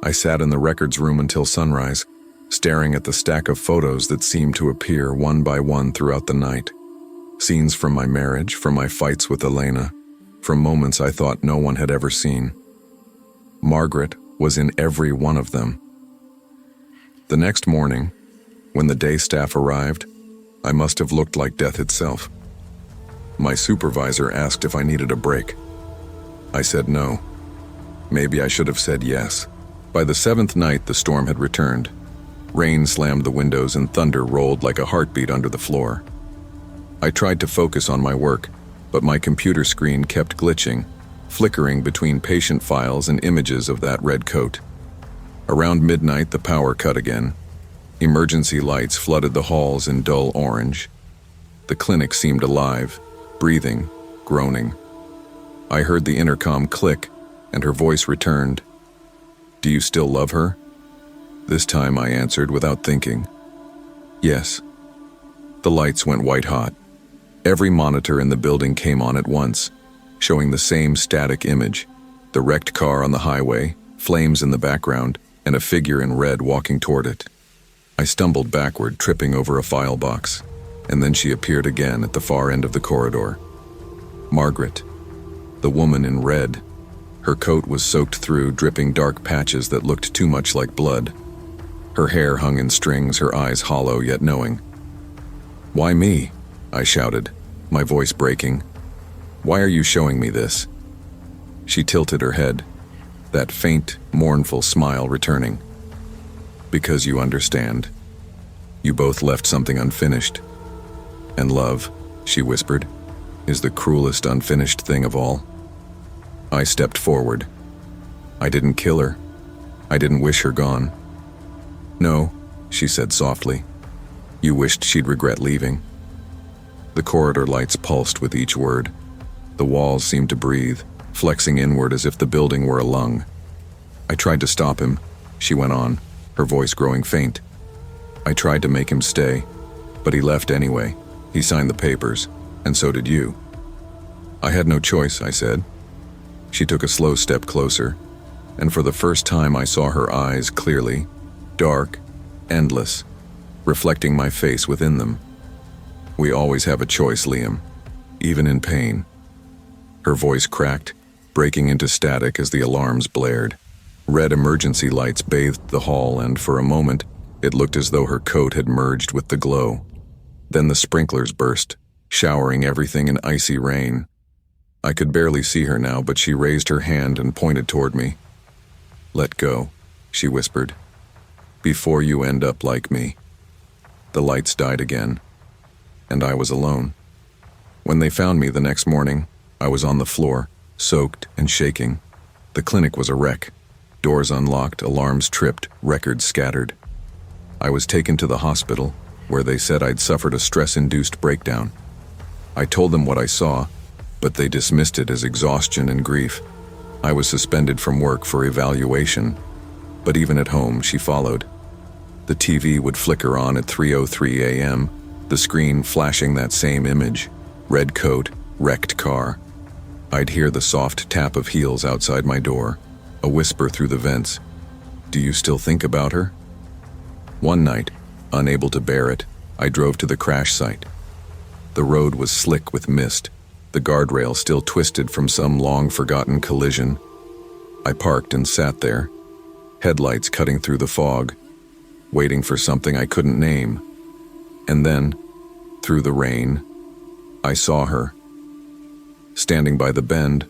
I sat in the records room until sunrise, staring at the stack of photos that seemed to appear one by one throughout the night. Scenes from my marriage, from my fights with Elena, from moments I thought no one had ever seen. Margaret was in every one of them. The next morning, when the day staff arrived, I must have looked like death itself. My supervisor asked if I needed a break. I said no. Maybe I should have said yes. By the seventh night, the storm had returned. Rain slammed the windows and thunder rolled like a heartbeat under the floor. I tried to focus on my work, but my computer screen kept glitching, flickering between patient files and images of that red coat. Around midnight, the power cut again. Emergency lights flooded the halls in dull orange. The clinic seemed alive, breathing, groaning. I heard the intercom click, and her voice returned. "Do you still love her?" This time I answered without thinking. "Yes." The lights went white hot. Every monitor in the building came on at once, showing the same static image: the wrecked car on the highway, flames in the background, and a figure in red walking toward it. I stumbled backward, tripping over a file box, and then she appeared again at the far end of the corridor. Margaret, the woman in red. Her coat was soaked through, dripping dark patches that looked too much like blood. Her hair hung in strings, her eyes hollow yet knowing. "Why me?" I shouted, my voice breaking. "Why are you showing me this?" She tilted her head, that faint, mournful smile returning. "Because you understand. You both left something unfinished. And love," she whispered, "is the cruelest unfinished thing of all." I stepped forward. "I didn't kill her. I didn't wish her gone." "No," she said softly. "You wished she'd regret leaving." The corridor lights pulsed with each word. The walls seemed to breathe, flexing inward as if the building were a lung. "I tried to stop him," she went on, her voice growing faint. "I tried to make him stay, but he left anyway. He signed the papers, and so did you." "I had no choice," I said. She took a slow step closer, and for the first time I saw her eyes clearly, dark, endless, reflecting my face within them. "We always have a choice, Liam, even in pain." Her voice cracked, breaking into static as the alarms blared. Red emergency lights bathed the hall, and for a moment, it looked as though her coat had merged with the glow. Then the sprinklers burst, showering everything in icy rain. I could barely see her now, but she raised her hand and pointed toward me. "Let go," she whispered, "before you end up like me." The lights died again, and I was alone. When they found me the next morning, I was on the floor, soaked and shaking. The clinic was a wreck. Doors unlocked, alarms tripped, records scattered. I was taken to the hospital, where they said I'd suffered a stress-induced breakdown. I told them what I saw, but they dismissed it as exhaustion and grief. I was suspended from work for evaluation, but even at home, she followed. The TV would flicker on at 3:03 a.m., the screen flashing that same image: red coat, wrecked car. I'd hear the soft tap of heels outside my door, a whisper through the vents. "Do you still think about her?" One night, unable to bear it, I drove to the crash site. The road was slick with mist, the guardrail still twisted from some long-forgotten collision. I parked and sat there, headlights cutting through the fog, waiting for something I couldn't name. And then, through the rain, I saw her. Standing by the bend,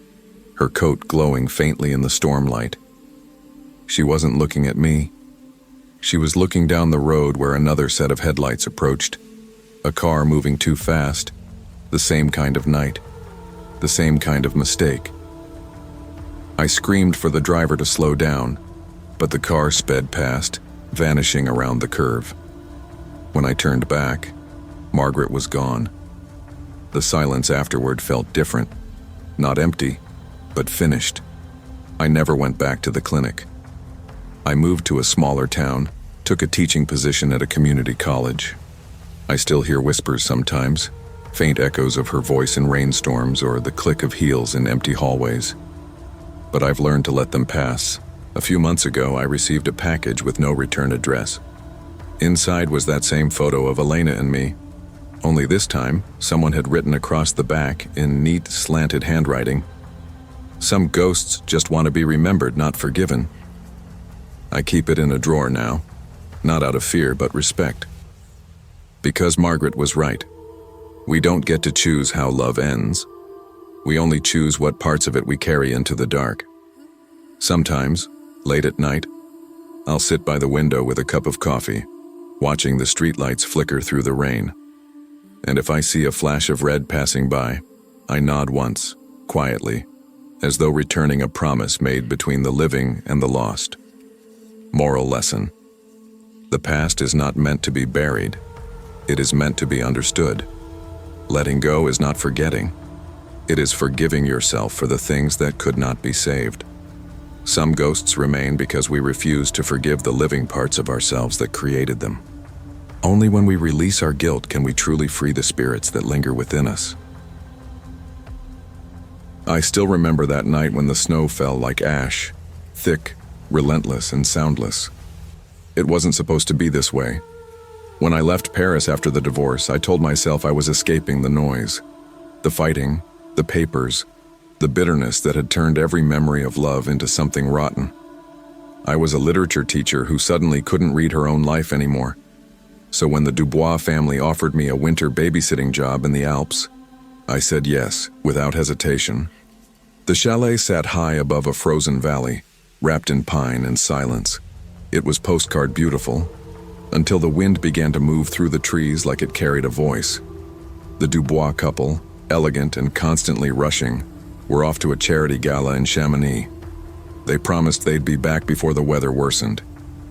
her coat glowing faintly in the stormlight. She wasn't looking at me. She was looking down the road where another set of headlights approached. A car moving too fast. The same kind of night. The same kind of mistake. I screamed for the driver to slow down, but the car sped past, vanishing around the curve. When I turned back, Margaret was gone. The silence afterward felt different. Not empty, but finished. I never went back to the clinic. I moved to a smaller town, took a teaching position at a community college. I still hear whispers sometimes, faint echoes of her voice in rainstorms or the click of heels in empty hallways. But I've learned to let them pass. A few months ago, I received a package with no return address. Inside was that same photo of Elena and me. Only this time, someone had written across the back in neat, slanted handwriting, "Some ghosts just want to be remembered, not forgiven." I keep it in a drawer now, not out of fear, but respect. Because Margaret was right. We don't get to choose how love ends. We only choose what parts of it we carry into the dark. Sometimes, late at night, I'll sit by the window with a cup of coffee, watching the streetlights flicker through the rain. And if I see a flash of red passing by, I nod once, quietly, as though returning a promise made between the living and the lost. Moral lesson. The past is not meant to be buried. It is meant to be understood. Letting go is not forgetting. It is forgiving yourself for the things that could not be saved. Some ghosts remain because we refuse to forgive the living parts of ourselves that created them. Only when we release our guilt can we truly free the spirits that linger within us. I still remember that night when the snow fell like ash, thick, relentless, and soundless. It wasn't supposed to be this way. When I left Paris after the divorce, I told myself I was escaping the noise, the fighting, the papers, the bitterness that had turned every memory of love into something rotten. I was a literature teacher who suddenly couldn't read her own life anymore. So when the Dubois family offered me a winter babysitting job in the Alps, I said yes, without hesitation. The chalet sat high above a frozen valley, wrapped in pine and silence. It was postcard beautiful, until the wind began to move through the trees like it carried a voice. The Dubois couple, elegant and constantly rushing, were off to a charity gala in Chamonix. They promised they'd be back before the weather worsened.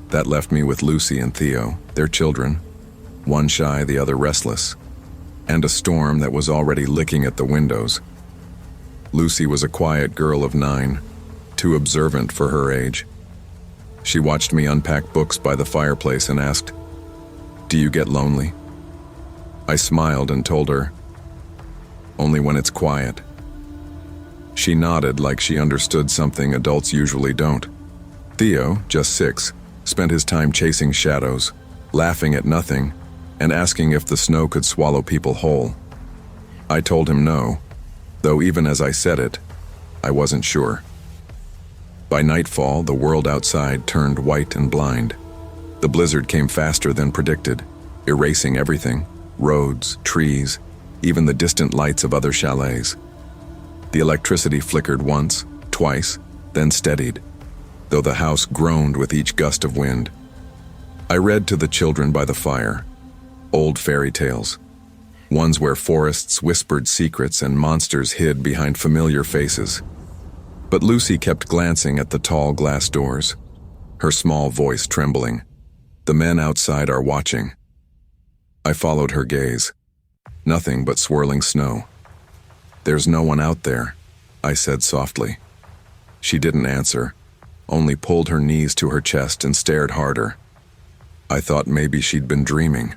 That left me with Lucy and Theo, their children, one shy, the other restless, and a storm that was already licking at the windows. Lucy was a quiet girl of 9, too observant for her age. She watched me unpack books by the fireplace and asked, "Do you get lonely?" I smiled and told her, "Only when it's quiet." She nodded like she understood something adults usually don't. Theo, just 6, spent his time chasing shadows, laughing at nothing, and asking if the snow could swallow people whole. I told him no, though even as I said it, I wasn't sure. By nightfall, the world outside turned white and blind. The blizzard came faster than predicted, erasing everything, roads, trees, even the distant lights of other chalets. The electricity flickered once, twice, then steadied, though the house groaned with each gust of wind. I read to the children by the fire, old fairy tales, ones where forests whispered secrets and monsters hid behind familiar faces. But Lucy kept glancing at the tall glass doors, her small voice trembling. "The men outside are watching." I followed her gaze. Nothing but swirling snow. "There's no one out there," I said softly. She didn't answer, only pulled her knees to her chest and stared harder. I thought maybe she'd been dreaming,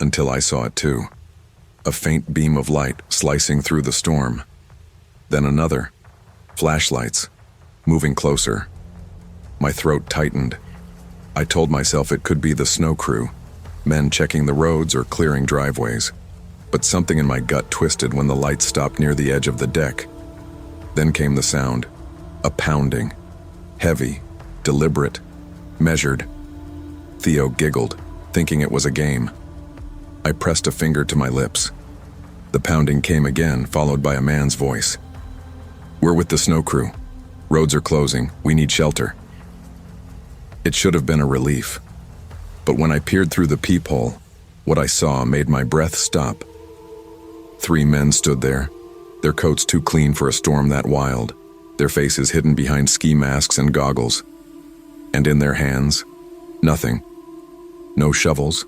until I saw it too. A faint beam of light slicing through the storm. Then another. Flashlights, moving closer. My throat tightened. I told myself it could be the snow crew, men checking the roads or clearing driveways. But something in my gut twisted when the light stopped near the edge of the deck. Then came the sound, a pounding, heavy, deliberate, measured. Theo giggled, thinking it was a game. I pressed a finger to my lips. The pounding came again, followed by a man's voice. "We're with the snow crew. Roads are closing. We need shelter." It should have been a relief. But when I peered through the peephole, what I saw made my breath stop. 3 men stood there, their coats too clean for a storm that wild, their faces hidden behind ski masks and goggles. And in their hands, nothing. No shovels,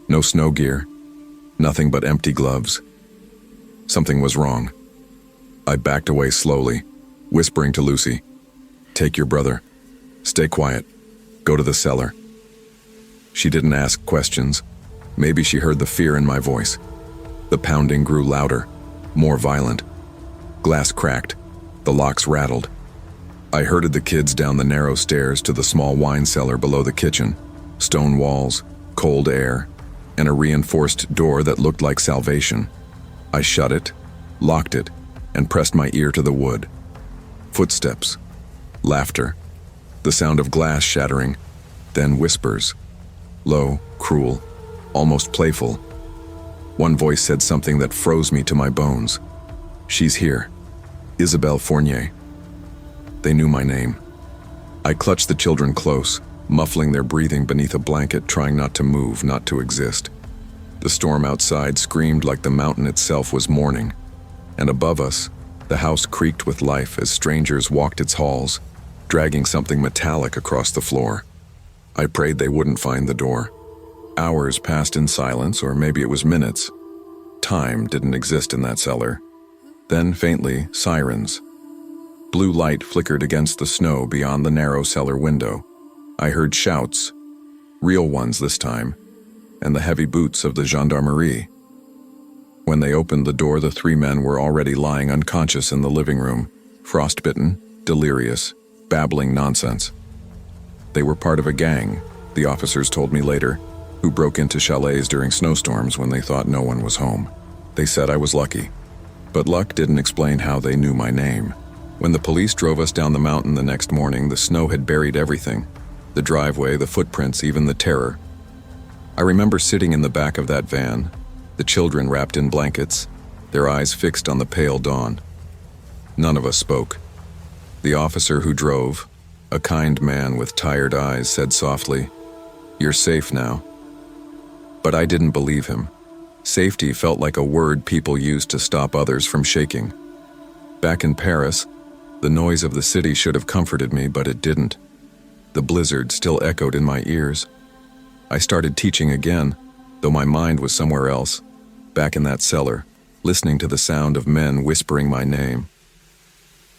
no snow gear, nothing but empty gloves. Something was wrong. I backed away slowly, whispering to Lucy, "Take your brother. Stay quiet. Go to the cellar." She didn't ask questions. Maybe she heard the fear in my voice. The pounding grew louder, more violent. Glass cracked. The locks rattled. I herded the kids down the narrow stairs to the small wine cellar below the kitchen. Stone walls, cold air, and a reinforced door that looked like salvation. I shut it, locked it, and pressed my ear to the wood. Footsteps, laughter, the sound of glass shattering, then whispers, low, cruel, almost playful. One voice said something that froze me to my bones. "She's here. Isabelle Fournier." They knew my name. I clutched the children close, muffling their breathing beneath a blanket, trying not to move, not to exist. The storm outside screamed like the mountain itself was mourning. And above us, the house creaked with life as strangers walked its halls, dragging something metallic across the floor. I prayed they wouldn't find the door. Hours passed in silence, or maybe it was minutes. Time didn't exist in that cellar. Then, faintly, sirens. Blue light flickered against the snow beyond the narrow cellar window. I heard shouts, real ones this time, and the heavy boots of the gendarmerie. When they opened the door, the three men were already lying unconscious in the living room, frostbitten, delirious, babbling nonsense. They were part of a gang, the officers told me later, who broke into chalets during snowstorms when they thought no one was home. They said I was lucky, but luck didn't explain how they knew my name. When the police drove us down the mountain the next morning, the snow had buried everything. The driveway, the footprints, even the terror. I remember sitting in the back of that van, the children wrapped in blankets, their eyes fixed on the pale dawn. None of us spoke. The officer who drove, a kind man with tired eyes, said softly, "You're safe now." But I didn't believe him. Safety felt like a word people used to stop others from shaking. Back in Paris, the noise of the city should have comforted me, but it didn't. The blizzard still echoed in my ears. I started teaching again, though my mind was somewhere else, back in that cellar, listening to the sound of men whispering my name.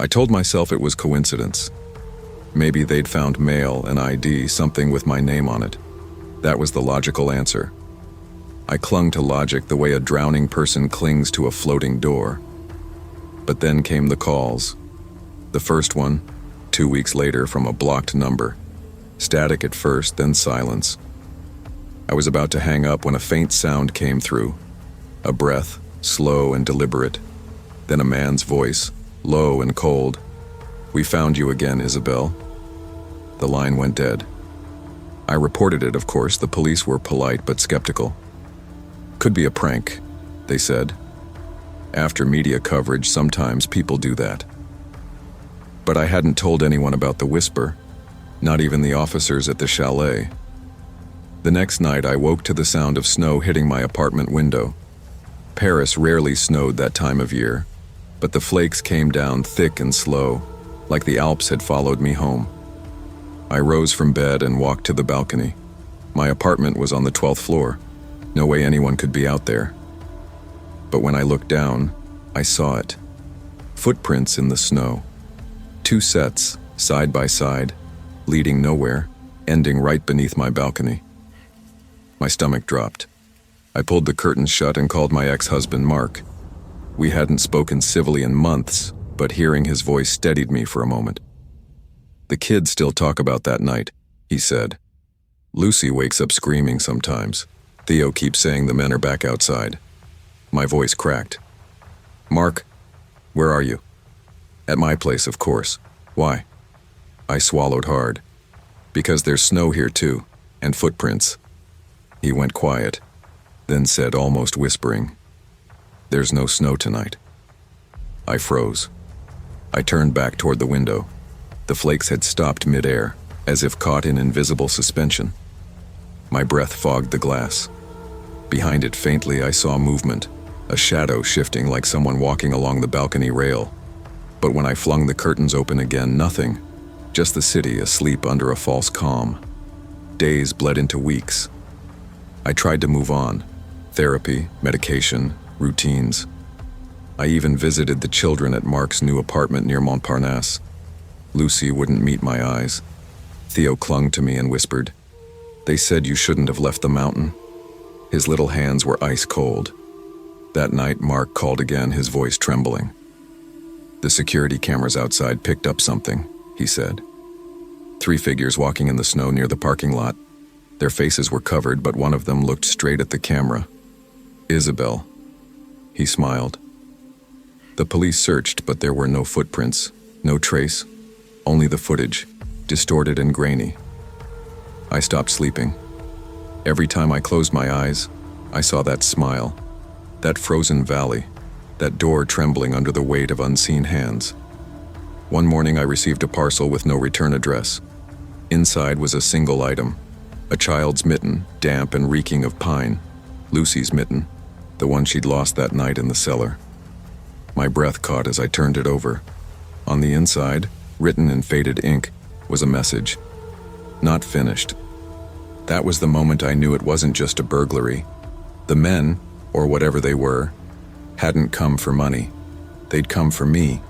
I told myself it was coincidence. Maybe they'd found mail, an ID, something with my name on it. That was the logical answer. I clung to logic the way a drowning person clings to a floating door. But then came the calls. The first one, 2 weeks later, from a blocked number. Static at first, then silence. I was about to hang up when a faint sound came through. A breath, slow and deliberate. Then a man's voice, low and cold. "We found you again, Isabel." The line went dead. I reported it, of course. The police were polite but skeptical. "Could be a prank," they said. After media coverage, sometimes people do that. But I hadn't told anyone about the whisper, not even the officers at the chalet. The next night, I woke to the sound of snow hitting my apartment window. Paris rarely snowed that time of year, but the flakes came down thick and slow, like the Alps had followed me home. I rose from bed and walked to the balcony. My apartment was on the 12th floor. No way anyone could be out there. But when I looked down, I saw it. Footprints in the snow. 2 sets, side by side, leading nowhere, ending right beneath my balcony. My stomach dropped. I pulled the curtains shut and called my ex-husband, Mark. We hadn't spoken civilly in months, but hearing his voice steadied me for a moment. "The kids still talk about that night," he said. "Lucy wakes up screaming sometimes. Theo keeps saying the men are back outside." My voice cracked. "Mark, where are you?" "At my place, of course. Why?" I swallowed hard. "Because there's snow here too, and footprints." He went quiet, then said, almost whispering, "There's no snow tonight." I froze. I turned back toward the window. The flakes had stopped midair, as if caught in invisible suspension. My breath fogged the glass. Behind it, faintly, I saw movement, a shadow shifting like someone walking along the balcony rail. But when I flung the curtains open again, nothing. Just the city asleep under a false calm. Days bled into weeks. I tried to move on. Therapy, medication, routines. I even visited the children at Mark's new apartment near Montparnasse. Lucy wouldn't meet my eyes. Theo clung to me and whispered, "They said you shouldn't have left the mountain." His little hands were ice cold. That night, Mark called again, his voice trembling. "The security cameras outside picked up something," he said. 3 figures walking in the snow near the parking lot. Their faces were covered, but one of them looked straight at the camera. "Isabel." He smiled. The police searched, but there were no footprints, no trace, only the footage, distorted and grainy. I stopped sleeping. Every time I closed my eyes, I saw that smile, that frozen valley, that door trembling under the weight of unseen hands. One morning I received a parcel with no return address. Inside was a single item, a child's mitten, damp and reeking of pine, Lucy's mitten, the one she'd lost that night in the cellar. My breath caught as I turned it over. On the inside, written in faded ink, was a message. Not finished. That was the moment I knew it wasn't just a burglary. The men, or whatever they were, hadn't come for money. They'd come for me.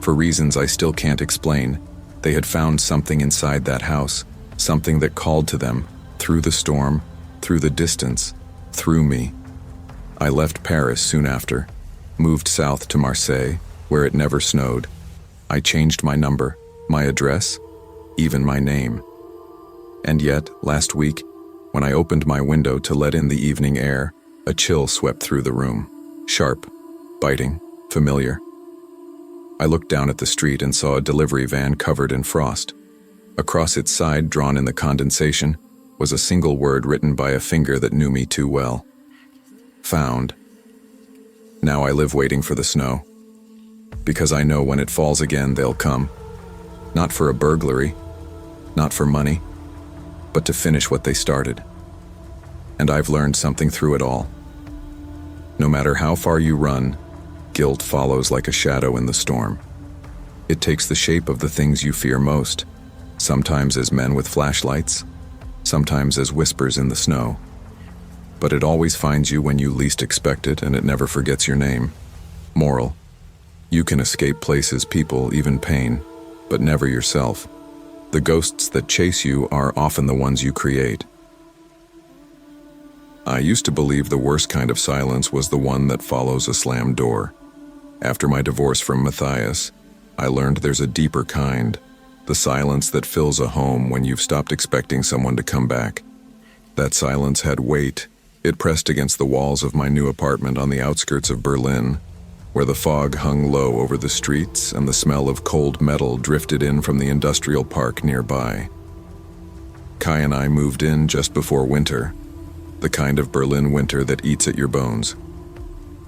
For reasons I still can't explain, they had found something inside that house, something that called to them, through the storm, through the distance, through me. I left Paris soon after, moved south to Marseille, where it never snowed. I changed my number, my address, even my name. And yet, last week, when I opened my window to let in the evening air, a chill swept through the room. Sharp, biting, familiar. I looked down at the street and saw a delivery van covered in frost. Across its side, drawn in the condensation, was a single word written by a finger that knew me too well. Found. Now I live waiting for the snow. Because I know when it falls again, they'll come. Not for a burglary, not for money, but to finish what they started. And I've learned something through it all. No matter how far you run, guilt follows like a shadow in the storm. It takes the shape of the things you fear most, sometimes as men with flashlights, sometimes as whispers in the snow. But it always finds you when you least expect it, and it never forgets your name. Moral: you can escape places, people, even pain, but never yourself. The ghosts that chase you are often the ones you create. I used to believe the worst kind of silence was the one that follows a slammed door. After my divorce from Matthias, I learned there's a deeper kind, the silence that fills a home when you've stopped expecting someone to come back. That silence had weight. It pressed against the walls of my new apartment on the outskirts of Berlin, where the fog hung low over the streets and the smell of cold metal drifted in from the industrial park nearby. Kai and I moved in just before winter, the kind of Berlin winter that eats at your bones.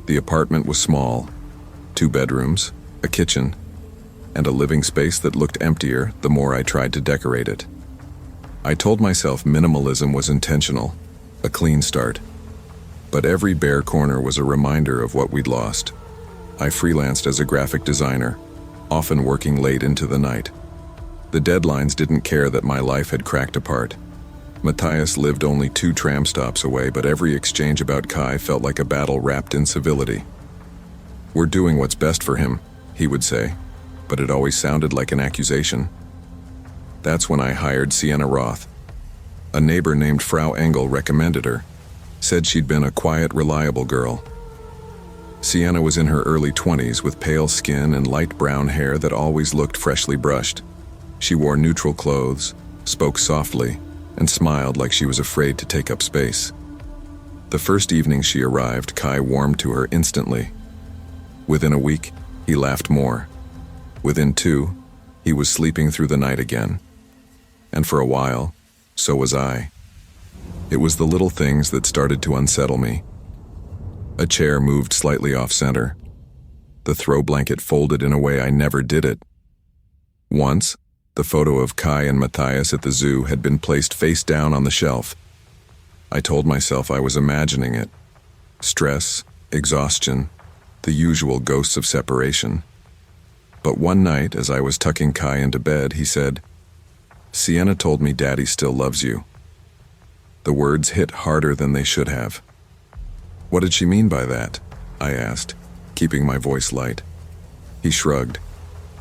The apartment was small, 2 bedrooms, a kitchen, and a living space that looked emptier the more I tried to decorate it. I told myself minimalism was intentional, a clean start. But every bare corner was a reminder of what we'd lost. I freelanced as a graphic designer, often working late into the night. The deadlines didn't care that my life had cracked apart. Matthias lived only 2 tram stops away, but every exchange about Kai felt like a battle wrapped in civility. "We're doing what's best for him," he would say, but it always sounded like an accusation. That's when I hired Sienna Roth. A neighbor named Frau Engel recommended her, said she'd been a quiet, reliable girl. Sienna was in her early 20s with pale skin and light brown hair that always looked freshly brushed. She wore neutral clothes, spoke softly, and smiled like she was afraid to take up space. The first evening she arrived, Kai warmed to her instantly. Within a week, he laughed more. Within 2, he was sleeping through the night again. And for a while, so was I. It was the little things that started to unsettle me. A chair moved slightly off-center. The throw blanket folded in a way I never did it. Once, the photo of Kai and Matthias at the zoo had been placed face down on the shelf. I told myself I was imagining it. Stress, exhaustion, the usual ghosts of separation. But one night, as I was tucking Kai into bed, he said, "Sienna told me Daddy still loves you." The words hit harder than they should have. "What did she mean by that?" I asked, keeping my voice light. He shrugged.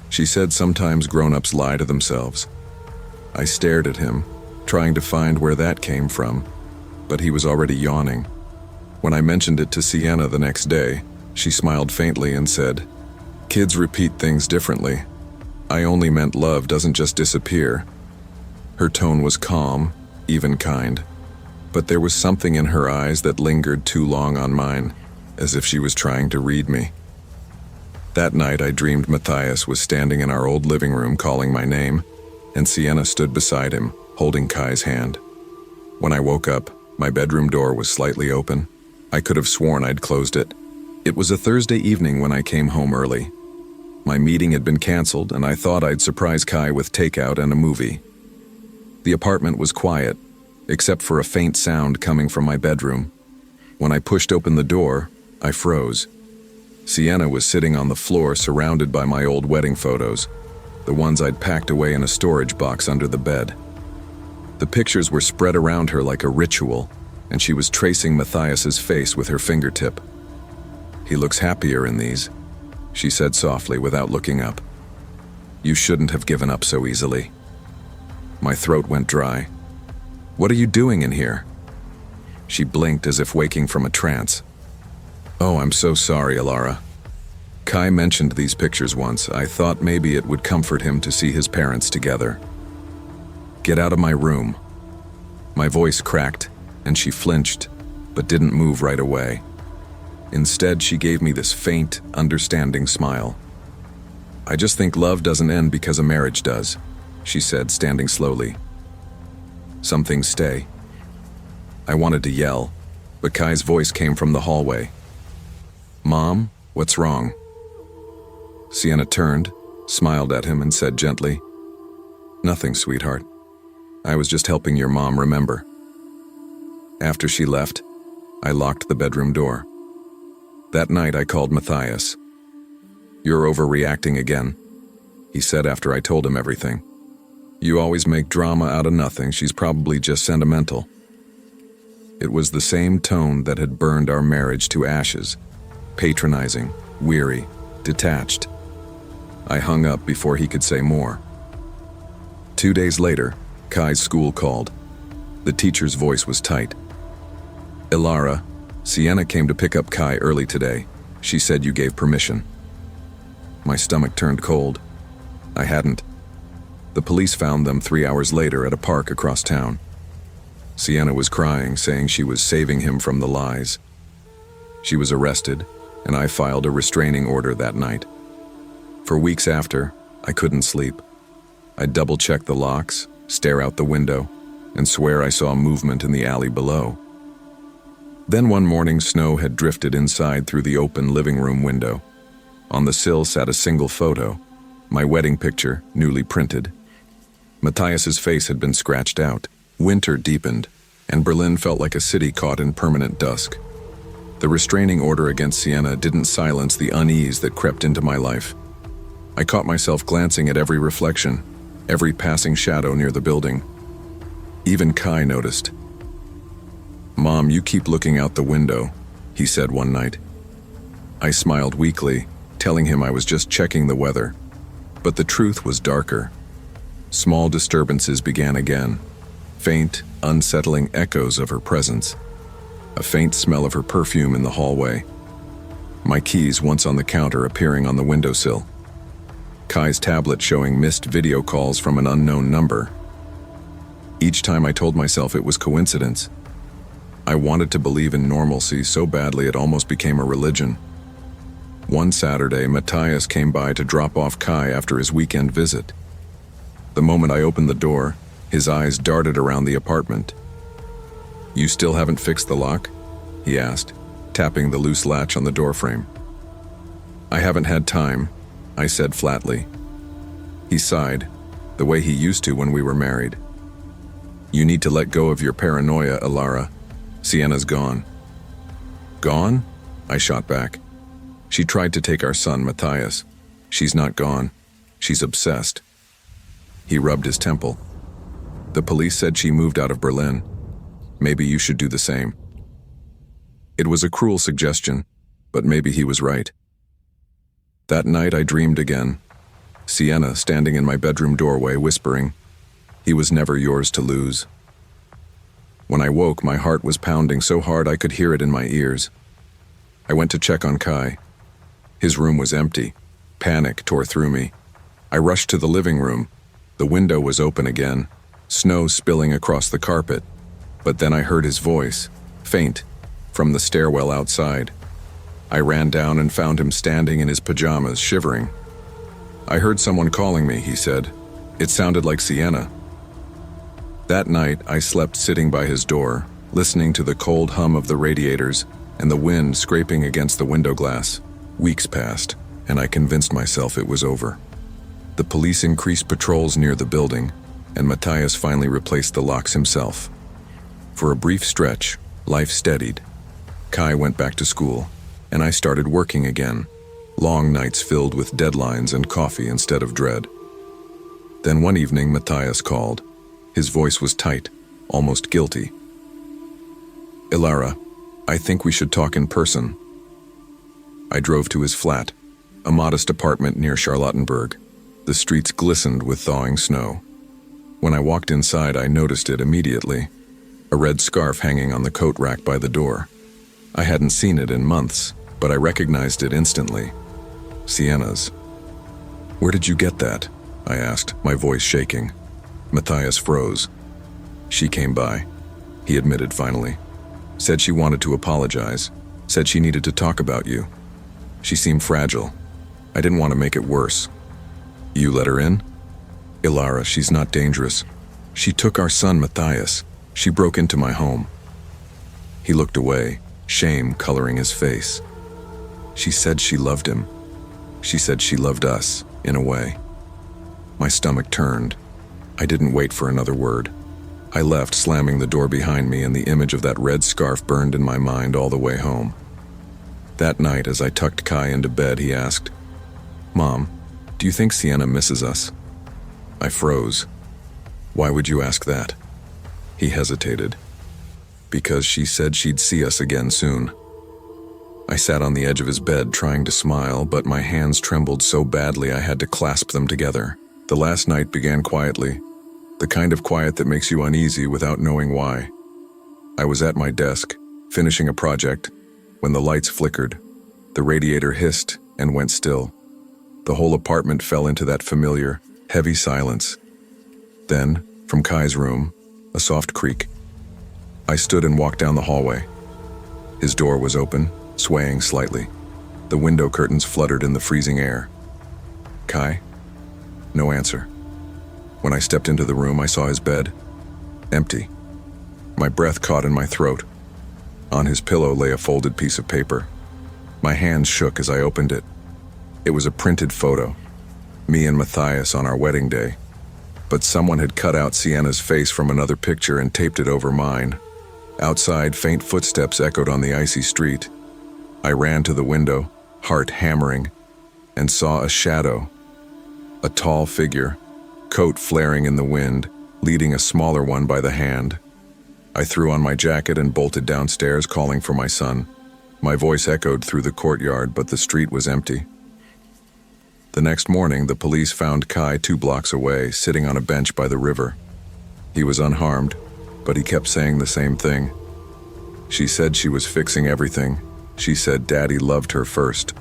"She said sometimes grown-ups lie to themselves." I stared at him, trying to find where that came from, but he was already yawning. When I mentioned it to Sienna the next day, she smiled faintly and said, "Kids repeat things differently. I only meant love doesn't just disappear." Her tone was calm, even kind, but there was something in her eyes that lingered too long on mine, as if she was trying to read me. That night I dreamed Matthias was standing in our old living room calling my name, and Sienna stood beside him, holding Kai's hand. When I woke up, my bedroom door was slightly open. I could have sworn I'd closed it. It was a Thursday evening when I came home early. My meeting had been canceled, and I thought I'd surprise Kai with takeout and a movie. The apartment was quiet, except for a faint sound coming from my bedroom. When I pushed open the door, I froze. Sienna was sitting on the floor surrounded by my old wedding photos, the ones I'd packed away in a storage box under the bed. The pictures were spread around her like a ritual, and she was tracing Matthias's face with her fingertip. "He looks happier in these," she said softly without looking up. "You shouldn't have given up so easily." My throat went dry. "What are you doing in here?" She blinked as if waking from a trance. "Oh, I'm so sorry, Alara. Kai mentioned these pictures once. I thought maybe it would comfort him to see his parents together." "Get out of my room." My voice cracked, and she flinched, but didn't move right away. Instead, she gave me this faint, understanding smile. "I just think love doesn't end because a marriage does," she said, standing slowly. "Some things stay." I wanted to yell, but Kai's voice came from the hallway. "Mom, what's wrong?" Sienna turned, smiled at him, and said gently, "Nothing, sweetheart. I was just helping your mom remember." After she left, I locked the bedroom door. That night I called Matthias. "You're overreacting again," he said after I told him everything. "You always make drama out of nothing. She's probably just sentimental." It was the same tone that had burned our marriage to ashes. Patronizing, weary, detached. I hung up before he could say more. 2 days later, Kai's school called. The teacher's voice was tight. "Ilara, Sienna came to pick up Kai early today. She said you gave permission." My stomach turned cold. I hadn't. The police found them 3 hours later at a park across town. Sienna was crying, saying she was saving him from the lies. She was arrested, and I filed a restraining order that night. For weeks after, I couldn't sleep. I'd double-check the locks, stare out the window, and swear I saw movement in the alley below. Then one morning, snow had drifted inside through the open living room window. On the sill sat a single photo, my wedding picture, newly printed. Matthias's face had been scratched out. Winter deepened, and Berlin felt like a city caught in permanent dusk. The restraining order against Sienna didn't silence the unease that crept into my life. I caught myself glancing at every reflection, every passing shadow near the building. Even Kai noticed. "Mom, you keep looking out the window," he said one night. I smiled weakly, telling him I was just checking the weather. But the truth was darker. Small disturbances began again. Faint, unsettling echoes of her presence. A faint smell of her perfume in the hallway. My keys once on the counter appearing on the windowsill. Kai's tablet showing missed video calls from an unknown number. Each time I told myself it was coincidence. I wanted to believe in normalcy so badly it almost became a religion. One Saturday, Matthias came by to drop off Kai after his weekend visit. The moment I opened the door, his eyes darted around the apartment. "You still haven't fixed the lock?" he asked, tapping the loose latch on the doorframe. "I haven't had time," I said flatly. He sighed, the way he used to when we were married. "You need to let go of your paranoia, Ilara. Sienna's gone." "Gone?" I shot back. "She tried to take our son, Matthias. She's not gone. She's obsessed." He rubbed his temple. "The police said she moved out of Berlin. Maybe you should do the same." It was a cruel suggestion, but maybe he was right. That night I dreamed again. Sienna standing in my bedroom doorway whispering, "He was never yours to lose." When I woke, my heart was pounding so hard I could hear it in my ears. I went to check on Kai. His room was empty. Panic tore through me. I rushed to the living room. The window was open again, snow spilling across the carpet. But then I heard his voice, faint, from the stairwell outside. I ran down and found him standing in his pajamas, shivering. "I heard someone calling me," he said. "It sounded like Sienna." That night, I slept sitting by his door, listening to the cold hum of the radiators and the wind scraping against the window glass. Weeks passed, and I convinced myself it was over. The police increased patrols near the building, and Matthias finally replaced the locks himself. For a brief stretch, life steadied. Kai went back to school, and I started working again, long nights filled with deadlines and coffee instead of dread. Then one evening, Matthias called. His voice was tight, almost guilty. "Ilara, I think we should talk in person." I drove to his flat, a modest apartment near Charlottenburg. The streets glistened with thawing snow. When I walked inside, I noticed it immediately. A red scarf hanging on the coat rack by the door. I hadn't seen it in months, but I recognized it instantly. Sienna's. "Where did you get that?" I asked, my voice shaking. Matthias froze. "She came by," he admitted finally. "Said she wanted to apologize. Said she needed to talk about you. She seemed fragile. I didn't want to make it worse." "You let her in?" "Ilara, she's not dangerous. She took our son Matthias. She broke into my home." He looked away, shame coloring his face. "She said she loved him. She said she loved us, in a way." My stomach turned. I didn't wait for another word. I left, slamming the door behind me, and the image of that red scarf burned in my mind all the way home. That night, as I tucked Kai into bed, he asked, "Mom, do you think Sienna misses us?" I froze. "Why would you ask that?" He hesitated. "Because she said she'd see us again soon." I sat on the edge of his bed trying to smile, but my hands trembled so badly I had to clasp them together. The last night began quietly, the kind of quiet that makes you uneasy without knowing why. I was at my desk, finishing a project, when the lights flickered. The radiator hissed and went still. The whole apartment fell into that familiar, heavy silence. Then, from Kai's room, a soft creak. I stood and walked down the hallway. His door was open, swaying slightly. The window curtains fluttered in the freezing air. "Kai?" No answer. When I stepped into the room, I saw his bed. Empty. My breath caught in my throat. On his pillow lay a folded piece of paper. My hands shook as I opened it. It was a printed photo. Me and Matthias on our wedding day. But someone had cut out Sienna's face from another picture and taped it over mine. Outside, faint footsteps echoed on the icy street. I ran to the window, heart hammering, and saw a shadow. A tall figure, coat flaring in the wind, leading a smaller one by the hand. I threw on my jacket and bolted downstairs, calling for my son. My voice echoed through the courtyard, but the street was empty. The next morning, the police found Kai 2 blocks away, sitting on a bench by the river. He was unharmed, but he kept saying the same thing. She said she was fixing everything. She said Daddy loved her first.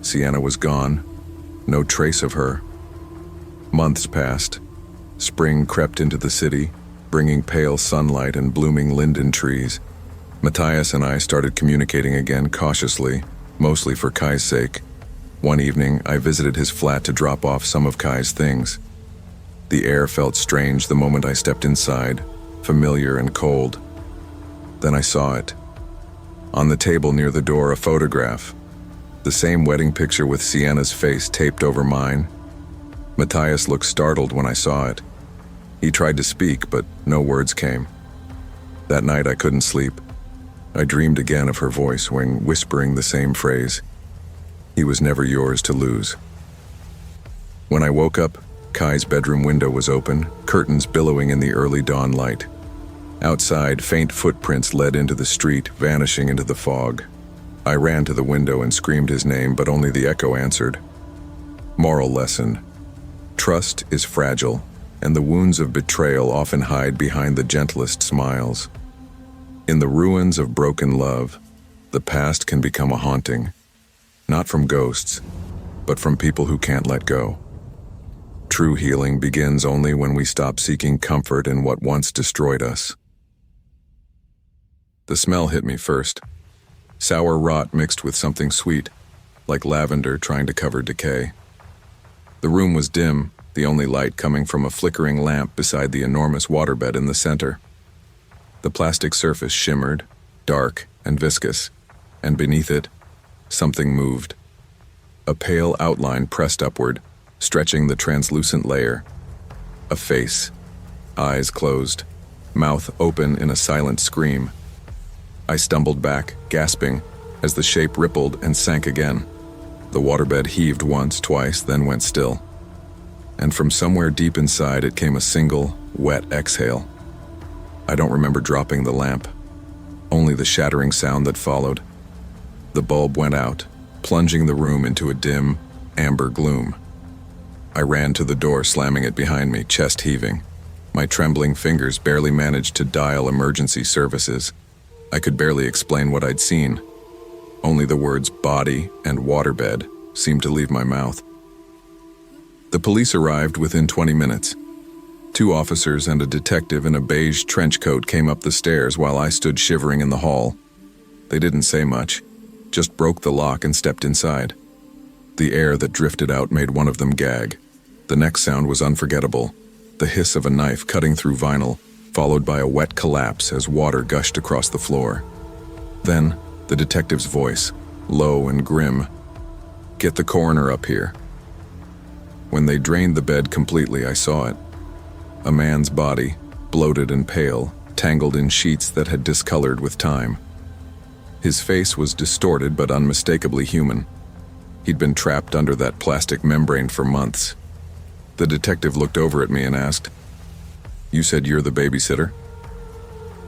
Sienna was gone. No trace of her. Months passed. Spring crept into the city, bringing pale sunlight and blooming linden trees. Matthias and I started communicating again cautiously, mostly for Kai's sake. One evening, I visited his flat to drop off some of Kai's things. The air felt strange the moment I stepped inside, familiar and cold. Then I saw it. On the table near the door, a photograph. The same wedding picture with Sienna's face taped over mine. Matthias looked startled when I saw it. He tried to speak, but no words came. That night I couldn't sleep. I dreamed again of her voice when whispering the same phrase. He was never yours to lose. When I woke up, Kai's bedroom window was open, curtains billowing in the early dawn light. Outside, faint footprints led into the street, vanishing into the fog. I ran to the window and screamed his name, but only the echo answered. Moral lesson. Trust is fragile, and the wounds of betrayal often hide behind the gentlest smiles. In the ruins of broken love, the past can become a haunting, not from ghosts, but from people who can't let go. True healing begins only when we stop seeking comfort in what once destroyed us. The smell hit me first. Sour rot mixed with something sweet, like lavender trying to cover decay. The room was dim, the only light coming from a flickering lamp beside the enormous waterbed in the center. The plastic surface shimmered, dark and viscous, and beneath it, something moved. A pale outline pressed upward, stretching the translucent layer. A face, eyes closed, mouth open in a silent scream. I stumbled back, gasping, as the shape rippled and sank again. The waterbed heaved once, twice, then went still. And from somewhere deep inside it came a single, wet exhale. I don't remember dropping the lamp, only the shattering sound that followed. The bulb went out, plunging the room into a dim, amber gloom. I ran to the door, slamming it behind me, chest heaving. My trembling fingers barely managed to dial emergency services. I could barely explain what I'd seen. Only the words body and waterbed seemed to leave my mouth. The police arrived within 20 minutes. 2 officers and a detective in a beige trench coat came up the stairs while I stood shivering in the hall. They didn't say much, just broke the lock and stepped inside. The air that drifted out made one of them gag. The next sound was unforgettable, the hiss of a knife cutting through vinyl, followed by a wet collapse as water gushed across the floor. Then, the detective's voice, low and grim. "Get the coroner up here." When they drained the bed completely, I saw it. A man's body, bloated and pale, tangled in sheets that had discolored with time. His face was distorted but unmistakably human. He'd been trapped under that plastic membrane for months. The detective looked over at me and asked, "You said you're the babysitter?"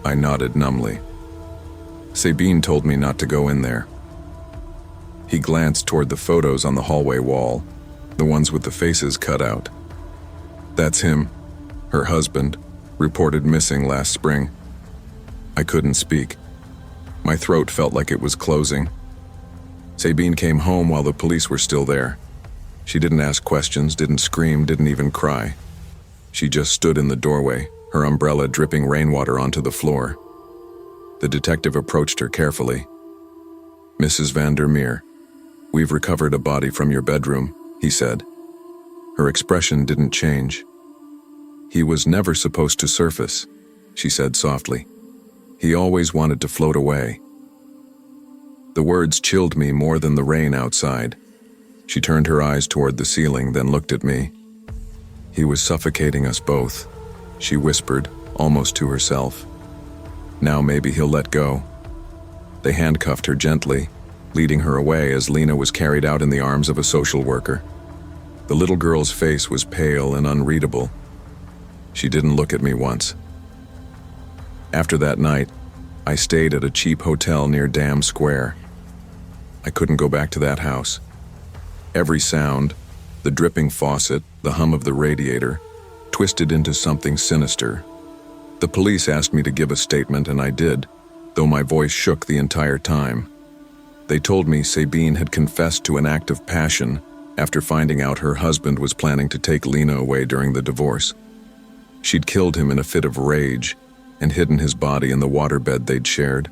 I nodded numbly. Sabine told me not to go in there. He glanced toward the photos on the hallway wall, the ones with the faces cut out. "That's him, her husband, reported missing last spring." I couldn't speak. My throat felt like it was closing. Sabine came home while the police were still there. She didn't ask questions, didn't scream, didn't even cry. She just stood in the doorway, her umbrella dripping rainwater onto the floor. The detective approached her carefully. "Mrs. Vandermeer, we've recovered a body from your bedroom," he said. Her expression didn't change. "He was never supposed to surface," she said softly. "He always wanted to float away." The words chilled me more than the rain outside. She turned her eyes toward the ceiling, then looked at me. "He was suffocating us both," she whispered, almost to herself. "Now maybe he'll let go." They handcuffed her gently, leading her away as Lena was carried out in the arms of a social worker. The little girl's face was pale and unreadable. She didn't look at me once. After that night, I stayed at a cheap hotel near Dam Square. I couldn't go back to that house. Every sound, the dripping faucet, the hum of the radiator, twisted into something sinister. The police asked me to give a statement, and I did, though my voice shook the entire time. They told me Sabine had confessed to an act of passion after finding out her husband was planning to take Lena away during the divorce. She'd killed him in a fit of rage and hidden his body in the waterbed they'd shared.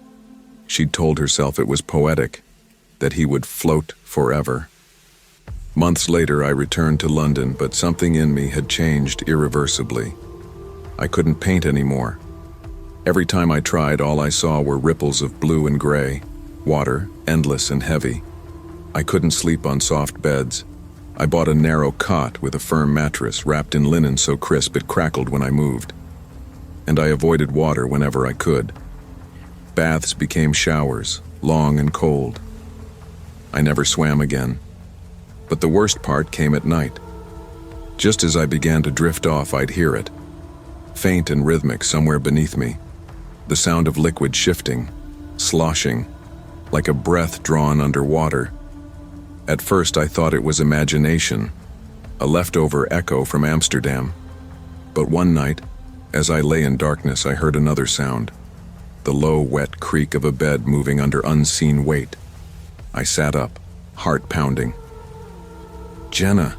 She'd told herself it was poetic, that he would float forever. Months later, I returned to London, but something in me had changed irreversibly. I couldn't paint anymore. Every time I tried, all I saw were ripples of blue and gray, water, endless and heavy. I couldn't sleep on soft beds. I bought a narrow cot with a firm mattress wrapped in linen so crisp it crackled when I moved. And I avoided water whenever I could. Baths became showers, long and cold. I never swam again. But the worst part came at night. Just as I began to drift off, I'd hear it, faint and rhythmic somewhere beneath me. The sound of liquid shifting, sloshing, like a breath drawn underwater. At first I thought it was imagination, a leftover echo from Amsterdam. But one night, as I lay in darkness, I heard another sound, the low, wet creak of a bed moving under unseen weight. I sat up, heart pounding. "Jenna!"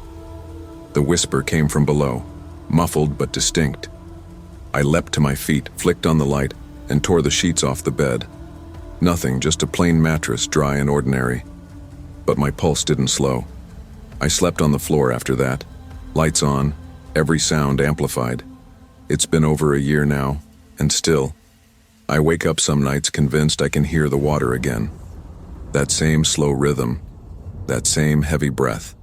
The whisper came from below, muffled but distinct. I leapt to my feet, flicked on the light, and tore the sheets off the bed. Nothing, just a plain mattress, dry and ordinary. But my pulse didn't slow. I slept on the floor after that, lights on, every sound amplified. It's been over a year now, and still, I wake up some nights convinced I can hear the water again. That same slow rhythm, that same heavy breath.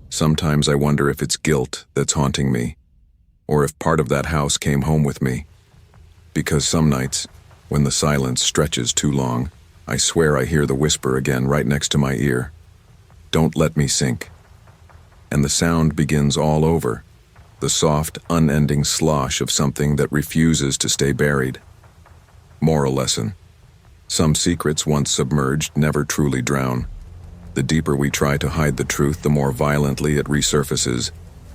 Sometimes I wonder if it's guilt that's haunting me, or if part of that house came home with me. Because some nights, when the silence stretches too long, I swear I hear the whisper again right next to my ear. "Don't let me sink." And the sound begins all over, the soft, unending slosh of something that refuses to stay buried. Moral lesson. Some secrets once submerged never truly drown. The deeper we try to hide the truth, the more violently it resurfaces,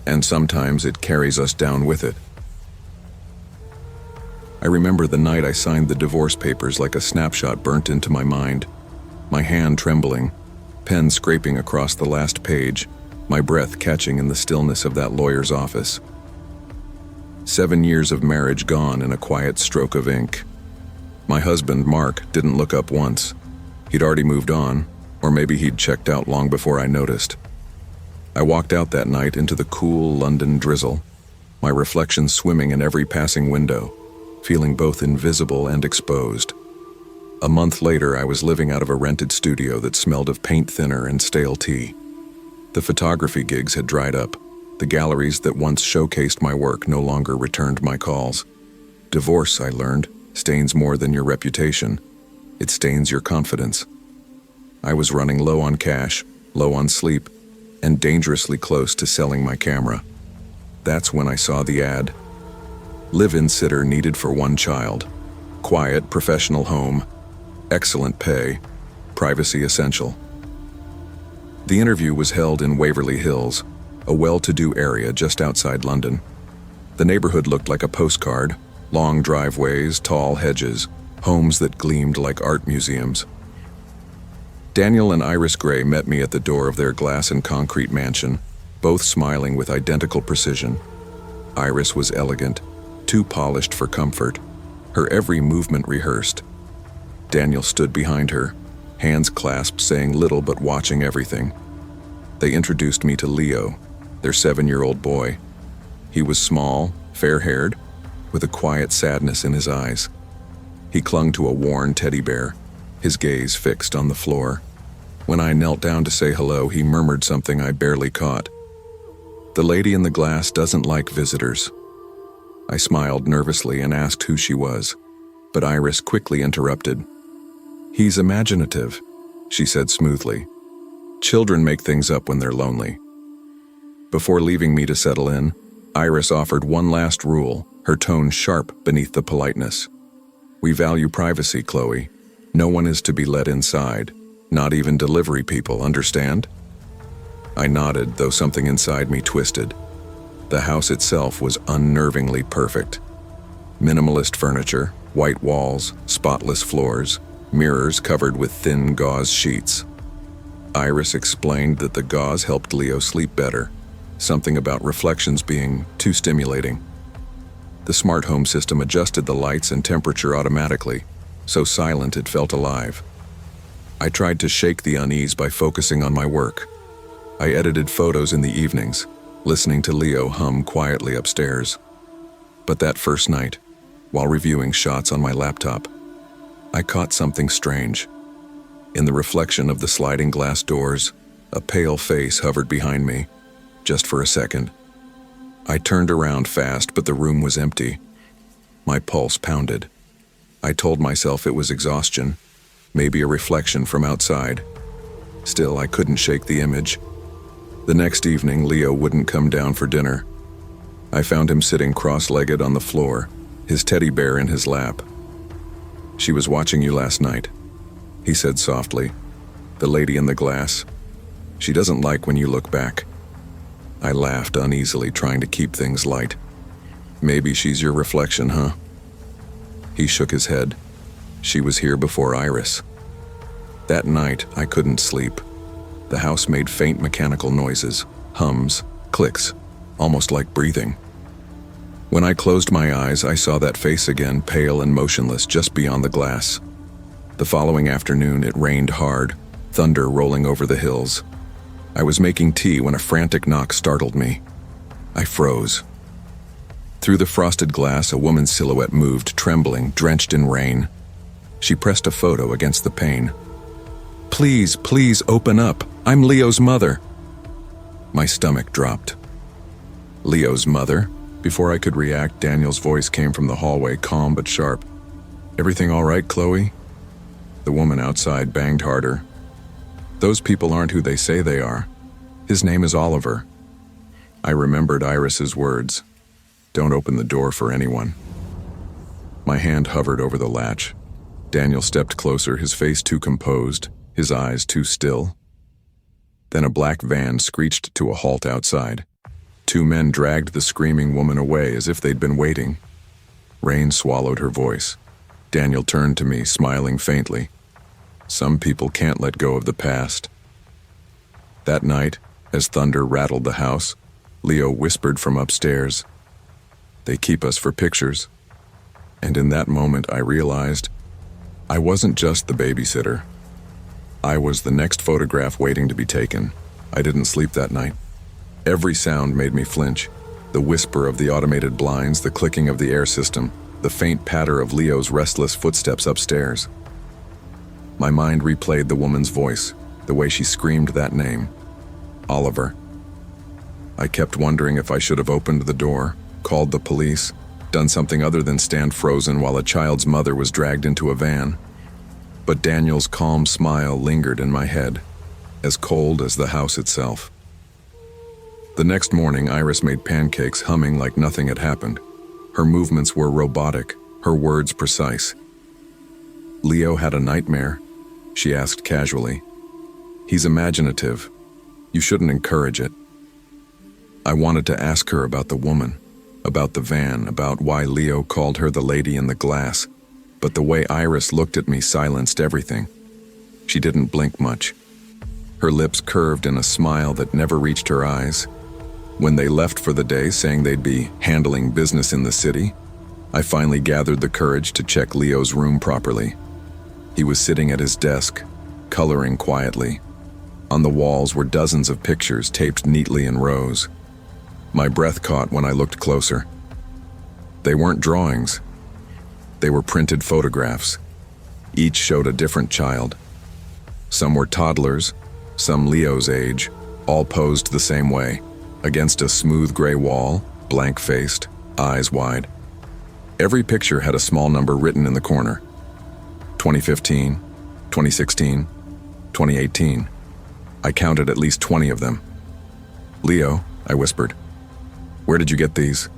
and sometimes it carries us down with it. I remember the night I signed the divorce papers like a snapshot burnt into my mind. My hand trembling, pen scraping across the last page, my breath catching in the stillness of that lawyer's office. 7 years of marriage gone in a quiet stroke of ink. My husband, Mark, didn't look up once. He'd already moved on, or maybe he'd checked out long before I noticed. I walked out that night into the cool London drizzle, my reflection swimming in every passing window, feeling both invisible and exposed. A month later, I was living out of a rented studio that smelled of paint thinner and stale tea. The photography gigs had dried up. The galleries that once showcased my work no longer returned my calls. Divorce, I learned, stains more than your reputation. It stains your confidence. I was running low on cash, low on sleep, and dangerously close to selling my camera. That's when I saw the ad. Live-in sitter needed for 1 child. Quiet, professional home. Excellent pay. Privacy essential. The interview was held in Waverly Hills, a well-to-do area just outside London. The neighborhood looked like a postcard, long driveways, tall hedges, homes that gleamed like art museums. Daniel and Iris Gray met me at the door of their glass and concrete mansion, both smiling with identical precision. Iris was elegant, too polished for comfort, her every movement rehearsed. Daniel stood behind her, hands clasped, saying little but watching everything. They introduced me to Leo, their 7-year-old boy. He was small, fair-haired, with a quiet sadness in his eyes. He clung to a worn teddy bear, his gaze fixed on the floor. When I knelt down to say hello, he murmured something I barely caught. "The lady in the glass doesn't like visitors." I smiled nervously and asked who she was, but Iris quickly interrupted. "He's imaginative," she said smoothly. "Children make things up when they're lonely." Before leaving me to settle in, Iris offered one last rule, her tone sharp beneath the politeness. "We value privacy, Chloe. No one is to be let inside, not even delivery people, understand?" I nodded, though something inside me twisted. The house itself was unnervingly perfect. Minimalist furniture, white walls, spotless floors, mirrors covered with thin gauze sheets. Iris explained that the gauze helped Leo sleep better, something about reflections being too stimulating. The smart home system adjusted the lights and temperature automatically, so silent it felt alive. I tried to shake the unease by focusing on my work. I edited photos in the evenings, listening to Leo hum quietly upstairs. But that first night, while reviewing shots on my laptop, I caught something strange. In the reflection of the sliding glass doors, a pale face hovered behind me, just for a second. I turned around fast, but the room was empty. My pulse pounded. I told myself it was exhaustion, maybe a reflection from outside. Still, I couldn't shake the image. The next evening, Leo wouldn't come down for dinner. I found him sitting cross-legged on the floor, his teddy bear in his lap. "She was watching you last night," he said softly. "The lady in the glass. She doesn't like when you look back." I laughed uneasily, trying to keep things light. "Maybe she's your reflection, huh?" He shook his head. "She was here before Iris." That night, I couldn't sleep. The house made faint mechanical noises, hums, clicks, almost like breathing. When I closed my eyes, I saw that face again, pale and motionless just beyond the glass. The following afternoon, it rained hard, thunder rolling over the hills. I was making tea when a frantic knock startled me. I froze. Through the frosted glass, a woman's silhouette moved, trembling, drenched in rain. She pressed a photo against the pane. "Please, please open up. I'm Leo's mother." My stomach dropped. "Leo's mother?" Before I could react, Daniel's voice came from the hallway, calm but sharp. "Everything all right, Chloe?" The woman outside banged harder. "Those people aren't who they say they are. His name is Oliver." I remembered Iris's words. Don't open the door for anyone. My hand hovered over the latch. Daniel stepped closer, his face too composed, his eyes too still. Then a black van screeched to a halt outside. 2 men dragged the screaming woman away as if they'd been waiting. Rain swallowed her voice. Daniel turned to me, smiling faintly. Some people can't let go of the past. That night, as thunder rattled the house, Leo whispered from upstairs, "They keep us for pictures." And in that moment I realized I wasn't just the babysitter. I was the next photograph waiting to be taken. I didn't sleep that night. Every sound made me flinch. The whisper of the automated blinds, the clicking of the air system, the faint patter of Leo's restless footsteps upstairs. My mind replayed the woman's voice, the way she screamed that name. Oliver. I kept wondering if I should have opened the door, called the police, done something other than stand frozen while a child's mother was dragged into a van. But Daniel's calm smile lingered in my head, as cold as the house itself. The next morning, Iris made pancakes, humming like nothing had happened. Her movements were robotic, her words precise. "Leo had a nightmare?" she asked casually. "He's imaginative. You shouldn't encourage it." I wanted to ask her about the woman, about the van, about why Leo called her the lady in the glass, but the way Iris looked at me silenced everything. She didn't blink much. Her lips curved in a smile that never reached her eyes. When they left for the day, saying they'd be handling business in the city, I finally gathered the courage to check Leo's room properly. He was sitting at his desk, coloring quietly. On the walls were dozens of pictures taped neatly in rows. My breath caught when I looked closer. They weren't drawings. They were printed photographs. Each showed a different child. Some were toddlers, some Leo's age, all posed the same way, against a smooth gray wall, blank-faced, eyes wide. Every picture had a small number written in the corner. 2015, 2016, 2018. I counted at least 20 of them. "Leo," I whispered. "Where did you get these?"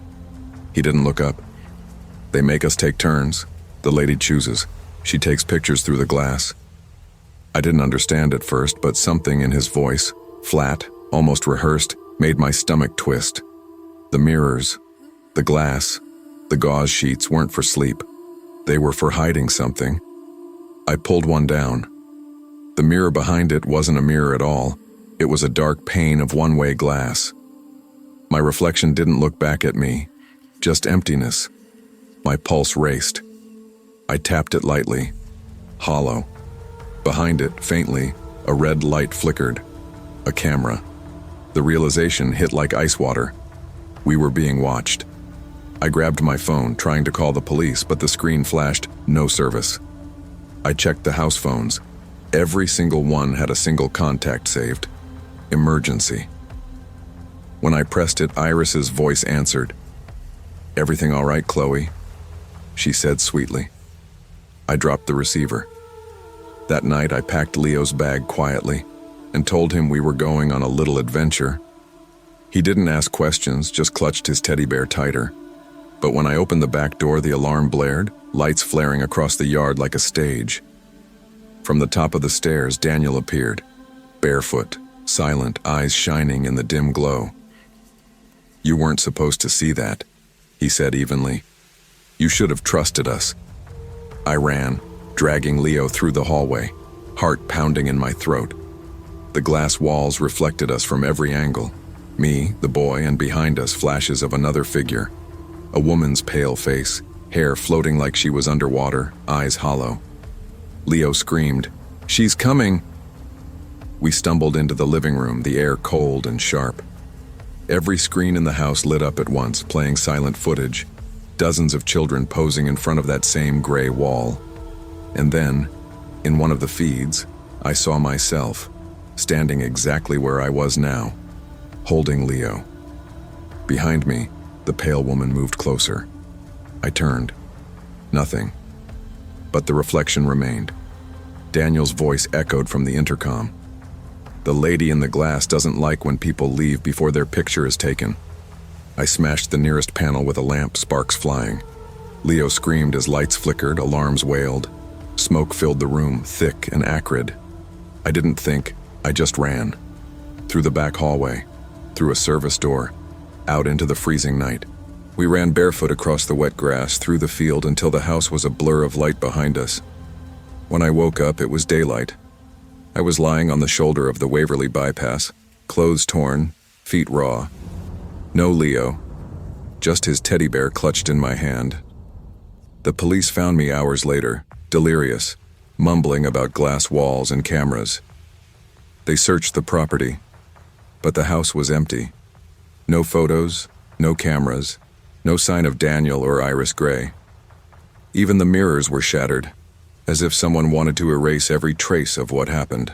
He didn't look up. "They make us take turns. The lady chooses. She takes pictures through the glass." I didn't understand at first, but something in his voice, flat, almost rehearsed, made my stomach twist. The mirrors, the glass, the gauze sheets weren't for sleep. They were for hiding something. I pulled one down. The mirror behind it wasn't a mirror at all. It was a dark pane of one-way glass. My reflection didn't look back at me, just emptiness. My pulse raced. I tapped it lightly. Hollow. Behind it, faintly, a red light flickered. A camera. The realization hit like ice water. We were being watched. I grabbed my phone, trying to call the police, but the screen flashed, "No service." I checked the house phones. Every single one had a single contact saved. Emergency. When I pressed it, Iris's voice answered. "Everything all right, Chloe?" she said sweetly. I dropped the receiver. That night, I packed Leo's bag quietly and told him we were going on a little adventure. He didn't ask questions, just clutched his teddy bear tighter. But when I opened the back door, the alarm blared, lights flaring across the yard like a stage. From the top of the stairs, Daniel appeared, barefoot, silent, eyes shining in the dim glow. "You weren't supposed to see that," he said evenly. "You should have trusted us." I ran, dragging Leo through the hallway, heart pounding in my throat. The glass walls reflected us from every angle. Me, the boy, and behind us flashes of another figure. A woman's pale face, hair floating like she was underwater, eyes hollow. Leo screamed, "She's coming!" We stumbled into the living room, the air cold and sharp. Every screen in the house lit up at once, playing silent footage. Dozens of children posing in front of that same gray wall. And then, in one of the feeds, I saw myself, standing exactly where I was now, holding Leo. Behind me, the pale woman moved closer. I turned. Nothing. But the reflection remained. Daniel's voice echoed from the intercom. The lady in the glass doesn't like when people leave before their picture is taken. I smashed the nearest panel with a lamp, sparks flying. Leo screamed as lights flickered, alarms wailed. Smoke filled the room, thick and acrid. I didn't think, I just ran. Through the back hallway, through a service door, out into the freezing night. We ran barefoot across the wet grass, through the field until the house was a blur of light behind us. When I woke up, it was daylight. I was lying on the shoulder of the Waverly bypass, clothes torn, feet raw. No Leo, just his teddy bear clutched in my hand. The police found me hours later, delirious, mumbling about glass walls and cameras. They searched the property, but the house was empty. No photos, no cameras, no sign of Daniel or Iris Gray. Even the mirrors were shattered, as if someone wanted to erase every trace of what happened.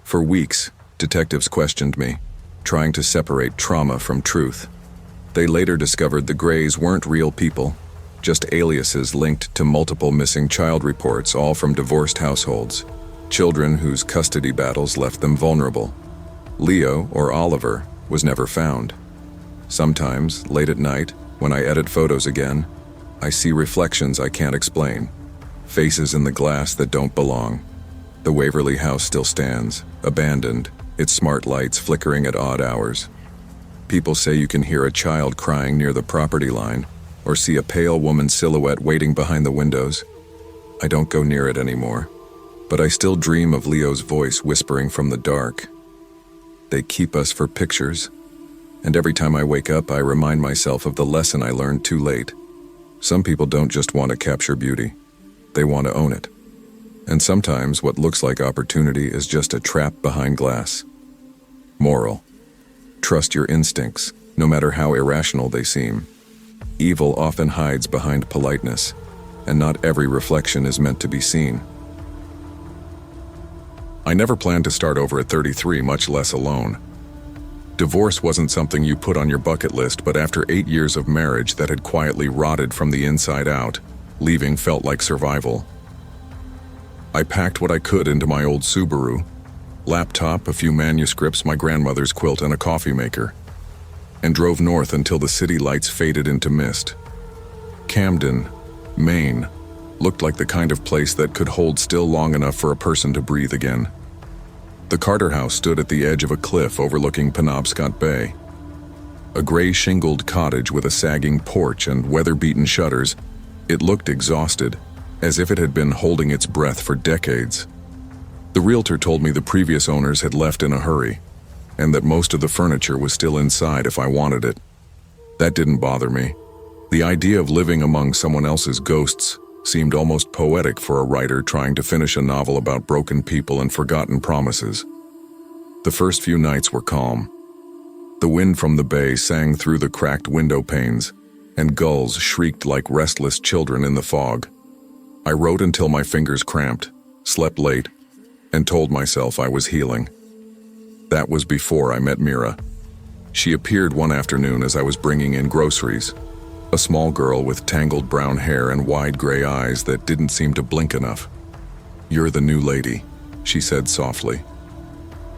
For weeks, detectives questioned me, trying to separate trauma from truth. They later discovered the Grays weren't real people, just aliases linked to multiple missing child reports, all from divorced households, children whose custody battles left them vulnerable. Leo, or Oliver, was never found. Sometimes, late at night, when I edit photos again, I see reflections I can't explain, faces in the glass that don't belong. The Waverly house still stands, abandoned, its smart lights flickering at odd hours. People say you can hear a child crying near the property line, or see a pale woman's silhouette waiting behind the windows. I don't go near it anymore, but I still dream of Leo's voice whispering from the dark. They keep us for pictures, and every time I wake up, I remind myself of the lesson I learned too late. Some people don't just want to capture beauty, they want to own it. And sometimes what looks like opportunity is just a trap behind glass. Moral: trust your instincts, no matter how irrational they seem. Evil often hides behind politeness, and not every reflection is meant to be seen. I never planned to start over at 33, much less alone. Divorce wasn't something you put on your bucket list, but after 8 years of marriage that had quietly rotted from the inside out, leaving felt like survival. I packed what I could into my old Subaru, laptop, a few manuscripts, my grandmother's quilt, and a coffee maker, and drove north until the city lights faded into mist. Camden, Maine, looked like the kind of place that could hold still long enough for a person to breathe again. The Carter house stood at the edge of a cliff overlooking Penobscot Bay. A gray shingled cottage with a sagging porch and weather-beaten shutters, it looked exhausted, as if it had been holding its breath for decades. The realtor told me the previous owners had left in a hurry, and that most of the furniture was still inside if I wanted it. That didn't bother me. The idea of living among someone else's ghosts seemed almost poetic for a writer trying to finish a novel about broken people and forgotten promises. The first few nights were calm. The wind from the bay sang through the cracked window panes, and gulls shrieked like restless children in the fog. I wrote until my fingers cramped, slept late, and told myself I was healing. That was before I met Mira. She appeared one afternoon as I was bringing in groceries, a small girl with tangled brown hair and wide gray eyes that didn't seem to blink enough. "You're the new lady," she said softly.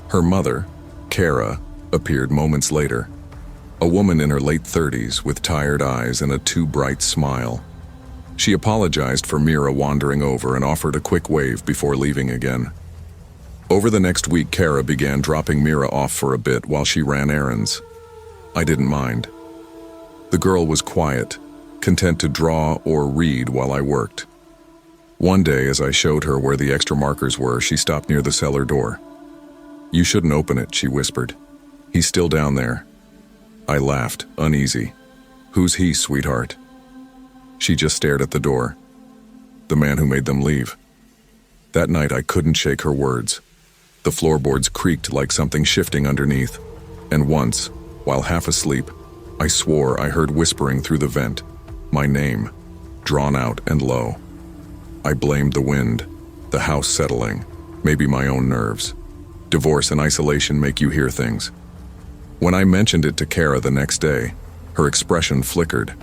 Her mother, Kara, appeared moments later, a woman in her late 30s with tired eyes and a too bright smile. She apologized for Mira wandering over and offered a quick wave before leaving again. Over the next week, Kara began dropping Mira off for a bit while she ran errands. I didn't mind. The girl was quiet, content to draw or read while I worked. One day, as I showed her where the extra markers were, she stopped near the cellar door. "You shouldn't open it," she whispered. "He's still down there." I laughed, uneasy. "Who's he, sweetheart?" She just stared at the door. "The man who made them leave." That night I couldn't shake her words. The floorboards creaked like something shifting underneath, and once, while half asleep, I swore I heard whispering through the vent, my name, drawn out and low. I blamed the wind, the house settling, maybe my own nerves. Divorce and isolation make you hear things. When I mentioned it to Kara the next day, her expression flickered.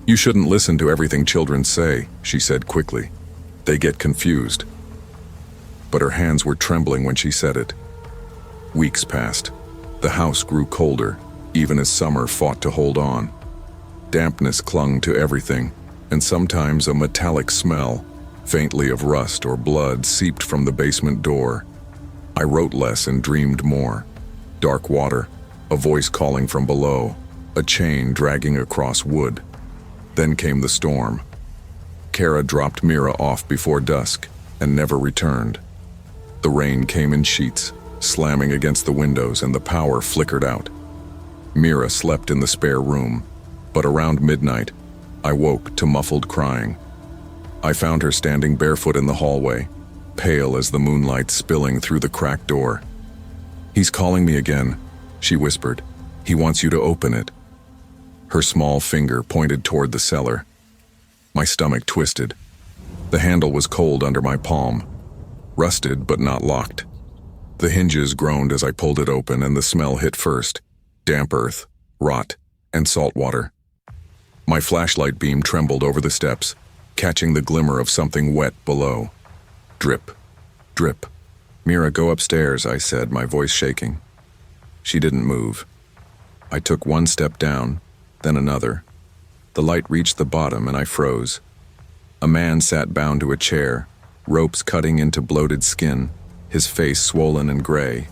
"You shouldn't listen to everything children say," she said quickly. "They get confused." But her hands were trembling when she said it. Weeks passed. The house grew colder, even as summer fought to hold on. Dampness clung to everything, and sometimes a metallic smell, faintly of rust or blood, seeped from the basement door. I wrote less and dreamed more. Dark water, a voice calling from below, a chain dragging across wood. Then came the storm. Kara dropped Mira off before dusk and never returned. The rain came in sheets, slamming against the windows, and the power flickered out. Mira slept in the spare room, but around midnight, I woke to muffled crying. I found her standing barefoot in the hallway, pale as the moonlight spilling through the cracked door. "He's calling me again," she whispered. "He wants you to open it." Her small finger pointed toward the cellar. My stomach twisted. The handle was cold under my palm, rusted but not locked. The hinges groaned as I pulled it open, and the smell hit first: damp earth, rot, and salt water. My flashlight beam trembled over the steps, catching the glimmer of something wet below. Drip, drip. "Mira, go upstairs," I said, my voice shaking. She didn't move. I took one step down, then another. The light reached the bottom and I froze. A man sat bound to a chair, ropes cutting into bloated skin, his face swollen and gray.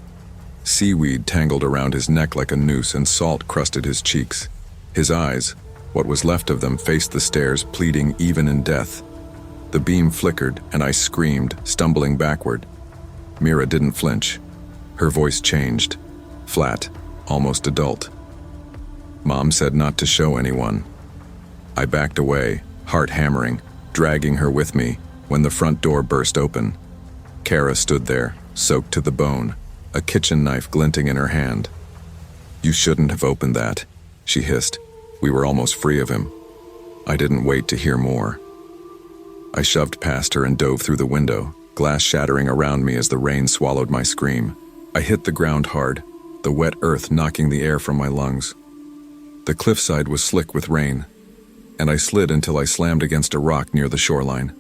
Seaweed tangled around his neck like a noose, and salt crusted his cheeks. His eyes, what was left of them, faced the stairs, pleading even in death. The beam flickered and I screamed, stumbling backward. Mira didn't flinch. Her voice changed, flat, almost adult. "Mom said not to show anyone." I backed away, heart hammering, dragging her with me, when the front door burst open. Kara stood there, soaked to the bone, a kitchen knife glinting in her hand. "You shouldn't have opened that," she hissed. "We were almost free of him." I didn't wait to hear more. I shoved past her and dove through the window, glass shattering around me as the rain swallowed my scream. I hit the ground hard, the wet earth knocking the air from my lungs. The cliffside was slick with rain, and I slid until I slammed against a rock near the shoreline.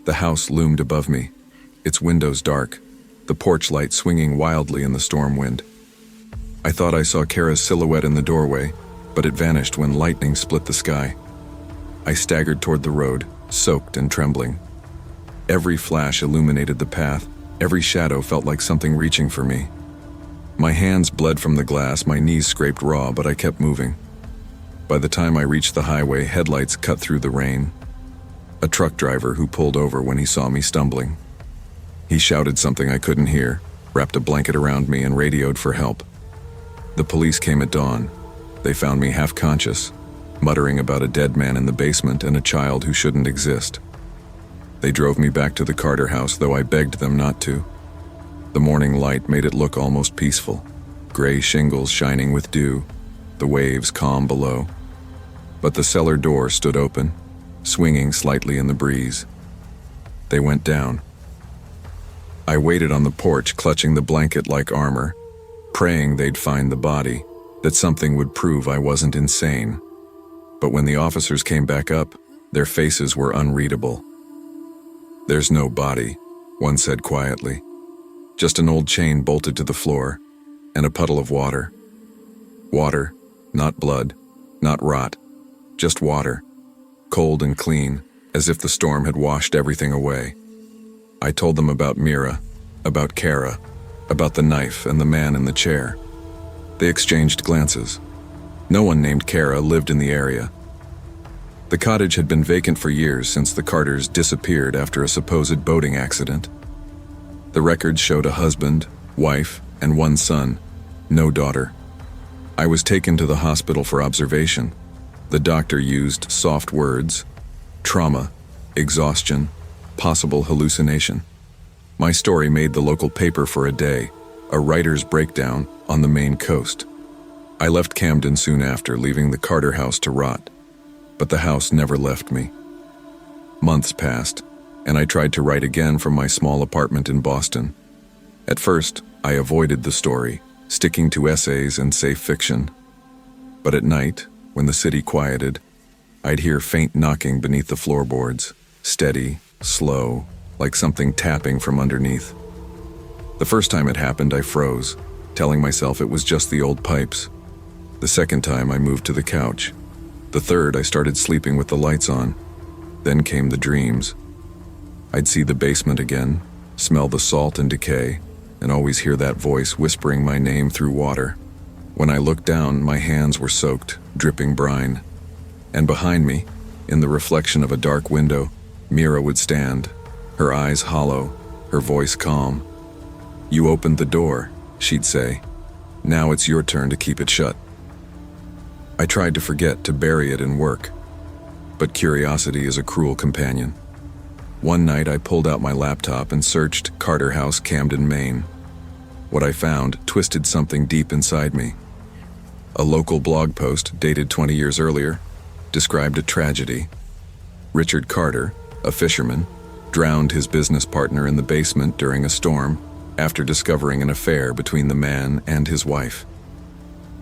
The house loomed above me, its windows dark, the porch light swinging wildly in the storm wind. I thought I saw Kara's silhouette in the doorway, but it vanished when lightning split the sky. I staggered toward the road, soaked and trembling. Every flash illuminated the path, every shadow felt like something reaching for me. My hands bled from the glass, my knees scraped raw, but I kept moving. By the time I reached the highway, headlights cut through the rain. A truck driver who pulled over when he saw me stumbling. He shouted something I couldn't hear, wrapped a blanket around me, and radioed for help. The police came at dawn. They found me half conscious, muttering about a dead man in the basement and a child who shouldn't exist. They drove me back to the Carter house, though I begged them not to. The morning light made it look almost peaceful, gray shingles shining with dew, the waves calm below. But the cellar door stood open, swinging slightly in the breeze. They went down. I waited on the porch, clutching the blanket like armor, praying they'd find the body, that something would prove I wasn't insane. But when the officers came back up, their faces were unreadable. "There's no body," one said quietly. "Just an old chain bolted to the floor, and a puddle of water. Water, not blood, not rot, just water, cold and clean, as if the storm had washed everything away." I told them about Mira, about Kara, about the knife and the man in the chair. They exchanged glances. No one named Kara lived in the area. The cottage had been vacant for years, since the Carters disappeared after a supposed boating accident. The records showed a husband, wife, and one son, no daughter. I was taken to the hospital for observation. The doctor used soft words: trauma, exhaustion, possible hallucination. My story made the local paper for a day, a writer's breakdown on the Maine coast. I left Camden soon after, leaving the Carter house to rot. But the house never left me. Months passed, and I tried to write again from my small apartment in Boston. At first, I avoided the story, sticking to essays and safe fiction. But at night, when the city quieted, I'd hear faint knocking beneath the floorboards, steady, slow, like something tapping from underneath. The first time it happened, I froze, telling myself it was just the old pipes. The second time, I moved to the couch. The third, I started sleeping with the lights on. Then came the dreams. I'd see the basement again, smell the salt and decay, and always hear that voice whispering my name through water. When I looked down, my hands were soaked, dripping brine. And behind me, in the reflection of a dark window, Mira would stand, her eyes hollow, her voice calm. "You opened the door," she'd say. "Now it's your turn to keep it shut." I tried to forget, to bury it in work. But curiosity is a cruel companion. One night I pulled out my laptop and searched Carter House, Camden, Maine. What I found twisted something deep inside me. A local blog post, dated 20 years earlier, described a tragedy. Richard Carter, a fisherman, drowned his business partner in the basement during a storm after discovering an affair between the man and his wife.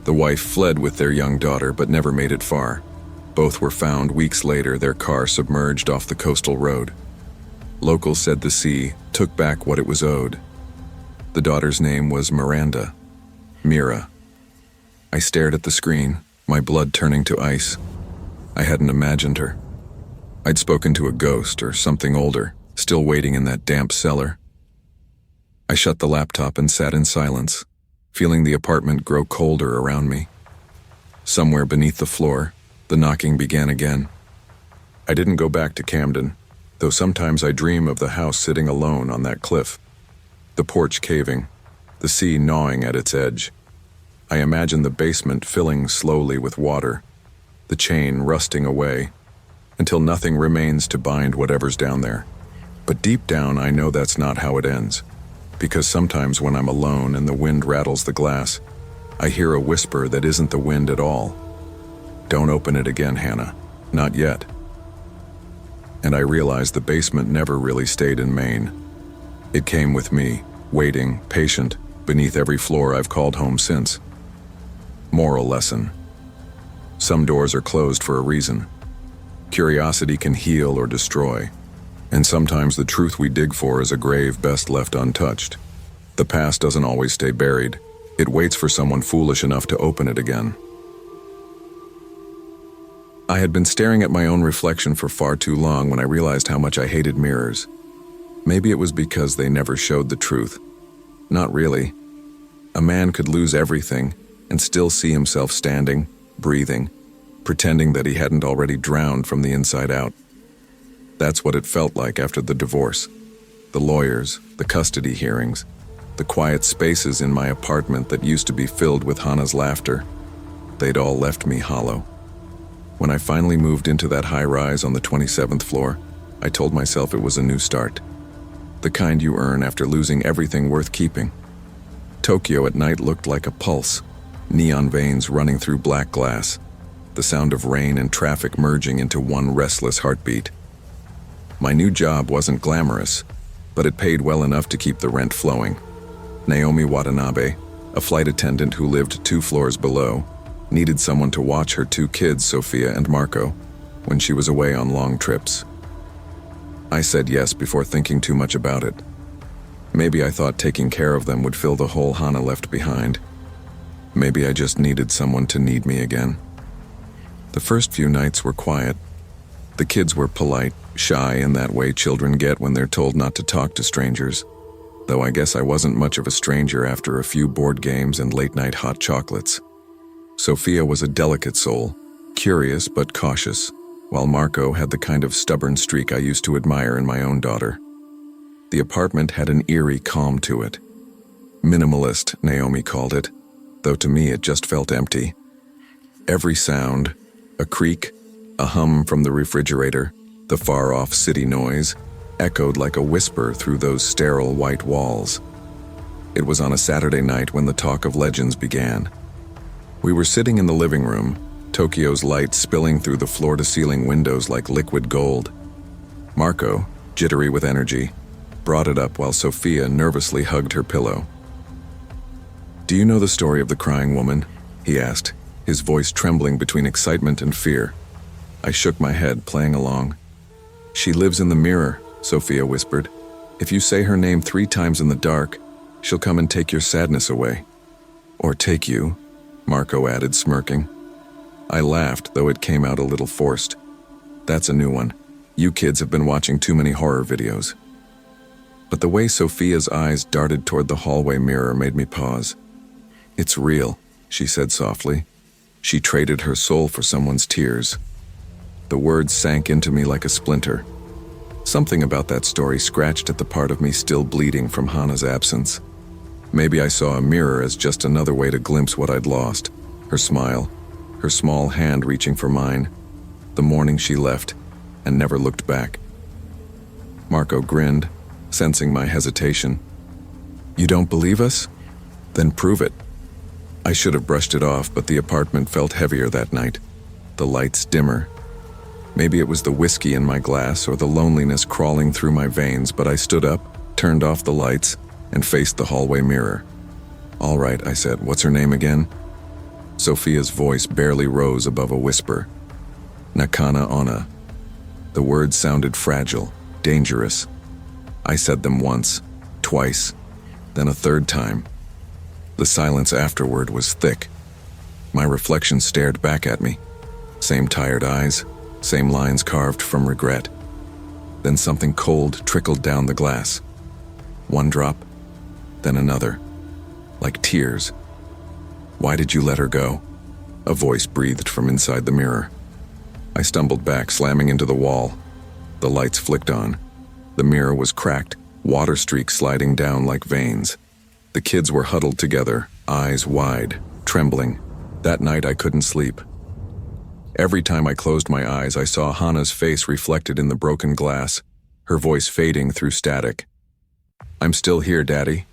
The wife fled with their young daughter but never made it far. Both were found weeks later, their car submerged off the coastal road. Locals said the sea took back what it was owed. The daughter's name was Miranda. Mira. I stared at the screen, my blood turning to ice. I hadn't imagined her. I'd spoken to a ghost or something older, still waiting in that damp cellar. I shut the laptop and sat in silence, feeling the apartment grow colder around me. Somewhere beneath the floor, the knocking began again. I didn't go back to Camden, though sometimes I dream of the house sitting alone on that cliff, the porch caving, the sea gnawing at its edge. I imagine the basement filling slowly with water, the chain rusting away, until nothing remains to bind whatever's down there. But deep down, I know that's not how it ends, because sometimes when I'm alone and the wind rattles the glass, I hear a whisper that isn't the wind at all. "Don't open it again, Hannah. Not yet." And I realized the basement never really stayed in Maine. It came with me, waiting, patient, beneath every floor I've called home since. Moral lesson. Some doors are closed for a reason. Curiosity can heal or destroy, and sometimes the truth we dig for is a grave best left untouched. The past doesn't always stay buried. It waits for someone foolish enough to open it again. I had been staring at my own reflection for far too long when I realized how much I hated mirrors. Maybe it was because they never showed the truth. Not really. A man could lose everything and still see himself standing, breathing, pretending that he hadn't already drowned from the inside out. That's what it felt like after the divorce. The lawyers, the custody hearings, the quiet spaces in my apartment that used to be filled with Hannah's laughter. They'd all left me hollow. When I finally moved into that high-rise on the 27th floor, I told myself it was a new start. The kind you earn after losing everything worth keeping. Tokyo at night looked like a pulse, neon veins running through black glass, the sound of rain and traffic merging into one restless heartbeat. My new job wasn't glamorous, but it paid well enough to keep the rent flowing. Naomi Watanabe, a flight attendant who lived 2 floors below, needed someone to watch her 2 kids, Sophia and Marco, when she was away on long trips. I said yes before thinking too much about it. Maybe I thought taking care of them would fill the hole Hannah left behind. Maybe I just needed someone to need me again. The first few nights were quiet. The kids were polite, shy in that way children get when they're told not to talk to strangers, though I guess I wasn't much of a stranger after a few board games and late-night hot chocolates. Sophia was a delicate soul, curious but cautious, while Marco had the kind of stubborn streak I used to admire in my own daughter. The apartment had an eerie calm to it. Minimalist, Naomi called it, though to me it just felt empty. Every sound, a creak, a hum from the refrigerator, the far-off city noise, echoed like a whisper through those sterile white walls. It was on a Saturday night when the talk of legends began. We were sitting in the living room, Tokyo's light spilling through the floor-to-ceiling windows like liquid gold. Marco, jittery with energy, brought it up while Sophia nervously hugged her pillow. "Do you know the story of the crying woman?" he asked, his voice trembling between excitement and fear. I shook my head, playing along. "She lives in the mirror," Sophia whispered. "If you say her name 3 times in the dark, She'll come and take your sadness away. Or take you, Marco added, smirking. I laughed, though it came out a little forced. That's a new one. You kids have been watching too many horror videos. But the way Sophia's eyes darted toward the hallway mirror made me pause. It's real, she said softly. She traded her soul for someone's tears. The words sank into me like a splinter. Something about that story scratched at the part of me still bleeding from Hannah's absence. Maybe I saw a mirror as just another way to glimpse what I'd lost. Her smile, her small hand reaching for mine, the morning she left and never looked back. Marco grinned, sensing my hesitation. You don't believe us? Then prove it. I should have brushed it off, but the apartment felt heavier that night, the lights dimmer. Maybe it was the whiskey in my glass or the loneliness crawling through my veins, but I stood up, turned off the lights, and faced the hallway mirror. All right, I said, what's her name again? Sophia's voice barely rose above a whisper. Nakana Onna. The words sounded fragile, dangerous. I said them once, twice, then a third time. The silence afterward was thick. My reflection stared back at me. Same tired eyes, same lines carved from regret. Then something cold trickled down the glass. One drop, then another, like tears. Why did you let her go? A voice breathed from inside the mirror. I stumbled back, slamming into the wall. The lights flicked on. The mirror was cracked, water streaks sliding down like veins. The kids were huddled together, eyes wide, trembling. That night I couldn't sleep. Every time I closed my eyes, I saw Hannah's face reflected in the broken glass, her voice fading through static. I'm still here, Daddy.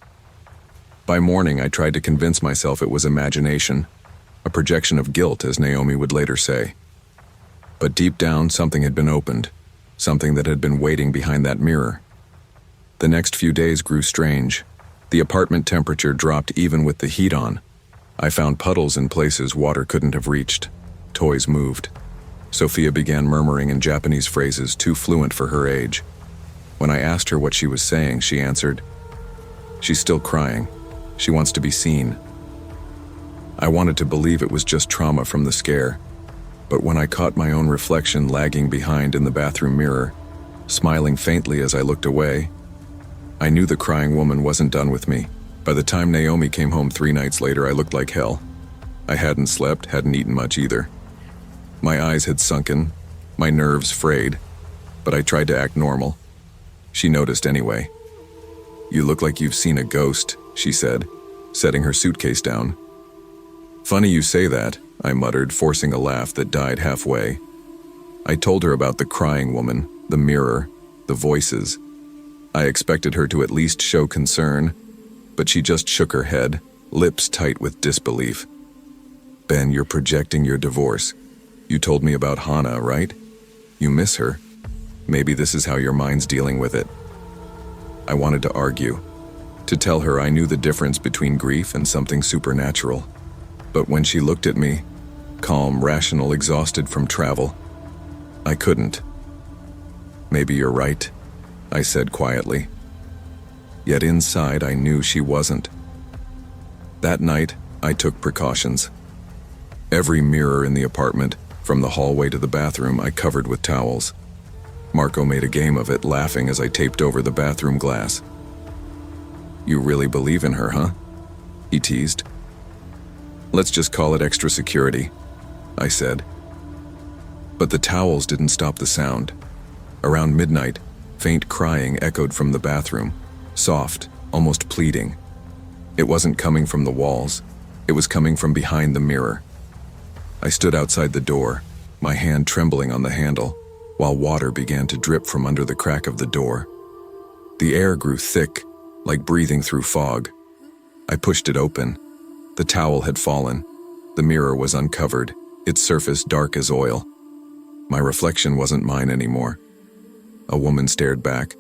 By morning, I tried to convince myself it was imagination, a projection of guilt, as Naomi would later say. But deep down, something had been opened, something that had been waiting behind that mirror. The next few days grew strange. The apartment temperature dropped even with the heat on. I found puddles in places water couldn't have reached. Toys moved. Sophia began murmuring in Japanese phrases too fluent for her age. When I asked her what she was saying, she answered, "She's still crying. She wants to be seen." I wanted to believe it was just trauma from the scare, but when I caught my own reflection lagging behind in the bathroom mirror, smiling faintly as I looked away, I knew the crying woman wasn't done with me. By the time Naomi came home 3 nights later, I looked like hell. I hadn't slept, hadn't eaten much either. My eyes had sunken, my nerves frayed, but I tried to act normal. She noticed anyway. "You look like you've seen a ghost," she said, setting her suitcase down. "Funny you say that," I muttered, forcing a laugh that died halfway. I told her about the crying woman, the mirror, the voices. I expected her to at least show concern, but she just shook her head, lips tight with disbelief. "Ben, you're projecting your divorce. You told me about Hannah, right? You miss her. Maybe this is how your mind's dealing with it." I wanted to argue, to tell her I knew the difference between grief and something supernatural. But when she looked at me, calm, rational, exhausted from travel, I couldn't. "Maybe you're right," I said quietly. Yet inside I knew she wasn't. That night, I took precautions. Every mirror in the apartment, from the hallway to the bathroom, I covered with towels. Marco made a game of it, laughing as I taped over the bathroom glass. "You really believe in her, huh?" he teased. "Let's just call it extra security," I said. But the towels didn't stop the sound. Around midnight, faint crying echoed from the bathroom, soft, almost pleading. It wasn't coming from the walls, it was coming from behind the mirror. I stood outside the door, my hand trembling on the handle, while water began to drip from under the crack of the door. The air grew thick, like breathing through fog. I pushed it open. The towel had fallen. The mirror was uncovered, its surface dark as oil. My reflection wasn't mine anymore. A woman stared back,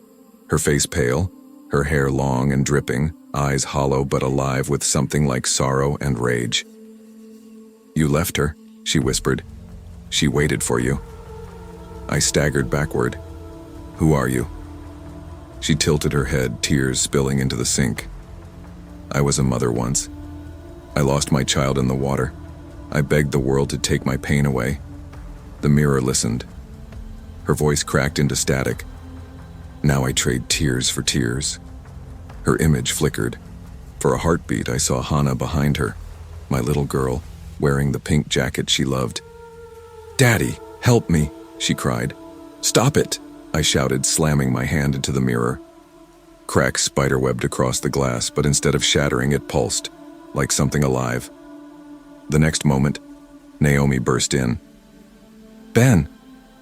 her face pale, her hair long and dripping, eyes hollow but alive with something like sorrow and rage. "You left her," she whispered. "She waited for you." I staggered backward. "Who are you?" She tilted her head, tears spilling into the sink. I was a mother once. I lost my child in the water. I begged the world to take my pain away. The mirror listened. Her voice cracked into static. Now I trade tears for tears. Her image flickered. For a heartbeat, I saw Hannah behind her, my little girl, wearing the pink jacket she loved. "Daddy, help me," she cried. "Stop it," I shouted, slamming my hand into the mirror. Cracks spiderwebbed across the glass, but instead of shattering, it pulsed, like something alive. The next moment, Naomi burst in. "Ben,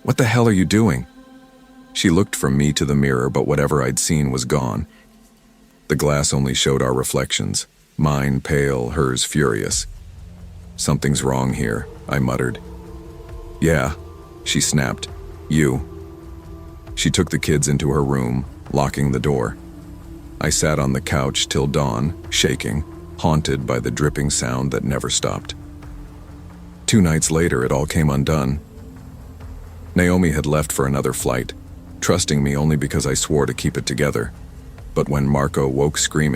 what the hell are you doing?" She looked from me to the mirror, but whatever I'd seen was gone. The glass only showed our reflections, mine pale, hers furious. "Something's wrong here," I muttered. "Yeah," she snapped. "You." She took the kids into her room, locking the door. I sat on the couch till dawn, shaking, haunted by the dripping sound that never stopped. 2 nights later, it all came undone. Naomi had left for another flight, trusting me only because I swore to keep it together. But when Marco woke screaming,